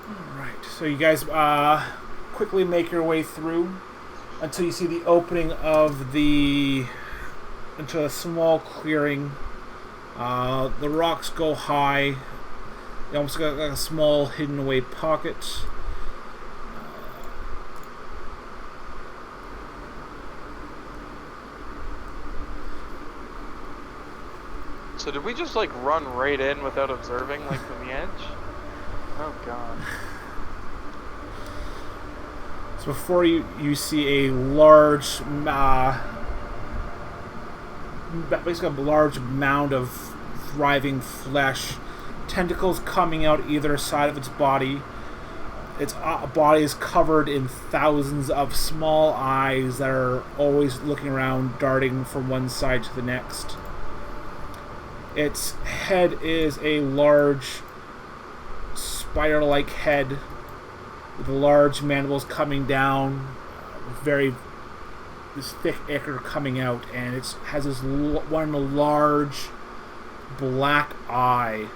[SPEAKER 1] Alright, so you guys quickly make your way through until you see the opening of into a small clearing. The rocks go high. You almost got like a small hidden away pocket.
[SPEAKER 3] So did we just like run right in without observing, like from the edge? Oh god.
[SPEAKER 1] So before you, you see a large, basically a large mound of thriving flesh, tentacles coming out either side of its body. Its body is covered in thousands of small eyes that are always looking around, darting from one side to the next. Its head is a large spider-like head with large mandibles coming down, this thick ichor coming out, and it has this one large black eye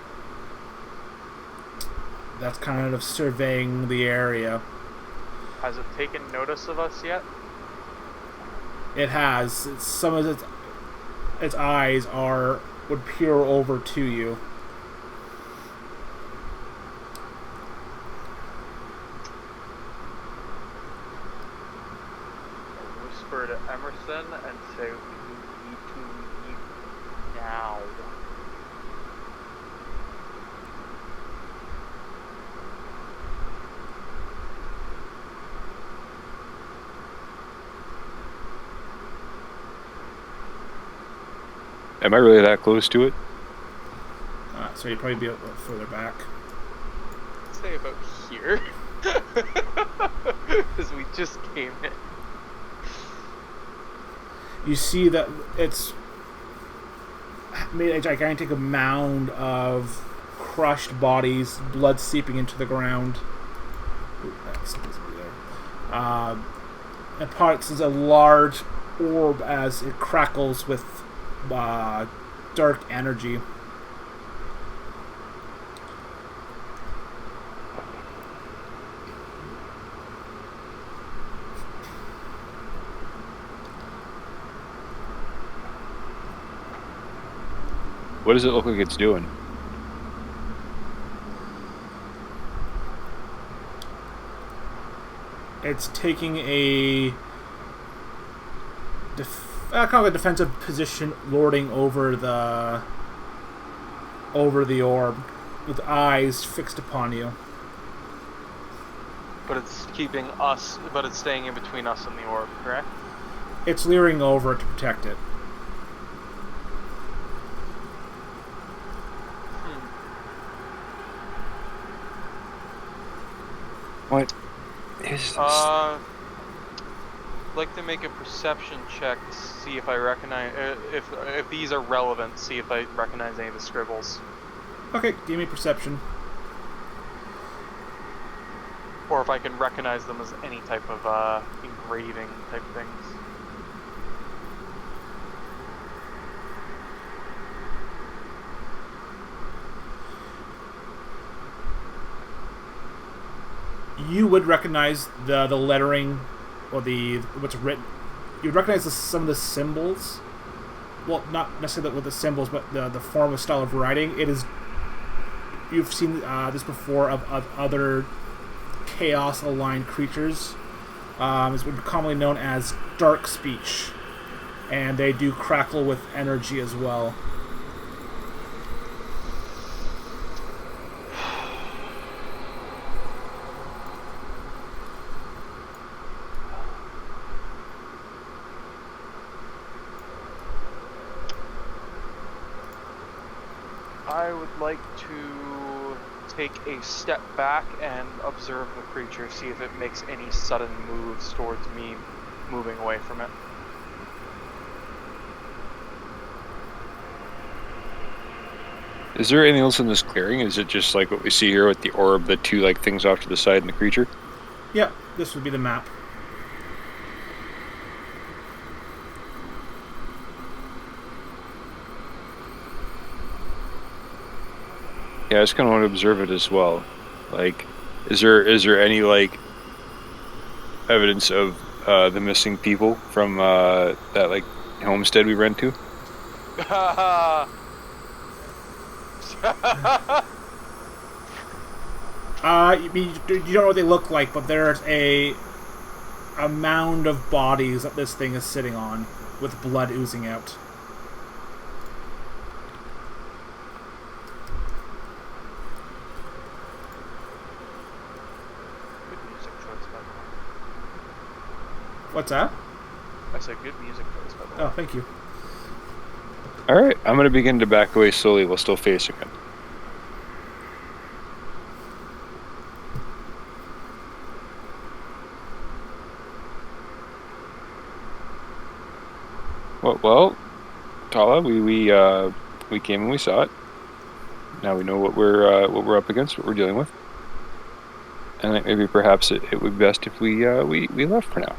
[SPEAKER 1] that's kind of surveying the area.
[SPEAKER 3] Has it taken notice of us yet?
[SPEAKER 1] It has. Some of its eyes would peer over to you.
[SPEAKER 3] I'll whisper to Emerson and say, "We need to leave now."
[SPEAKER 2] Am I really that close to it?
[SPEAKER 1] So you'd probably be a little further back.
[SPEAKER 3] Say about here. Because we just came in.
[SPEAKER 1] You see that it's made a gigantic mound of crushed bodies, blood seeping into the ground. Ooh, that's supposed to be there. And parts is a large orb as it crackles with dark energy.
[SPEAKER 2] What does it look like it's doing?
[SPEAKER 1] It's taking a kind of a defensive position, lording over the orb, with eyes fixed upon you.
[SPEAKER 3] But it's keeping us, but it's staying in between us and the orb, correct?
[SPEAKER 1] It's leering over to protect it.
[SPEAKER 2] What is this?
[SPEAKER 3] I'd like to make a perception check to see if I recognize, if these are relevant, see if I recognize any of the scribbles.
[SPEAKER 1] Okay, give me perception.
[SPEAKER 3] Or if I can recognize them as any type of engraving type things.
[SPEAKER 1] You would recognize the lettering or what's written. You'd recognize some of the symbols. Well, not necessarily with the symbols, but the form of style of writing. It is. You've seen this before of other chaos-aligned creatures. It's commonly known as dark speech, and they do crackle with energy as well.
[SPEAKER 3] I would like to take a step back and observe the creature, see if it makes any sudden moves towards me, moving away from it.
[SPEAKER 2] Is there anything else in this clearing? Is it just like what we see here with the orb, the two like things off to the side, and the creature?
[SPEAKER 1] Yep, this would be the map.
[SPEAKER 2] Yeah, I just kind of want to observe it as well. Like, is there any like evidence of the missing people from that like homestead we went to?
[SPEAKER 1] You don't know what they look like, but there's a mound of bodies that this thing is sitting on, with blood oozing out.
[SPEAKER 3] Good music choice, by the way.
[SPEAKER 1] What's that?
[SPEAKER 3] I said good music choice, by the way.
[SPEAKER 1] Oh, thank you.
[SPEAKER 2] All right, I'm going to begin to back away slowly while still facing it. Well, Tala, we came and we saw it. Now we know what we're up against, what we're dealing with, and like maybe perhaps it would be best if we left for now.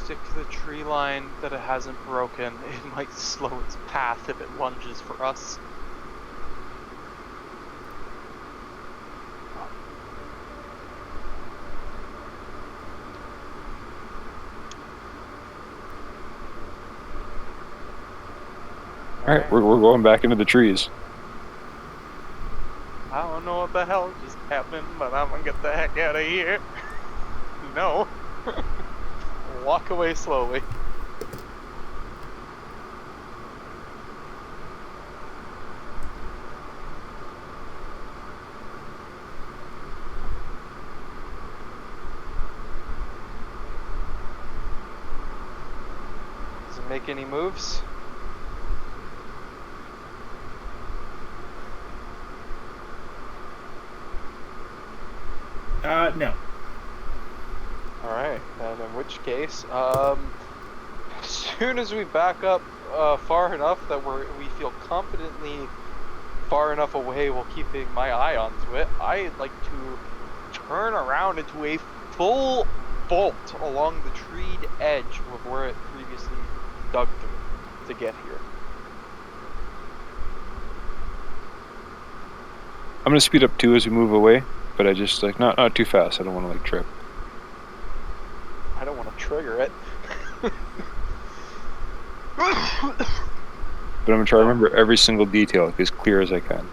[SPEAKER 3] Stick to the tree line that it hasn't broken. It might slow its path if it lunges for us.
[SPEAKER 2] All right, we're going back into the trees.
[SPEAKER 3] I don't know what the hell just happened, but I'm gonna get the heck out of here. No. Walk away slowly. Does it make any moves?
[SPEAKER 1] No.
[SPEAKER 3] Alright, and in which case, as soon as we back up far enough that we feel confidently far enough away while keeping my eye onto it, I'd like to turn around into a full bolt along the treed edge of where it previously dug through to get here.
[SPEAKER 2] I'm going to speed up too as we move away, but I just like not too fast. I don't want to like trip.
[SPEAKER 3] I don't want to trigger it.
[SPEAKER 2] But I'm going to try to remember every single detail like, as clear as I can.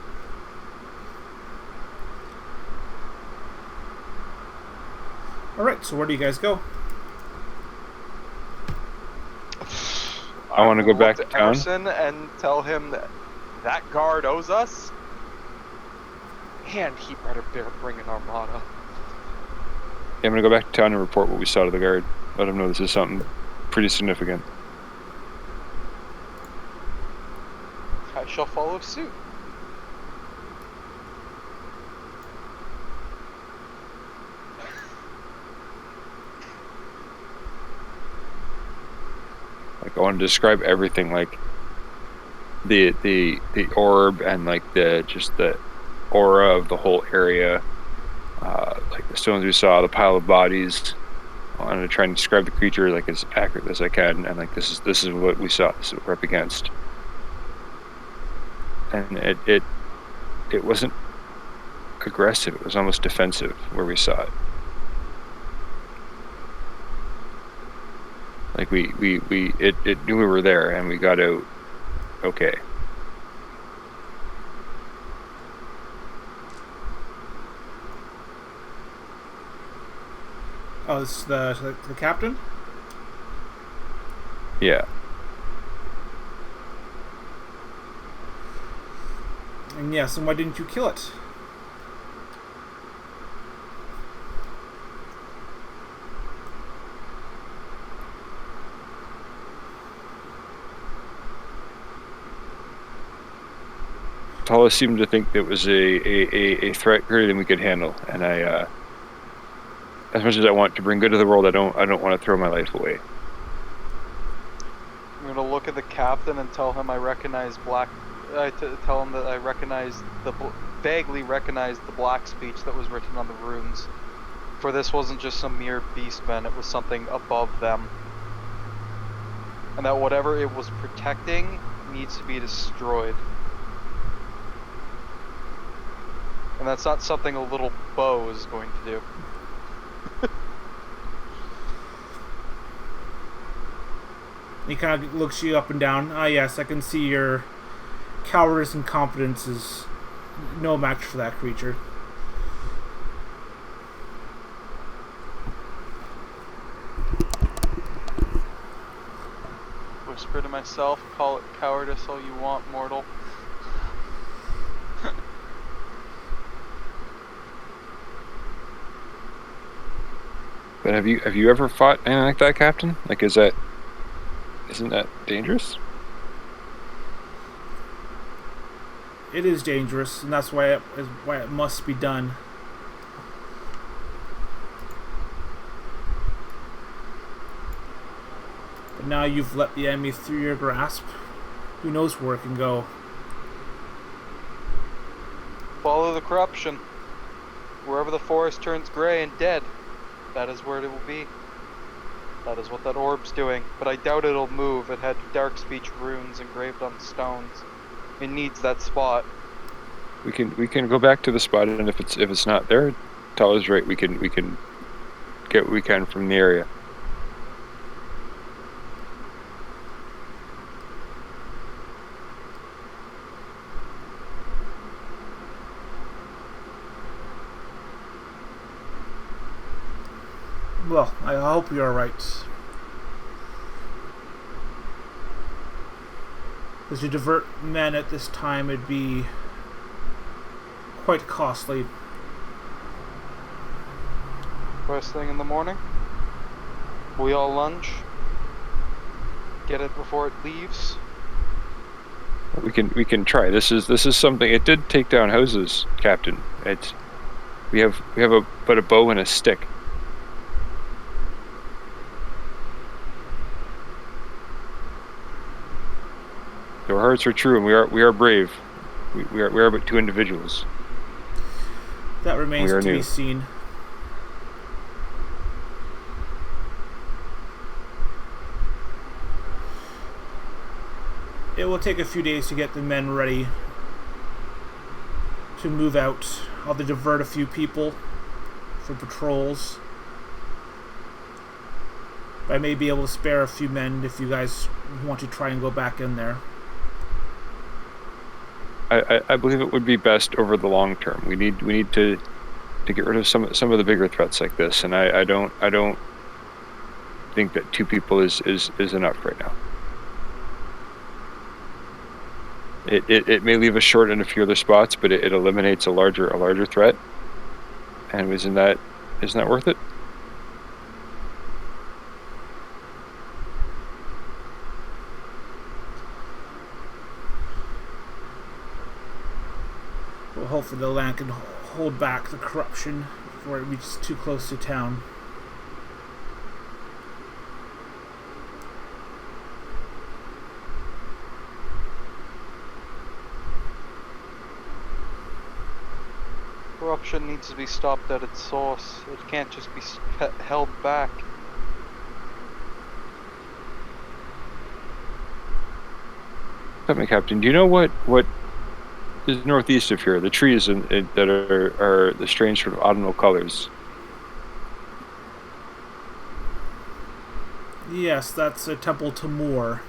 [SPEAKER 1] Alright, so where do you guys go?
[SPEAKER 2] I want to go back to town.
[SPEAKER 3] Emerson and tell him that guard owes us, and he better bring an armada.
[SPEAKER 2] Yeah, I'm going to go back to town and report what we saw to the guard. Let him know this is something pretty significant.
[SPEAKER 3] I shall follow suit.
[SPEAKER 2] Like I want to describe everything, like the orb and like the aura of the whole area, like the stones we saw, the pile of bodies. I want to try and describe the creature like as accurate as I can, and like this is what we saw. This is what we're up against. And it wasn't aggressive. It was almost defensive where we saw it. Like it knew we were there, and we got out okay.
[SPEAKER 1] Oh, this is the captain?
[SPEAKER 2] Yeah.
[SPEAKER 1] And yes, and why didn't you kill it?
[SPEAKER 2] Tala seemed to think that was a threat greater than we could handle, and I, as much as I want to bring good to the world, I don't want to throw my life away.
[SPEAKER 3] I'm gonna look at the captain and tell him I recognize tell him that I vaguely recognize the black speech that was written on the runes. For this wasn't just some mere beastman; it was something above them, and that whatever it was protecting needs to be destroyed. And that's not something a little bow is going to do.
[SPEAKER 1] He kind of looks you up and down. Ah, yes, I can see your cowardice and confidence is no match for that creature.
[SPEAKER 3] Whisper to myself, call it cowardice all you want, mortal.
[SPEAKER 2] But have you ever fought anything like that, Captain? Like, isn't that dangerous?
[SPEAKER 1] It is dangerous, and that's why it must be done. But now you've let the enemy through your grasp. Who knows where it can go?
[SPEAKER 3] Follow the corruption. Wherever the forest turns gray and dead, that is where it will be. That is what that orb's doing, but I doubt it'll move. It had dark speech runes engraved on stones. It needs that spot.
[SPEAKER 2] We can go back to the spot, and if it's not there, Tala's right. We can get what we can from the area.
[SPEAKER 1] Well, I hope you're right. Because to divert men at this time would be quite costly.
[SPEAKER 3] First thing in the morning, we all lunch. Get it before it leaves.
[SPEAKER 2] We can try. This is something. It did take down houses, Captain. We have a bow and a stick. Our hearts are true, and we are brave. We are but two individuals.
[SPEAKER 1] That remains to be seen. It will take a few days to get the men ready to move out. I'll divert a few people for patrols. I may be able to spare a few men if you guys want to try and go back in there.
[SPEAKER 2] I believe it would be best over the long term. We need to get rid of some of the bigger threats like this, and I don't think that 2 people is enough right now. It may leave us short in a few other spots, but it eliminates a larger threat. And isn't that worth it?
[SPEAKER 1] Well, hopefully the land can hold back the corruption before it reaches too close to town.
[SPEAKER 3] Corruption needs to be stopped at its source. It can't just be held back.
[SPEAKER 2] Tell me, Captain, do you know what is northeast of here? The trees that are the strange sort of autumnal colors.
[SPEAKER 1] Yes, that's a temple to Moor.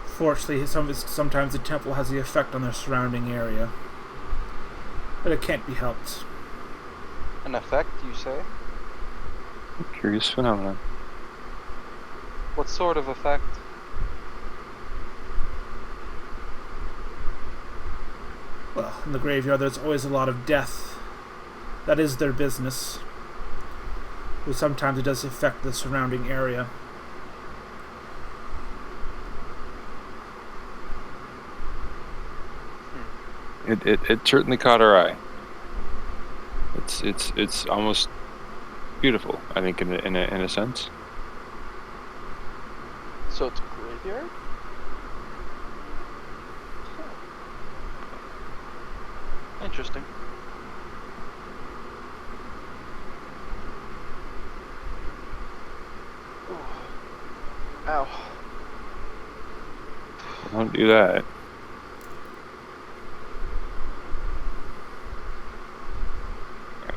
[SPEAKER 1] Fortunately, sometimes the temple has the effect on the surrounding area. But it can't be helped.
[SPEAKER 3] An effect, you say?
[SPEAKER 2] Curious phenomenon.
[SPEAKER 3] What sort of effect?
[SPEAKER 1] Well, in the graveyard there's always a lot of death. That is their business. But sometimes it does affect the surrounding area.
[SPEAKER 2] It certainly caught our eye. It's almost beautiful, I think, in a sense.
[SPEAKER 3] So it's a graveyard? Interesting. Ooh. Ow.
[SPEAKER 2] Don't do that.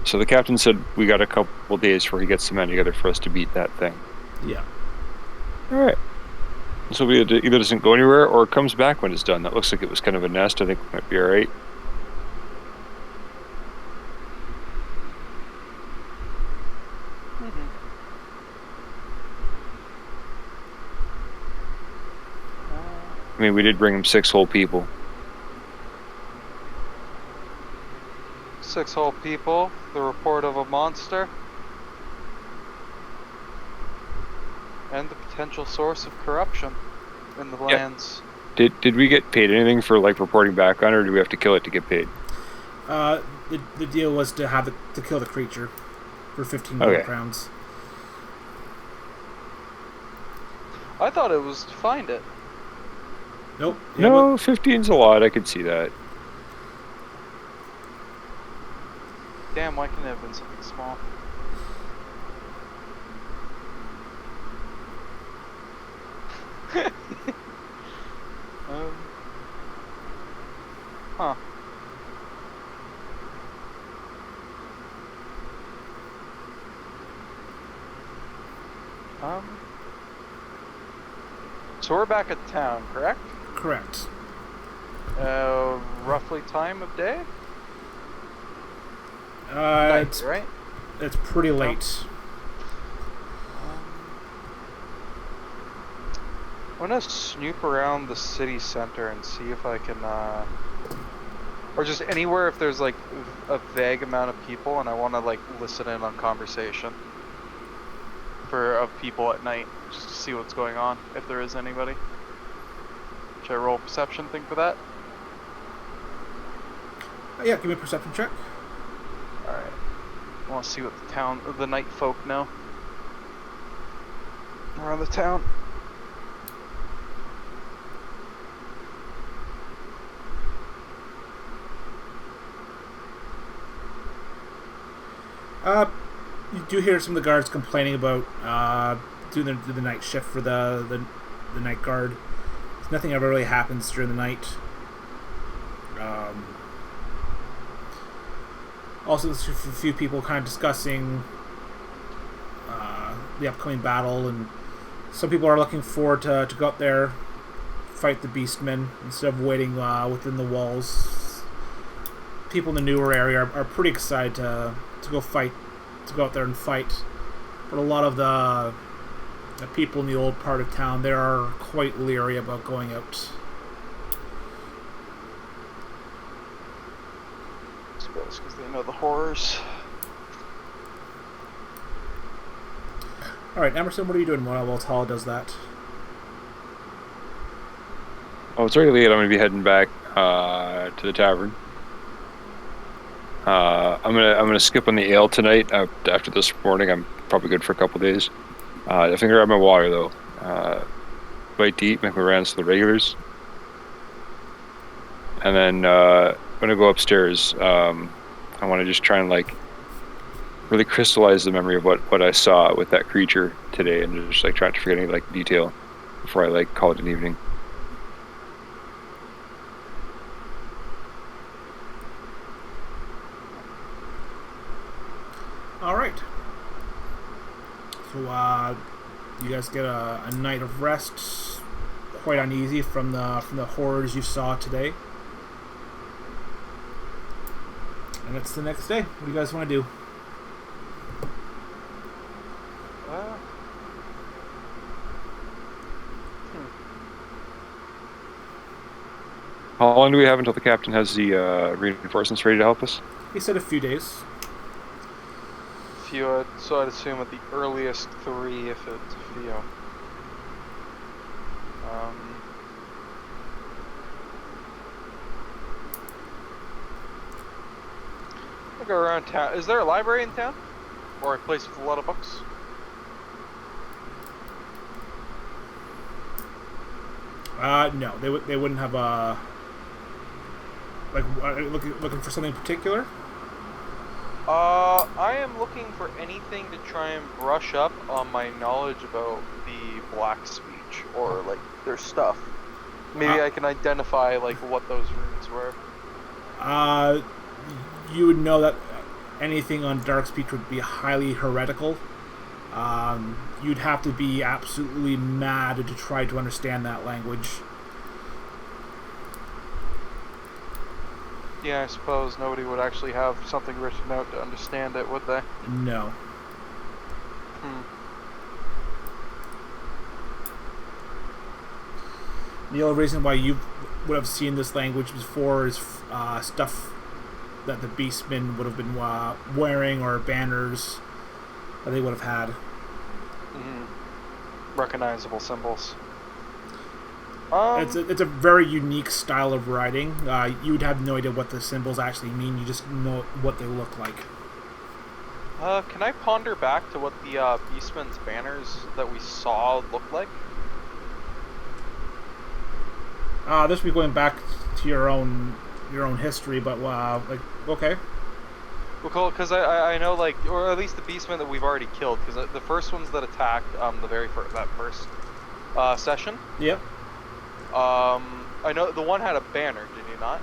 [SPEAKER 2] So the captain said we got a couple days before he gets the men together for us to beat that thing.
[SPEAKER 1] Yeah.
[SPEAKER 2] All right. So it either doesn't go anywhere or it comes back when it's done. That looks like it was kind of a nest. I think we might be all right. I mean, we did bring him 6 whole people.
[SPEAKER 3] 6 whole people. The report of a monster. And the potential source of corruption in the lands.
[SPEAKER 2] Did we get paid anything for like reporting back on, or do we have to kill it to get paid?
[SPEAKER 1] The deal was to kill the creature for 15 gold crowns.
[SPEAKER 3] I thought it was to find it.
[SPEAKER 1] Nope.
[SPEAKER 2] No, 15's a lot. I could see that.
[SPEAKER 3] Damn, why couldn't it have been something small? Huh. So we're back at town, correct?
[SPEAKER 1] Correct.
[SPEAKER 3] Roughly time of day?
[SPEAKER 1] Night,
[SPEAKER 3] right?
[SPEAKER 1] It's pretty late.
[SPEAKER 3] I'm gonna snoop around the city center and see if I can, or just anywhere if there's like a vague amount of people and I want to like listen in on conversation of people at night, just to see what's going on, if there is anybody. Should I roll a perception thing for that?
[SPEAKER 1] Yeah, give me a perception check.
[SPEAKER 3] Alright. I want to see what the night folk know around the town.
[SPEAKER 1] You do hear some of the guards complaining about doing the night shift for the night guard. Nothing ever really happens during the night. Also, there's a few people kind of discussing the upcoming battle, and some people are looking forward to go out there, fight the beastmen instead of waiting within the walls. People in the newer area are pretty excited to go out there and fight, but a lot of the people in the old part of town, they are quite leery about going out.
[SPEAKER 3] I suppose because they know the horrors.
[SPEAKER 1] Alright, Emmerson, what are you doing while Tala does that?
[SPEAKER 2] Oh, it's already late. I'm going to be heading back to the tavern. I'm gonna skip on the ale tonight. After this morning, I'm probably good for a couple days. Definitely grab my water though. Bite to eat, make my rounds to the regulars, and then I'm gonna go upstairs. I want to just try and like really crystallize the memory of what I saw with that creature today, and just like try not to forget any like detail before I like call it an evening.
[SPEAKER 1] Alright. So, you guys get a night of rest, quite uneasy from the horrors you saw today. And it's the next day. What do you guys want to do?
[SPEAKER 2] How long do we have until the captain has the reinforcements ready to help us?
[SPEAKER 1] He said a few days.
[SPEAKER 3] So I'd assume at the earliest 3 if it's Theo. I'll go around town. Is there a library in town? Or a place with a lot of books?
[SPEAKER 1] No, they wouldn't have a looking for something particular.
[SPEAKER 3] I am looking for anything to try and brush up on my knowledge about the black speech or like their stuff. Maybe I can identify like what those runes were.
[SPEAKER 1] You would know that anything on dark speech would be highly heretical. You'd have to be absolutely mad to try to understand that language.
[SPEAKER 3] Yeah, I suppose nobody would actually have something written out to understand it, would they?
[SPEAKER 1] No. The only reason why you would have seen this language before is stuff that the beastmen would have been wearing or banners that they would have had.
[SPEAKER 3] recognizable symbols.
[SPEAKER 1] It's a very unique style of writing. You would have no idea what the symbols actually mean. You just know what they look like.
[SPEAKER 3] Can I ponder back to what the Beastman's banners that we saw look like?
[SPEAKER 1] This will be going back to your own history, but okay.
[SPEAKER 3] Well, cool, because I know, like, or at least the Beastmen that we've already killed, because the first ones that attacked that first session.
[SPEAKER 1] Yep.
[SPEAKER 3] I know the one had a banner, did he not?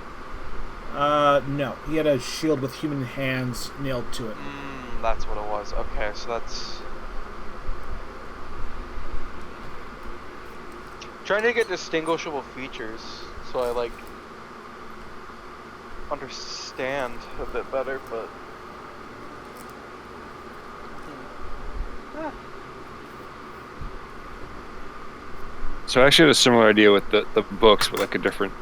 [SPEAKER 1] No. He had a shield with human hands nailed to it.
[SPEAKER 3] That's what it was. Okay, so that's... Trying to get distinguishable features, so I, like, understand a bit better, but...
[SPEAKER 2] So I actually had a similar idea with the books, but like a different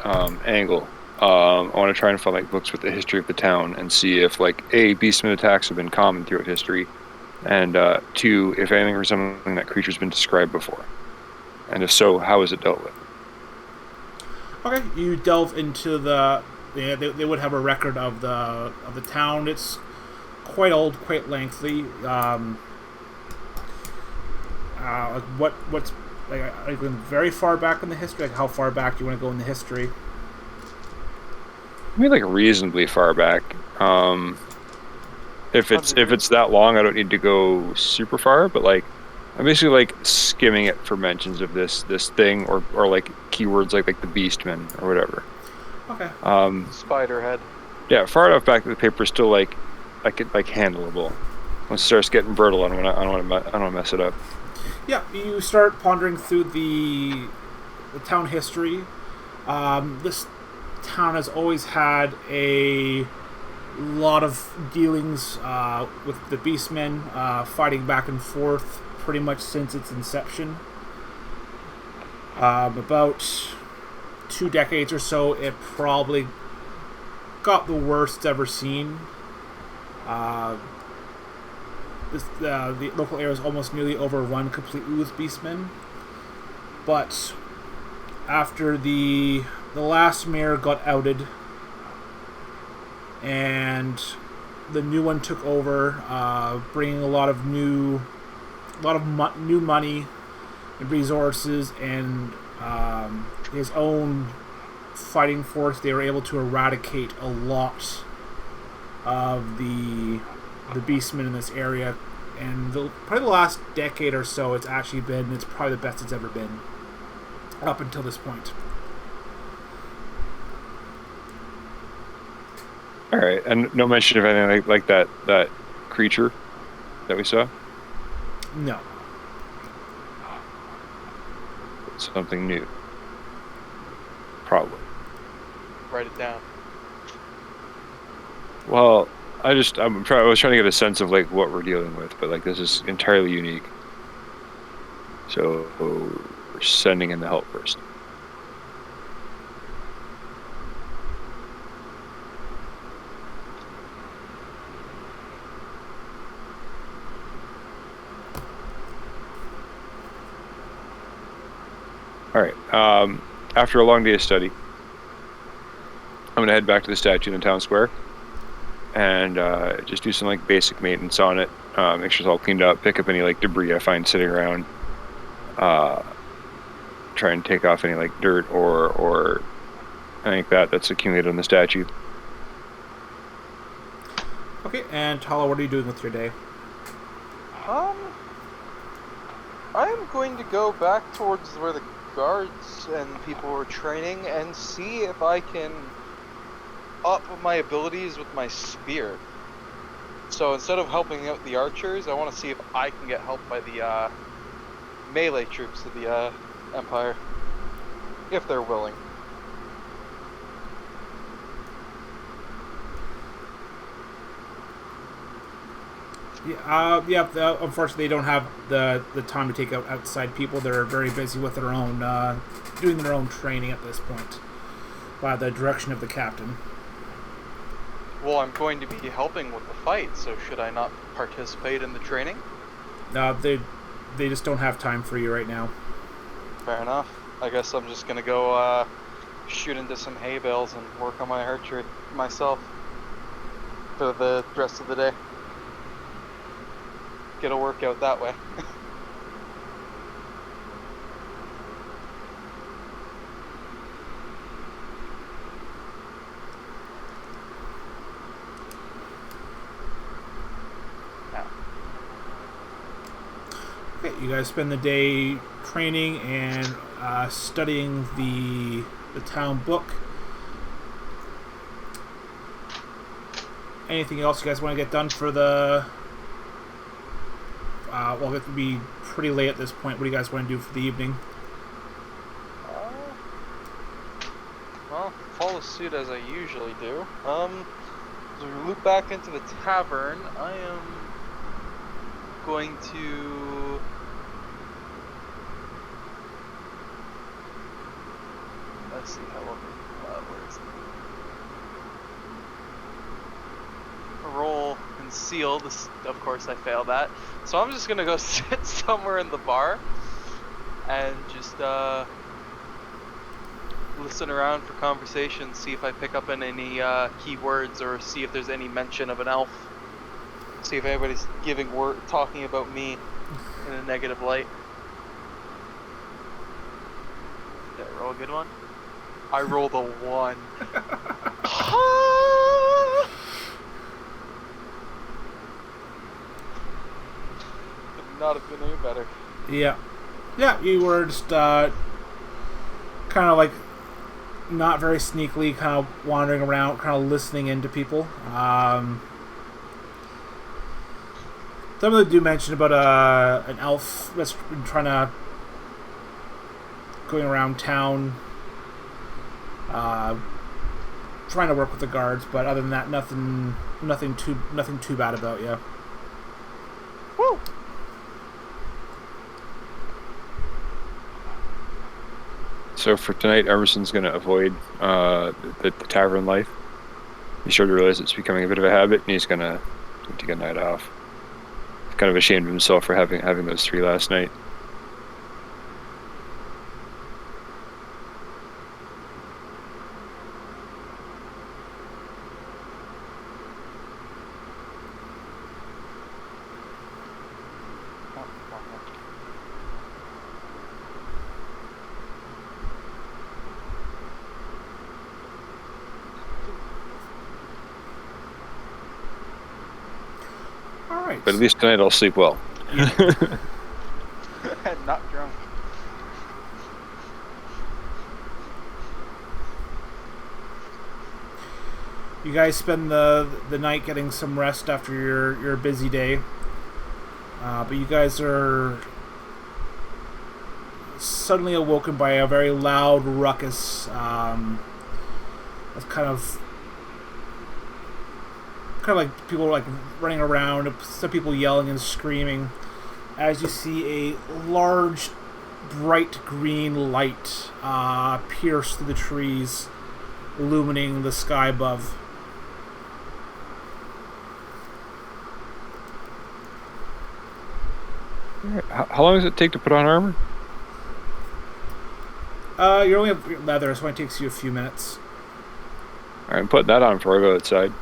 [SPEAKER 2] angle. I want to try and find like books with the history of the town and see if like beastmen attacks have been common throughout history, and two, if anything resembling that creature's been described before, and if so, how is it dealt with?
[SPEAKER 1] Okay, you delve into they would have a record of the town. It's quite old, quite lengthy. What's like, are you going very far back in the history? Like, how far back do you want to go in the history?
[SPEAKER 2] I mean, like reasonably far back. If it's that long, I don't need to go super far. But like, I'm basically like skimming it for mentions of this thing or like keywords like the Beastmen or whatever.
[SPEAKER 1] Okay.
[SPEAKER 3] Spiderhead.
[SPEAKER 2] Yeah, far enough back that the paper's still like handleable. Once it starts getting brittle, I don't want to mess it up.
[SPEAKER 1] Yeah, you start pondering through the town history. This town has always had a lot of dealings with the Beastmen, fighting back and forth pretty much since its inception. About 2 decades or so, it probably got the worst it's ever seen. The local area is almost nearly overrun completely with beastmen. But after the last mayor got outed and the new one took over, bringing a lot of new money and resources and his own fighting force, they were able to eradicate a lot of the beastmen in this area, and probably the last decade or so, it's probably the best it's ever been up until this point.
[SPEAKER 2] All right, and no mention of anything like that creature that we saw.
[SPEAKER 1] No.
[SPEAKER 2] Something new, probably.
[SPEAKER 3] Write it down.
[SPEAKER 2] Well, I was trying to get a sense of like what we're dealing with, but like this is entirely unique. So we're sending in the help first. All right. After a long day of study, I'm gonna head back to the statue in the town square and just do some like basic maintenance on it. Make sure it's all cleaned up. Pick up any like debris I find sitting around. Try and take off any like dirt or anything like that's accumulated on the statue.
[SPEAKER 1] Okay, and Tala, what are you doing with your day?
[SPEAKER 3] I am going to go back towards where the guards and people were training and see if I can up my abilities with my spear. So instead of helping out the archers, I want to see if I can get help by the melee troops of the Empire, if they're willing.
[SPEAKER 1] Unfortunately, they don't have the time to take out outside people. They're very busy with their own, doing their own training at this point, by the direction of the captain.
[SPEAKER 3] Well, I'm going to be helping with the fight, so should I not participate in the training?
[SPEAKER 1] they just don't have time for you right now.
[SPEAKER 3] Fair enough. I guess I'm just gonna go shoot into some hay bales and work on my archery myself for the rest of the day. Get a workout that way.
[SPEAKER 1] Okay, you guys spend the day training and studying the town book. Anything else you guys want to get done for the... well, it would be pretty late at this point. What do you guys want to do for the evening?
[SPEAKER 3] Well, follow suit as I usually do. As we loop back into the tavern, I am going to... Let's see how where is it? Roll conceal. This, of course, I failed that. So I'm just gonna go sit somewhere in the bar and just listen around for conversation, see if I pick up on any key words or see if there's any mention of an elf. See if anybody's talking about me in a negative light. Did I roll a good one? I rolled a 1. Could not have been any better.
[SPEAKER 1] Yeah. Yeah, you were just kind of like not very sneakily kind of wandering around, kind of listening into people. Some of them do mention about an elf that's been going around town, trying to work with the guards, but other than that, nothing too bad about you.
[SPEAKER 3] Woo!
[SPEAKER 2] So for tonight, Emerson's going to avoid the tavern life. He's sure to realize it's becoming a bit of a habit, and he's going to take a night off. He's kind of ashamed of himself for having those 3 last night.
[SPEAKER 1] Alright.
[SPEAKER 2] But at least tonight I'll sleep well.
[SPEAKER 3] Not drunk.
[SPEAKER 1] You guys spend the night getting some rest after your busy day. But you guys are suddenly awoken by a very loud ruckus. That's kind of like people like running around, some people yelling and screaming, as you see a large, bright green light pierce through the trees, illuminating the sky above.
[SPEAKER 2] How long does it take to put on armor?
[SPEAKER 1] You only have leather, so it only takes you a few minutes.
[SPEAKER 2] Alright, I'm putting that on before I go outside.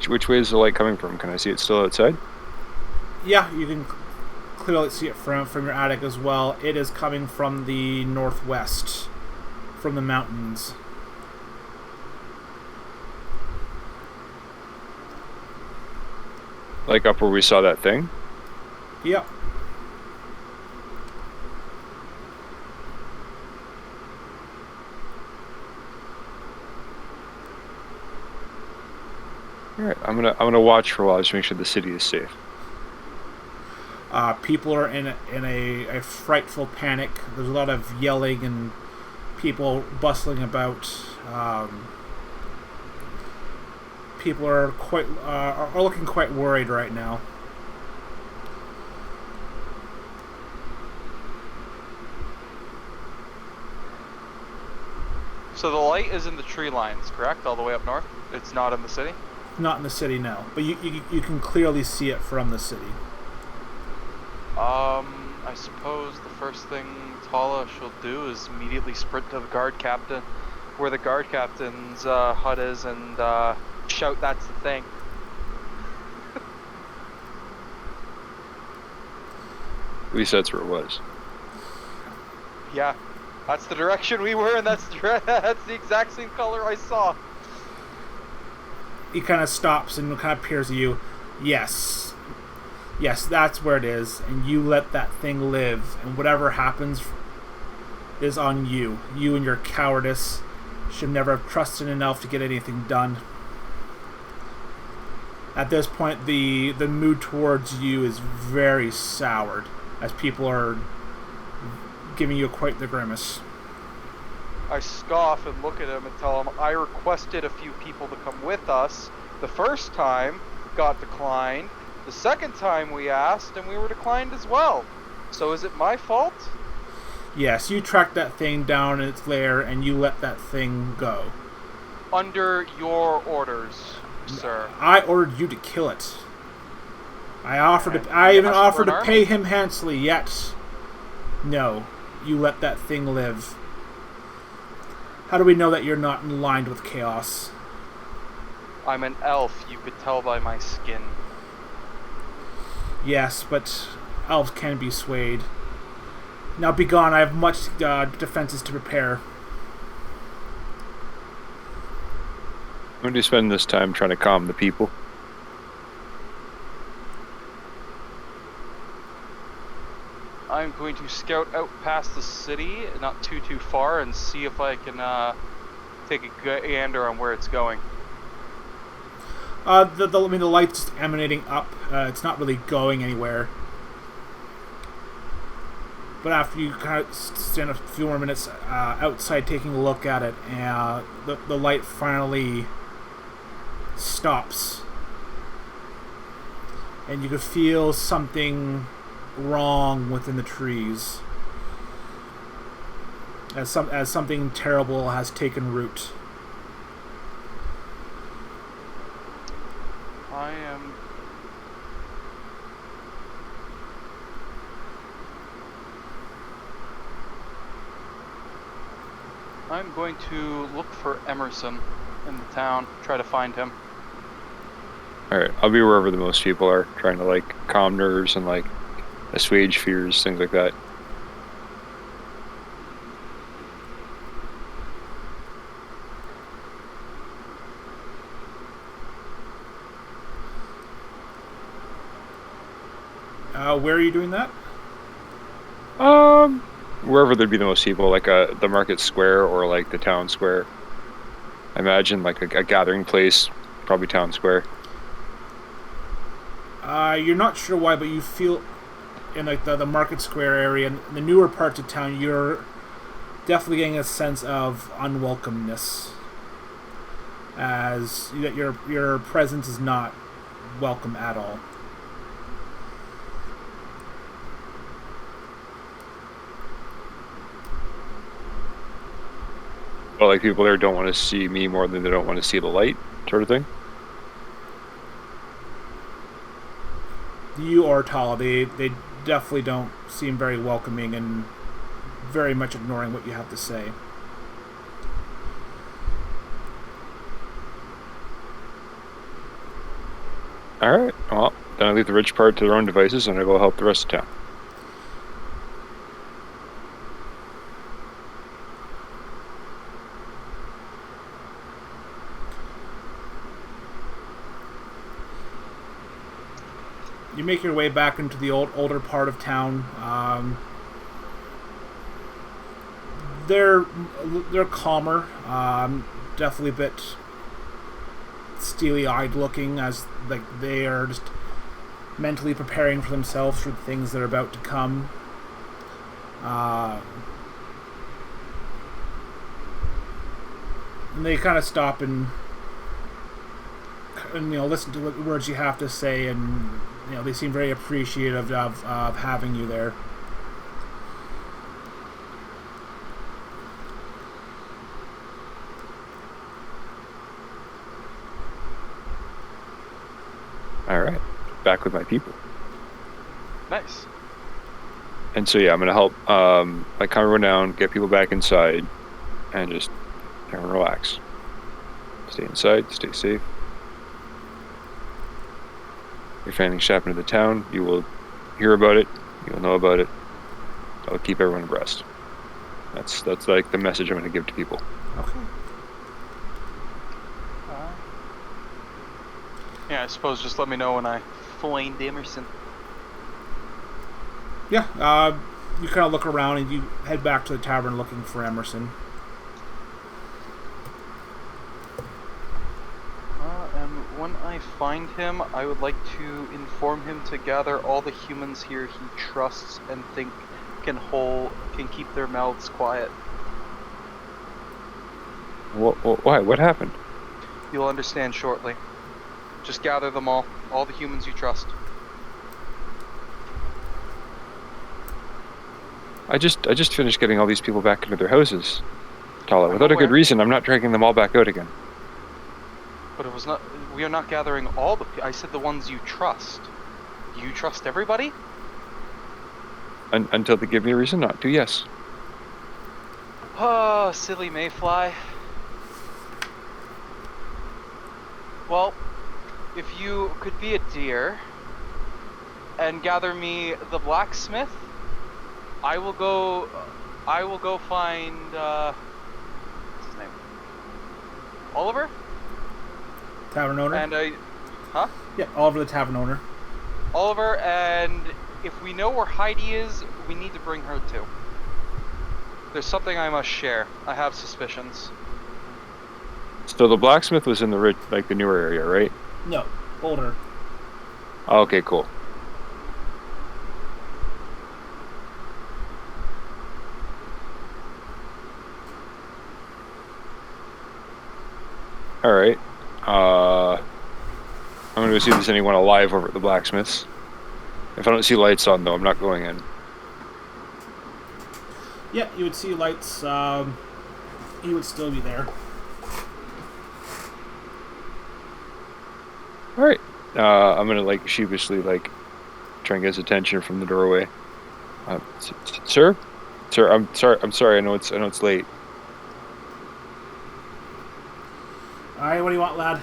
[SPEAKER 2] Which way is the light coming from? Can I see it still outside?
[SPEAKER 1] Yeah, you can clearly see it from your attic as well. It is coming from the northwest, from the mountains.
[SPEAKER 2] Like up where we saw that thing?
[SPEAKER 1] Yep.
[SPEAKER 2] Alright, I'm gonna watch for a while just to make sure the city is safe.
[SPEAKER 1] People are in a frightful panic. There's a lot of yelling and people bustling about. People are looking quite worried right now.
[SPEAKER 3] So the light is in the tree lines, correct? All the way up north? It's not in the city?
[SPEAKER 1] Not in the city, no. But you can clearly see it from the city.
[SPEAKER 3] I suppose the first thing Tala shall do is immediately sprint to the guard captain, where the guard captain's hut is, and shout, "That's the thing."
[SPEAKER 2] At least that's where it was.
[SPEAKER 3] Yeah, that's the direction we were, and that's the exact same color I saw.
[SPEAKER 1] He kind of stops and kind of peers at you. Yes, that's where it is, and you let that thing live, and whatever happens is on you. You and your cowardice should never have trusted enough to get anything done. At this point, the mood towards you is very soured, as people are giving you quite the grimace.
[SPEAKER 3] I scoff and look at him and tell him I requested a few people to come with us. The first time got declined. The second time we asked and we were declined as well. So is it my fault?
[SPEAKER 1] Yes, you tracked that thing down in its lair and you let that thing go.
[SPEAKER 3] Under your orders, sir.
[SPEAKER 1] I ordered you to kill it. I even offered to pay him handsomely, yet no, you let that thing live. How do we know that you're not in line with chaos?
[SPEAKER 3] I'm an elf, you could tell by my skin.
[SPEAKER 1] Yes, but elves can be swayed. Now be gone, I have much defenses to prepare.
[SPEAKER 2] When do you spend this time trying to calm the people?
[SPEAKER 3] I'm going to scout out past the city, not too far, and see if I can take a gander on where it's going.
[SPEAKER 1] The light's just emanating up. It's not really going anywhere. But after you kind of stand a few more minutes outside taking a look at it, the light finally stops. And you can feel something wrong within the trees. As something terrible has taken root.
[SPEAKER 3] I'm going to look for Emmerson in the town, try to find him.
[SPEAKER 2] Alright, I'll be wherever the most people are, trying to like calm nerves and like assuage fears, things like that.
[SPEAKER 1] Where are you doing that?
[SPEAKER 2] Wherever there'd be the most people, like the market square or like the town square. I imagine like a gathering place, probably town square.
[SPEAKER 1] You're not sure why, but you feel in like the market square area and the newer parts of town, you're definitely getting a sense of unwelcomeness, as your presence is not welcome at all.
[SPEAKER 2] Well, like people there don't want to see me more than they don't want to see the light, sort of thing.
[SPEAKER 1] You or Tala, they definitely don't seem very welcoming and very much ignoring what you have to say.
[SPEAKER 2] Alright, well, then I leave the rich part to their own devices and I go help the rest of town.
[SPEAKER 1] You make your way back into the older part of town. They're calmer, definitely a bit steely-eyed looking, as like they are just mentally preparing for themselves for the things that are about to come. And they kind of stop and listen to what words you have to say, and they seem very appreciative of having you there.
[SPEAKER 2] All right, back with my people.
[SPEAKER 3] Nice.
[SPEAKER 2] And so yeah, I'm gonna help like calm everyone down, get people back inside, and just everyone relax. Stay inside, stay safe. If anything should happen to the town, you will hear about it. You will know about it. I'll keep everyone abreast. That's like the message I'm gonna give to people.
[SPEAKER 1] Okay.
[SPEAKER 3] Yeah, I suppose just let me know when I find Emmerson.
[SPEAKER 1] Yeah, you kind of look around and you head back to the tavern looking for Emmerson.
[SPEAKER 3] And when I find him, I would like to inform him to gather all the humans here he trusts and think can keep their mouths quiet.
[SPEAKER 2] Why? What happened?
[SPEAKER 3] You'll understand shortly. Just gather them all the humans you trust.
[SPEAKER 2] I just finished getting all these people back into their houses, Tala.
[SPEAKER 3] I'm
[SPEAKER 2] Without a good
[SPEAKER 3] aware.
[SPEAKER 2] reason, I'm not dragging them all back out again.
[SPEAKER 3] But it was not. We are not gathering all the. I said the ones you trust. Do you trust everybody?
[SPEAKER 2] Until they give me a reason not to, yes.
[SPEAKER 3] Oh, silly mayfly. Well, if you could be a deer and gather me the blacksmith, I will go find what's his name? Oliver?
[SPEAKER 1] Tavern owner?
[SPEAKER 3] And
[SPEAKER 1] Yeah, Oliver the tavern owner.
[SPEAKER 3] Oliver, and if we know where Heidi is, we need to bring her too. There's something I must share. I have suspicions.
[SPEAKER 2] So the blacksmith was in the the newer area, right?
[SPEAKER 1] No, older.
[SPEAKER 2] Okay, cool. All right. I'm gonna go see if there's anyone alive over at the blacksmith's. If I don't see lights on, though, I'm not going in.
[SPEAKER 1] Yeah, you would see lights. He would still be there.
[SPEAKER 2] All right. I'm gonna sheepishly try and get his attention from the doorway. Sir, I'm sorry. I know it's late.
[SPEAKER 1] All right, what do you want, lad?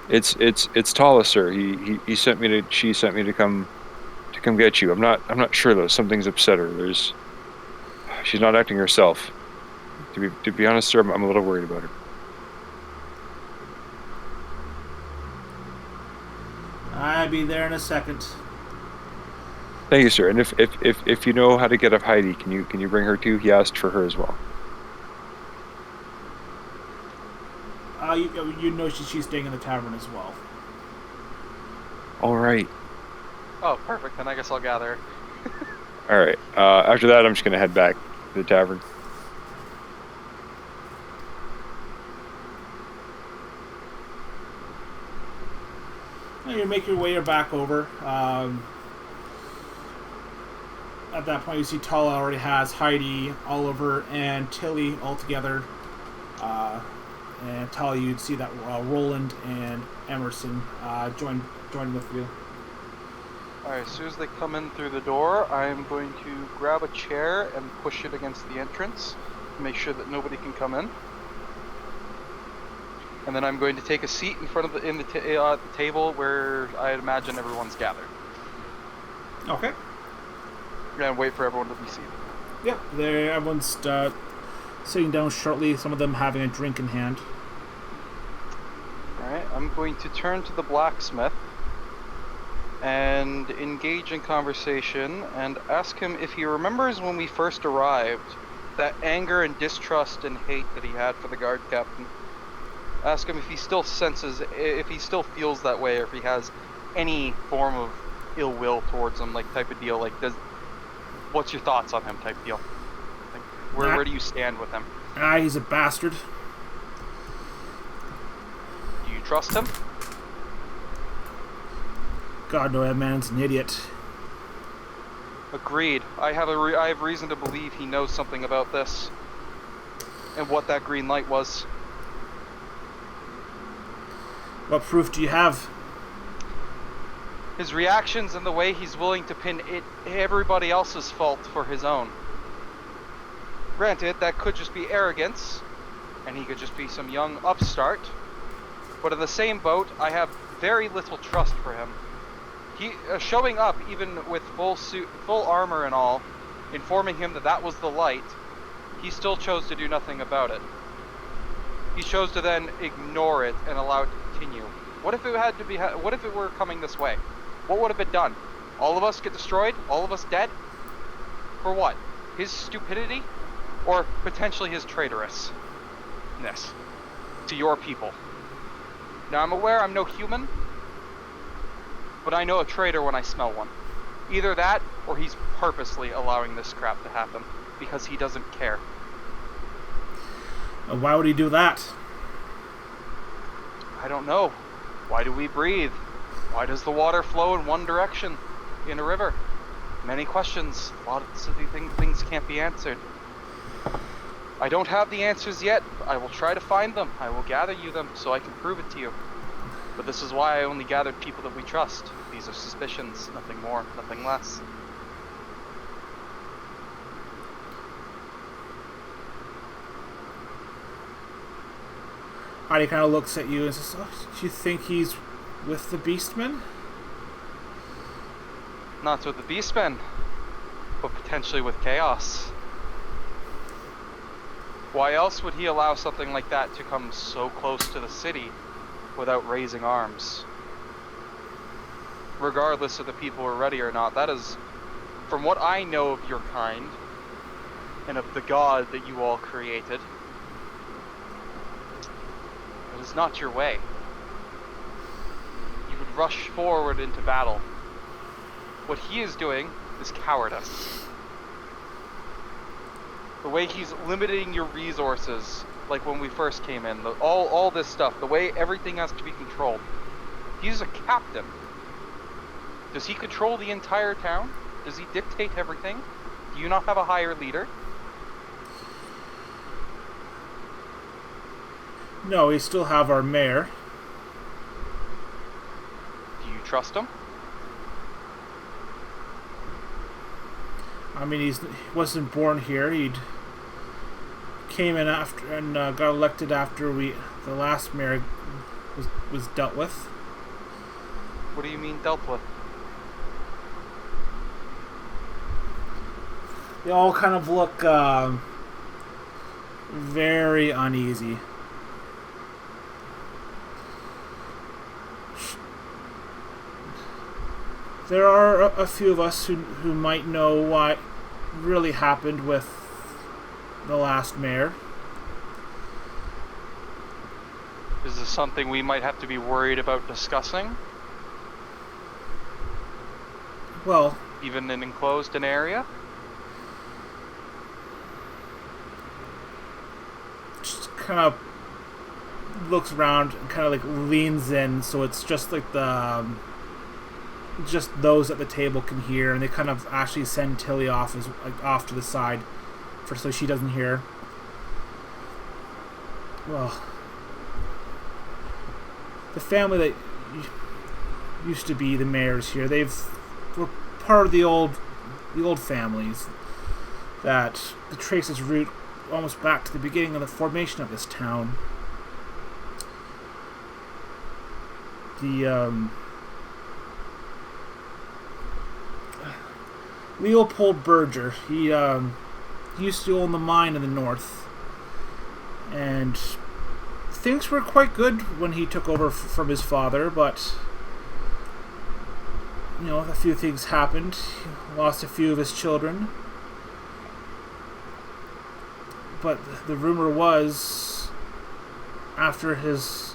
[SPEAKER 2] It's Tala, sir. She sent me to come get you. I'm not sure though. Something's upset her. She's not acting herself. To be honest, sir, I'm a little worried about her.
[SPEAKER 1] I'll be there in a second.
[SPEAKER 2] Thank you, sir. And if you know how to get up Heidi, can you bring her too? He asked for her as well.
[SPEAKER 1] You know she's staying in the tavern as well.
[SPEAKER 2] All right.
[SPEAKER 3] Oh, perfect. Then I guess I'll gather.
[SPEAKER 2] All right. After that, I'm just gonna head back to the tavern.
[SPEAKER 1] You make your way back over. At that point, you see Tala already has Heidi, Oliver, and Tilly all together. And Tala, you'd see that Roland and Emmerson join with you.
[SPEAKER 3] Alright, as soon as they come in through the door, I'm going to grab a chair and push it against the entrance to make sure that nobody can come in. And then I'm going to take a seat in front of the table where I'd imagine everyone's gathered.
[SPEAKER 1] Okay.
[SPEAKER 3] And wait for everyone to be seated.
[SPEAKER 1] Yeah, everyone's sitting down shortly, some of them having a drink in hand.
[SPEAKER 3] Alright, I'm going to turn to the blacksmith and engage in conversation and ask him if he remembers when we first arrived, that anger and distrust and hate that he had for the guard captain. Ask him if he still feels that way, or if he has any form of ill will towards him, type of deal. What's your thoughts on him, type deal? Where do you stand with him?
[SPEAKER 1] He's a bastard.
[SPEAKER 3] Do you trust him?
[SPEAKER 1] God, no, that man's an idiot.
[SPEAKER 3] Agreed. I have reason to believe he knows something about this, and what that green light was.
[SPEAKER 1] What proof do you have?
[SPEAKER 3] His reactions and the way he's willing to pin everybody else's fault for his own. Granted, that could just be arrogance, and he could just be some young upstart. But in the same boat, I have very little trust for him. He showing up even with full suit, full armor and all, informing him that that was the light, he still chose to do nothing about it. He chose to then ignore it and allow it to continue. What if it had to be? What if it were coming this way? What would have been done? All of us get destroyed? All of us dead? For what? His stupidity? Or potentially his traitorousness to your people? Now I'm aware I'm no human, but I know a traitor when I smell one. Either that, or he's purposely allowing this crap to happen because he doesn't care.
[SPEAKER 1] Why would he do that?
[SPEAKER 3] I don't know. Why do we breathe? Why does the water flow in one direction in a river? Many questions. Lots of things can't be answered. I don't have the answers yet. I will try to find them. I will gather you them so I can prove it to you. But this is why I only gathered people that we trust. These are suspicions, nothing more, nothing less.
[SPEAKER 1] Heidi kind of looks at you and says, "Oh, do you think he's with the Beastmen?"
[SPEAKER 3] Not with the Beastmen, but potentially with Chaos. Why else would he allow something like that to come so close to the city without raising arms? Regardless if the people are ready or not, that is, from what I know of your kind, and of the god that you all created, it is not your way. You would rush forward into battle. What he is doing is cowardice. The way he's limiting your resources, like when we first came in, all this stuff, the way everything has to be controlled. He's a captain. Does he control the entire town? Does he dictate everything? Do you not have a higher leader?
[SPEAKER 1] No, we still have our mayor.
[SPEAKER 3] Do you trust him?
[SPEAKER 1] I mean, he wasn't born here. He came in after and got elected after the last mayor was dealt with.
[SPEAKER 3] What do you mean dealt with?
[SPEAKER 1] They all kind of look very uneasy. There are a few of us who might know what really happened with the last mayor.
[SPEAKER 3] Is this something we might have to be worried about discussing?
[SPEAKER 1] Well,
[SPEAKER 3] even in enclosed an area?
[SPEAKER 1] Just kind of looks around and kind of like leans in, so it's just like just those at the table can hear, and they kind of actually send Tilly off off to the side so she doesn't hear. Well, the family that used to be the mayors here, were part of the old families that traces root almost back to the beginning of the formation of this town. Leopold Berger, he used to own the mine in the north, and things were quite good when he took over from his father, but a few things happened. He lost a few of his children, but the rumor was after his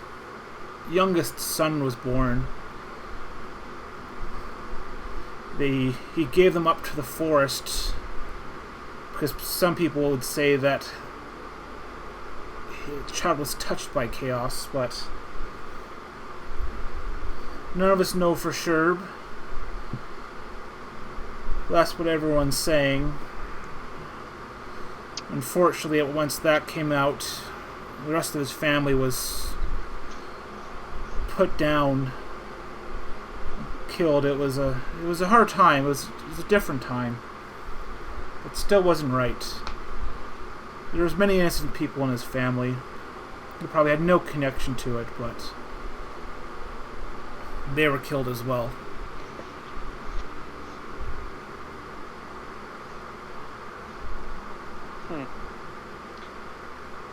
[SPEAKER 1] youngest son was born, he gave them up to the forest, because some people would say that the child was touched by chaos, but none of us know for sure. That's what everyone's saying. Unfortunately, once that came out, the rest of his family was put down, killed, it was a hard time. It was a different time. It still wasn't right. There was many innocent people in his family. He probably had no connection to it, but they were killed as well.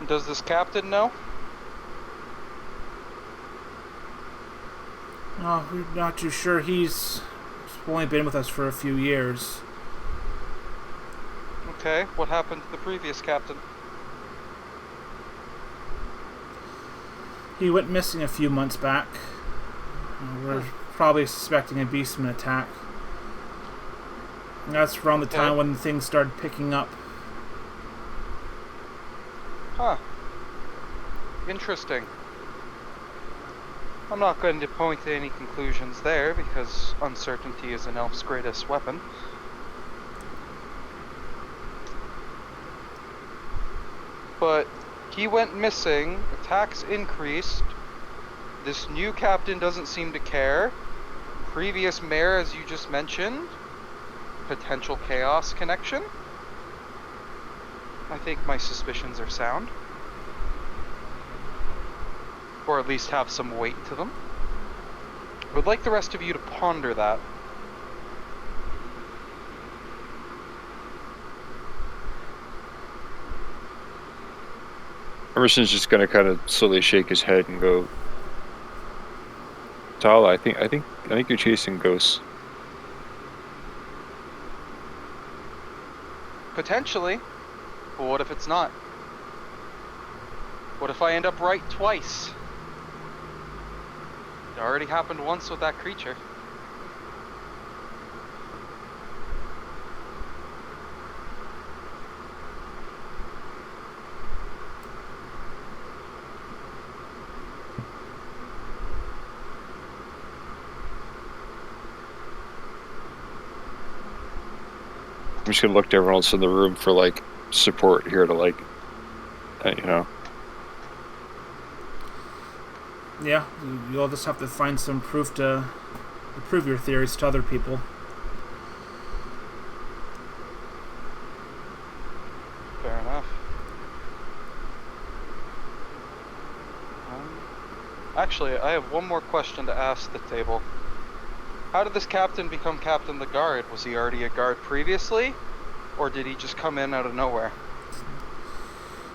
[SPEAKER 3] Does this captain know?
[SPEAKER 1] Oh, we're not too sure. He's only been with us for a few years.
[SPEAKER 3] Okay, what happened to the previous captain?
[SPEAKER 1] He went missing a few months back. We're probably suspecting a beastman attack. And that's around the time when things started picking up.
[SPEAKER 3] Huh. Interesting. I'm not going to point to any conclusions there, because uncertainty is an elf's greatest weapon. But he went missing, attacks increased, this new captain doesn't seem to care, previous mayor, as you just mentioned, potential chaos connection. I think my suspicions are sound. Or at least have some weight to them. I would like the rest of you to ponder that.
[SPEAKER 2] Emerson's just gonna kind of slowly shake his head and go, Tala, I think you're chasing ghosts.
[SPEAKER 3] Potentially. But what if it's not? What if I end up right twice? It already happened once with that creature.
[SPEAKER 2] I'm just gonna look to everyone else in the room for like support here to like, you know.
[SPEAKER 1] Yeah, you'll just have to find some proof to prove your theories to other people.
[SPEAKER 3] Fair enough. Actually, I have one more question to ask the table. How did this captain become captain of the guard? Was he already a guard previously? Or did he just come in out of nowhere?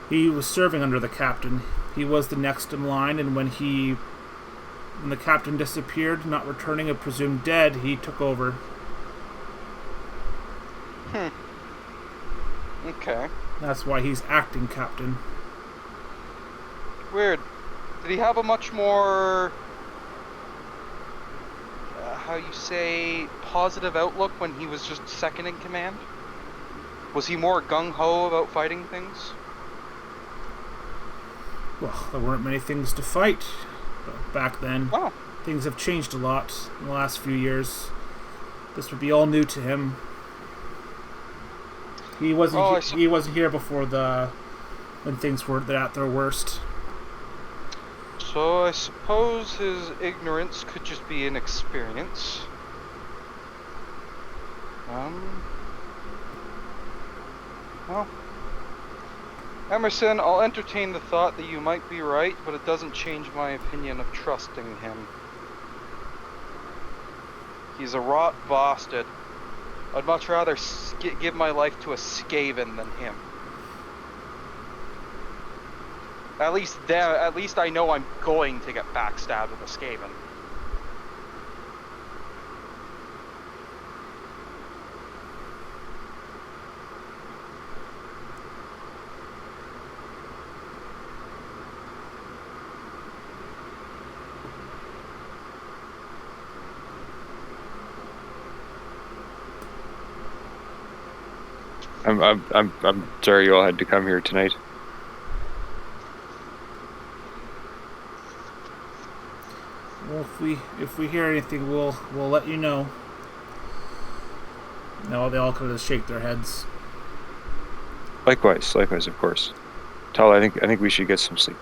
[SPEAKER 1] He was serving under the captain. He was the next in line, and when the captain disappeared, not returning and presumed dead, he took over.
[SPEAKER 3] Okay.
[SPEAKER 1] That's why he's acting captain.
[SPEAKER 3] Weird. Did he have a much more, how you say, positive outlook when he was just second in command? Was he more gung-ho about fighting things?
[SPEAKER 1] Well, there weren't many things to fight back then.
[SPEAKER 3] Oh.
[SPEAKER 1] Things have changed a lot in the last few years. This would be all new to him. He wasn't. He wasn't here before when things were at their worst.
[SPEAKER 3] So I suppose his ignorance could just be inexperience. Well, Emerson, I'll entertain the thought that you might be right, but it doesn't change my opinion of trusting him. He's a rot bastard. I'd much rather give my life to a Skaven than him. At least I know I'm going to get backstabbed with a Skaven.
[SPEAKER 2] I'm sorry you all had to come here tonight.
[SPEAKER 1] Well, if we hear anything, we'll let you know. No, they all kind of shake their heads.
[SPEAKER 2] Likewise, of course. Tala, I think we should get some sleep.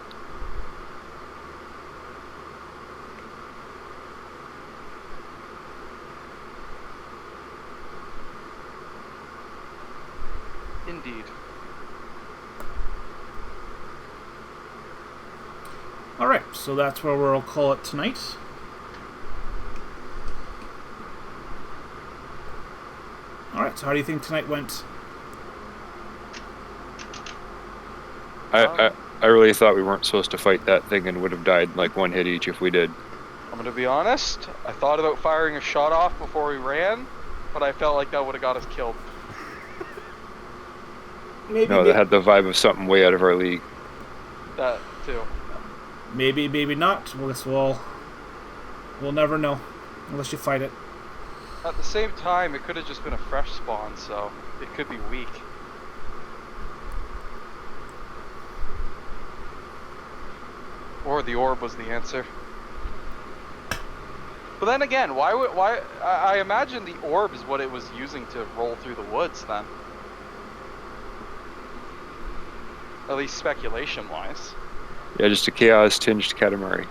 [SPEAKER 3] indeed.
[SPEAKER 1] All right, so that's where we'll call it tonight. All right, so how do you think tonight went?
[SPEAKER 2] I really thought we weren't supposed to fight that thing and would have died like one hit each if we did.
[SPEAKER 3] I'm gonna be honest. I thought about firing a shot off before we ran, but I felt like that would have got us killed.
[SPEAKER 2] No, that had the vibe of something way out of our league.
[SPEAKER 3] That too.
[SPEAKER 1] Maybe, maybe not. We'll never know unless you fight it.
[SPEAKER 3] At the same time, it could have just been a fresh spawn, so it could be weak. Or the orb was the answer. But then again, I imagine the orb is what it was using to roll through the woods then. At least speculation-wise.
[SPEAKER 2] Yeah, just a chaos-tinged Katamari.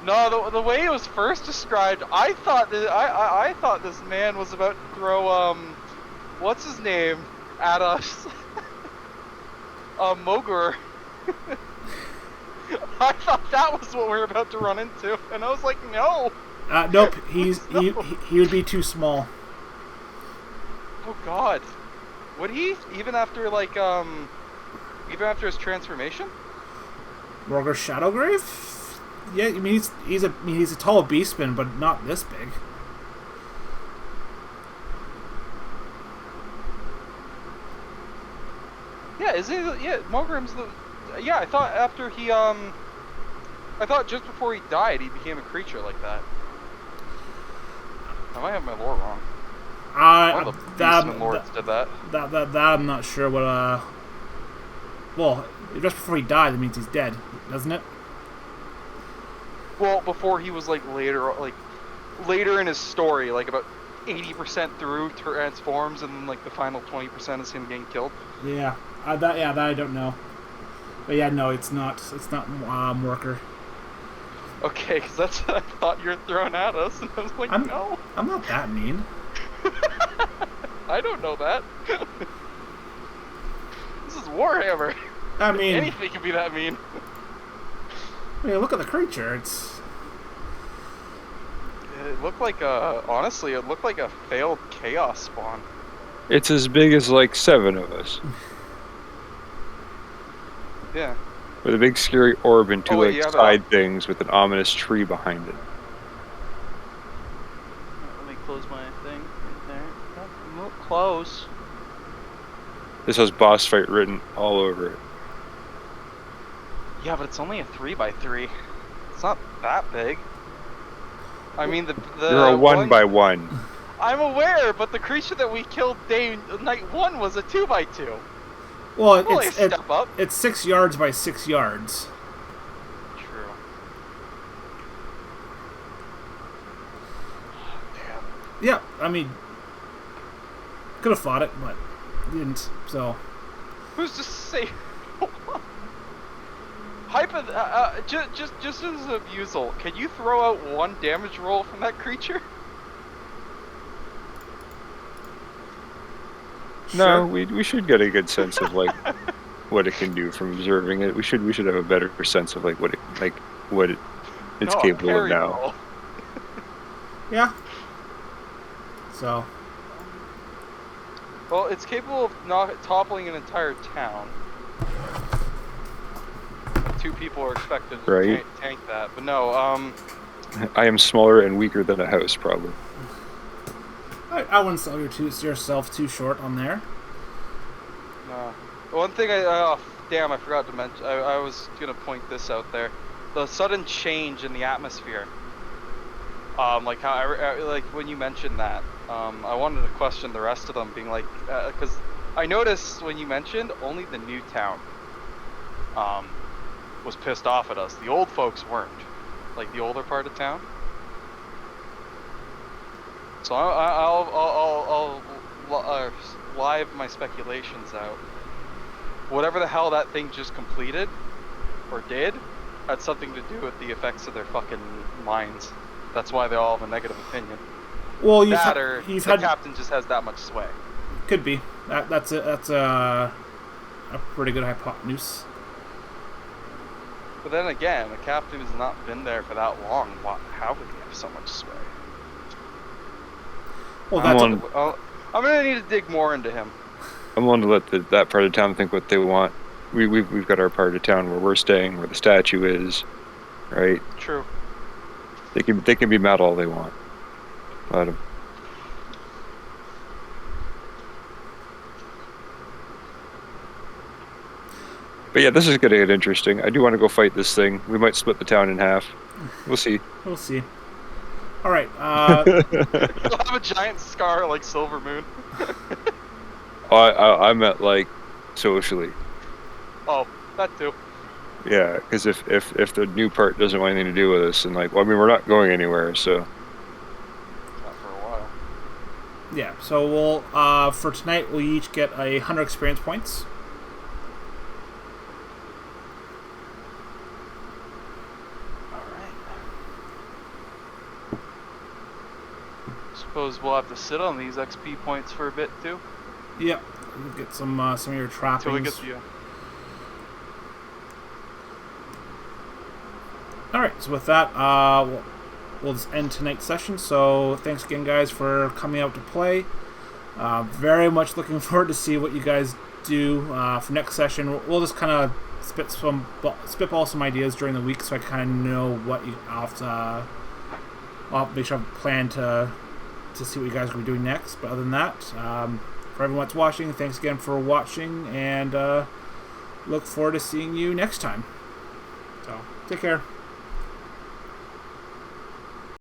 [SPEAKER 3] No, the way it was first described, I thought that I thought this man was about to throw what's his name at us. Mogur. I thought that was what we were about to run into, and I was like, no.
[SPEAKER 1] Nope. He would be too small.
[SPEAKER 3] Oh God. Would he? Even after even after his transformation?
[SPEAKER 1] Roger Shadowgrave? Yeah, I mean he's a tall beastman, but not this big.
[SPEAKER 3] Yeah, is he? Yeah, Mogrim's the. Yeah, I thought after he I thought just before he died, he became a creature like that. I might have my lore wrong. One of the Beastman lords did that.
[SPEAKER 1] That I'm not sure what. Well, just before he died, that means he's dead, doesn't it?
[SPEAKER 3] Well, before he was later in his story, like about 80% through transforms, and then like the final 20% is him getting killed.
[SPEAKER 1] Yeah, that I don't know. But yeah, no, it's not Worker.
[SPEAKER 3] Okay, because that's what I thought you were throwing at us, and I was like, no.
[SPEAKER 1] I'm not that mean.
[SPEAKER 3] I don't know that. This is Warhammer.
[SPEAKER 1] I mean,
[SPEAKER 3] anything can be that mean.
[SPEAKER 1] I mean, look at the creature.
[SPEAKER 3] It looked like honestly, it looked like a failed chaos spawn.
[SPEAKER 2] It's as big as like 7 of us.
[SPEAKER 3] Yeah.
[SPEAKER 2] With a big scary orb and two side things with an ominous tree behind it.
[SPEAKER 3] Let me close my thing right there. I'm not close.
[SPEAKER 2] This has boss fight written all over it.
[SPEAKER 3] Yeah, but it's only a 3x3. It's not that big. I mean, the
[SPEAKER 2] You're a 1x1.
[SPEAKER 3] I'm aware, but the creature that we killed night 1 was a 2x2.
[SPEAKER 1] Well,
[SPEAKER 3] a step up.
[SPEAKER 1] It's 6 yards by 6 yards.
[SPEAKER 3] True. Damn.
[SPEAKER 1] Yeah, I mean, could have fought it, but didn't. So.
[SPEAKER 3] Who's to say? Just as a musel, can you throw out 1 damage roll from that creature?
[SPEAKER 2] No, we should get a good sense of like what it can do from observing it. We should have a better sense of like what it's capable of now.
[SPEAKER 3] Roll.
[SPEAKER 1] Yeah. So.
[SPEAKER 3] Well, it's capable of not toppling an entire town. 2 people are expected to tank that, but no.
[SPEAKER 2] I am smaller and weaker than a house, probably.
[SPEAKER 1] I wouldn't sell yourself too short on there.
[SPEAKER 3] No. One thing I forgot to mention. I was gonna point this out there. The sudden change in the atmosphere. Like how like when you mentioned that. I wanted to question the rest of them, being like, because I noticed when you mentioned only the new town was pissed off at us. The old folks weren't. Like the older part of town. So I'll live my speculations out. Whatever the hell that thing just completed, or did, had something to do with the effects of their fucking minds. That's why they all have a negative opinion.
[SPEAKER 1] Well,
[SPEAKER 3] Or the captain just has that much sway.
[SPEAKER 1] Could be. That's a pretty good hypotenuse.
[SPEAKER 3] But then again, the captain has not been there for that long. How would he have so much sway?
[SPEAKER 1] Well,
[SPEAKER 3] I'm gonna need to dig more into him.
[SPEAKER 2] I'm willing to let that part of town think what they want. We've got our part of town where we're staying, where the statue is, right?
[SPEAKER 3] True.
[SPEAKER 2] They can be mad all they want. Let 'em. But yeah, this is going to get interesting. I do want to go fight this thing. We might split the town in half. We'll see.
[SPEAKER 1] We'll see. All right.
[SPEAKER 3] You'll have a giant scar like Silver Moon.
[SPEAKER 2] I meant like socially.
[SPEAKER 3] Oh, that too.
[SPEAKER 2] Yeah, because if the new part doesn't want anything to do with us, and like, well, I mean, we're not going anywhere, so.
[SPEAKER 3] Not for a while.
[SPEAKER 1] Yeah. So we'll for tonight we'll each get 100 experience points.
[SPEAKER 3] Suppose we'll have to sit on these XP points for a bit too.
[SPEAKER 1] Yep. We'll get some of your trappings.
[SPEAKER 3] Until we get the.
[SPEAKER 1] All right. So with that, we'll just end tonight's session. So thanks again, guys, for coming out to play. Very much looking forward to see what you guys do for next session. We'll just kind of spitball some ideas during the week, so I kind of know what you. I'll make sure I have a plan to see what you guys are going to be doing next. But other than that, for everyone that's watching, thanks again for watching, and look forward to seeing you next time. So, take care.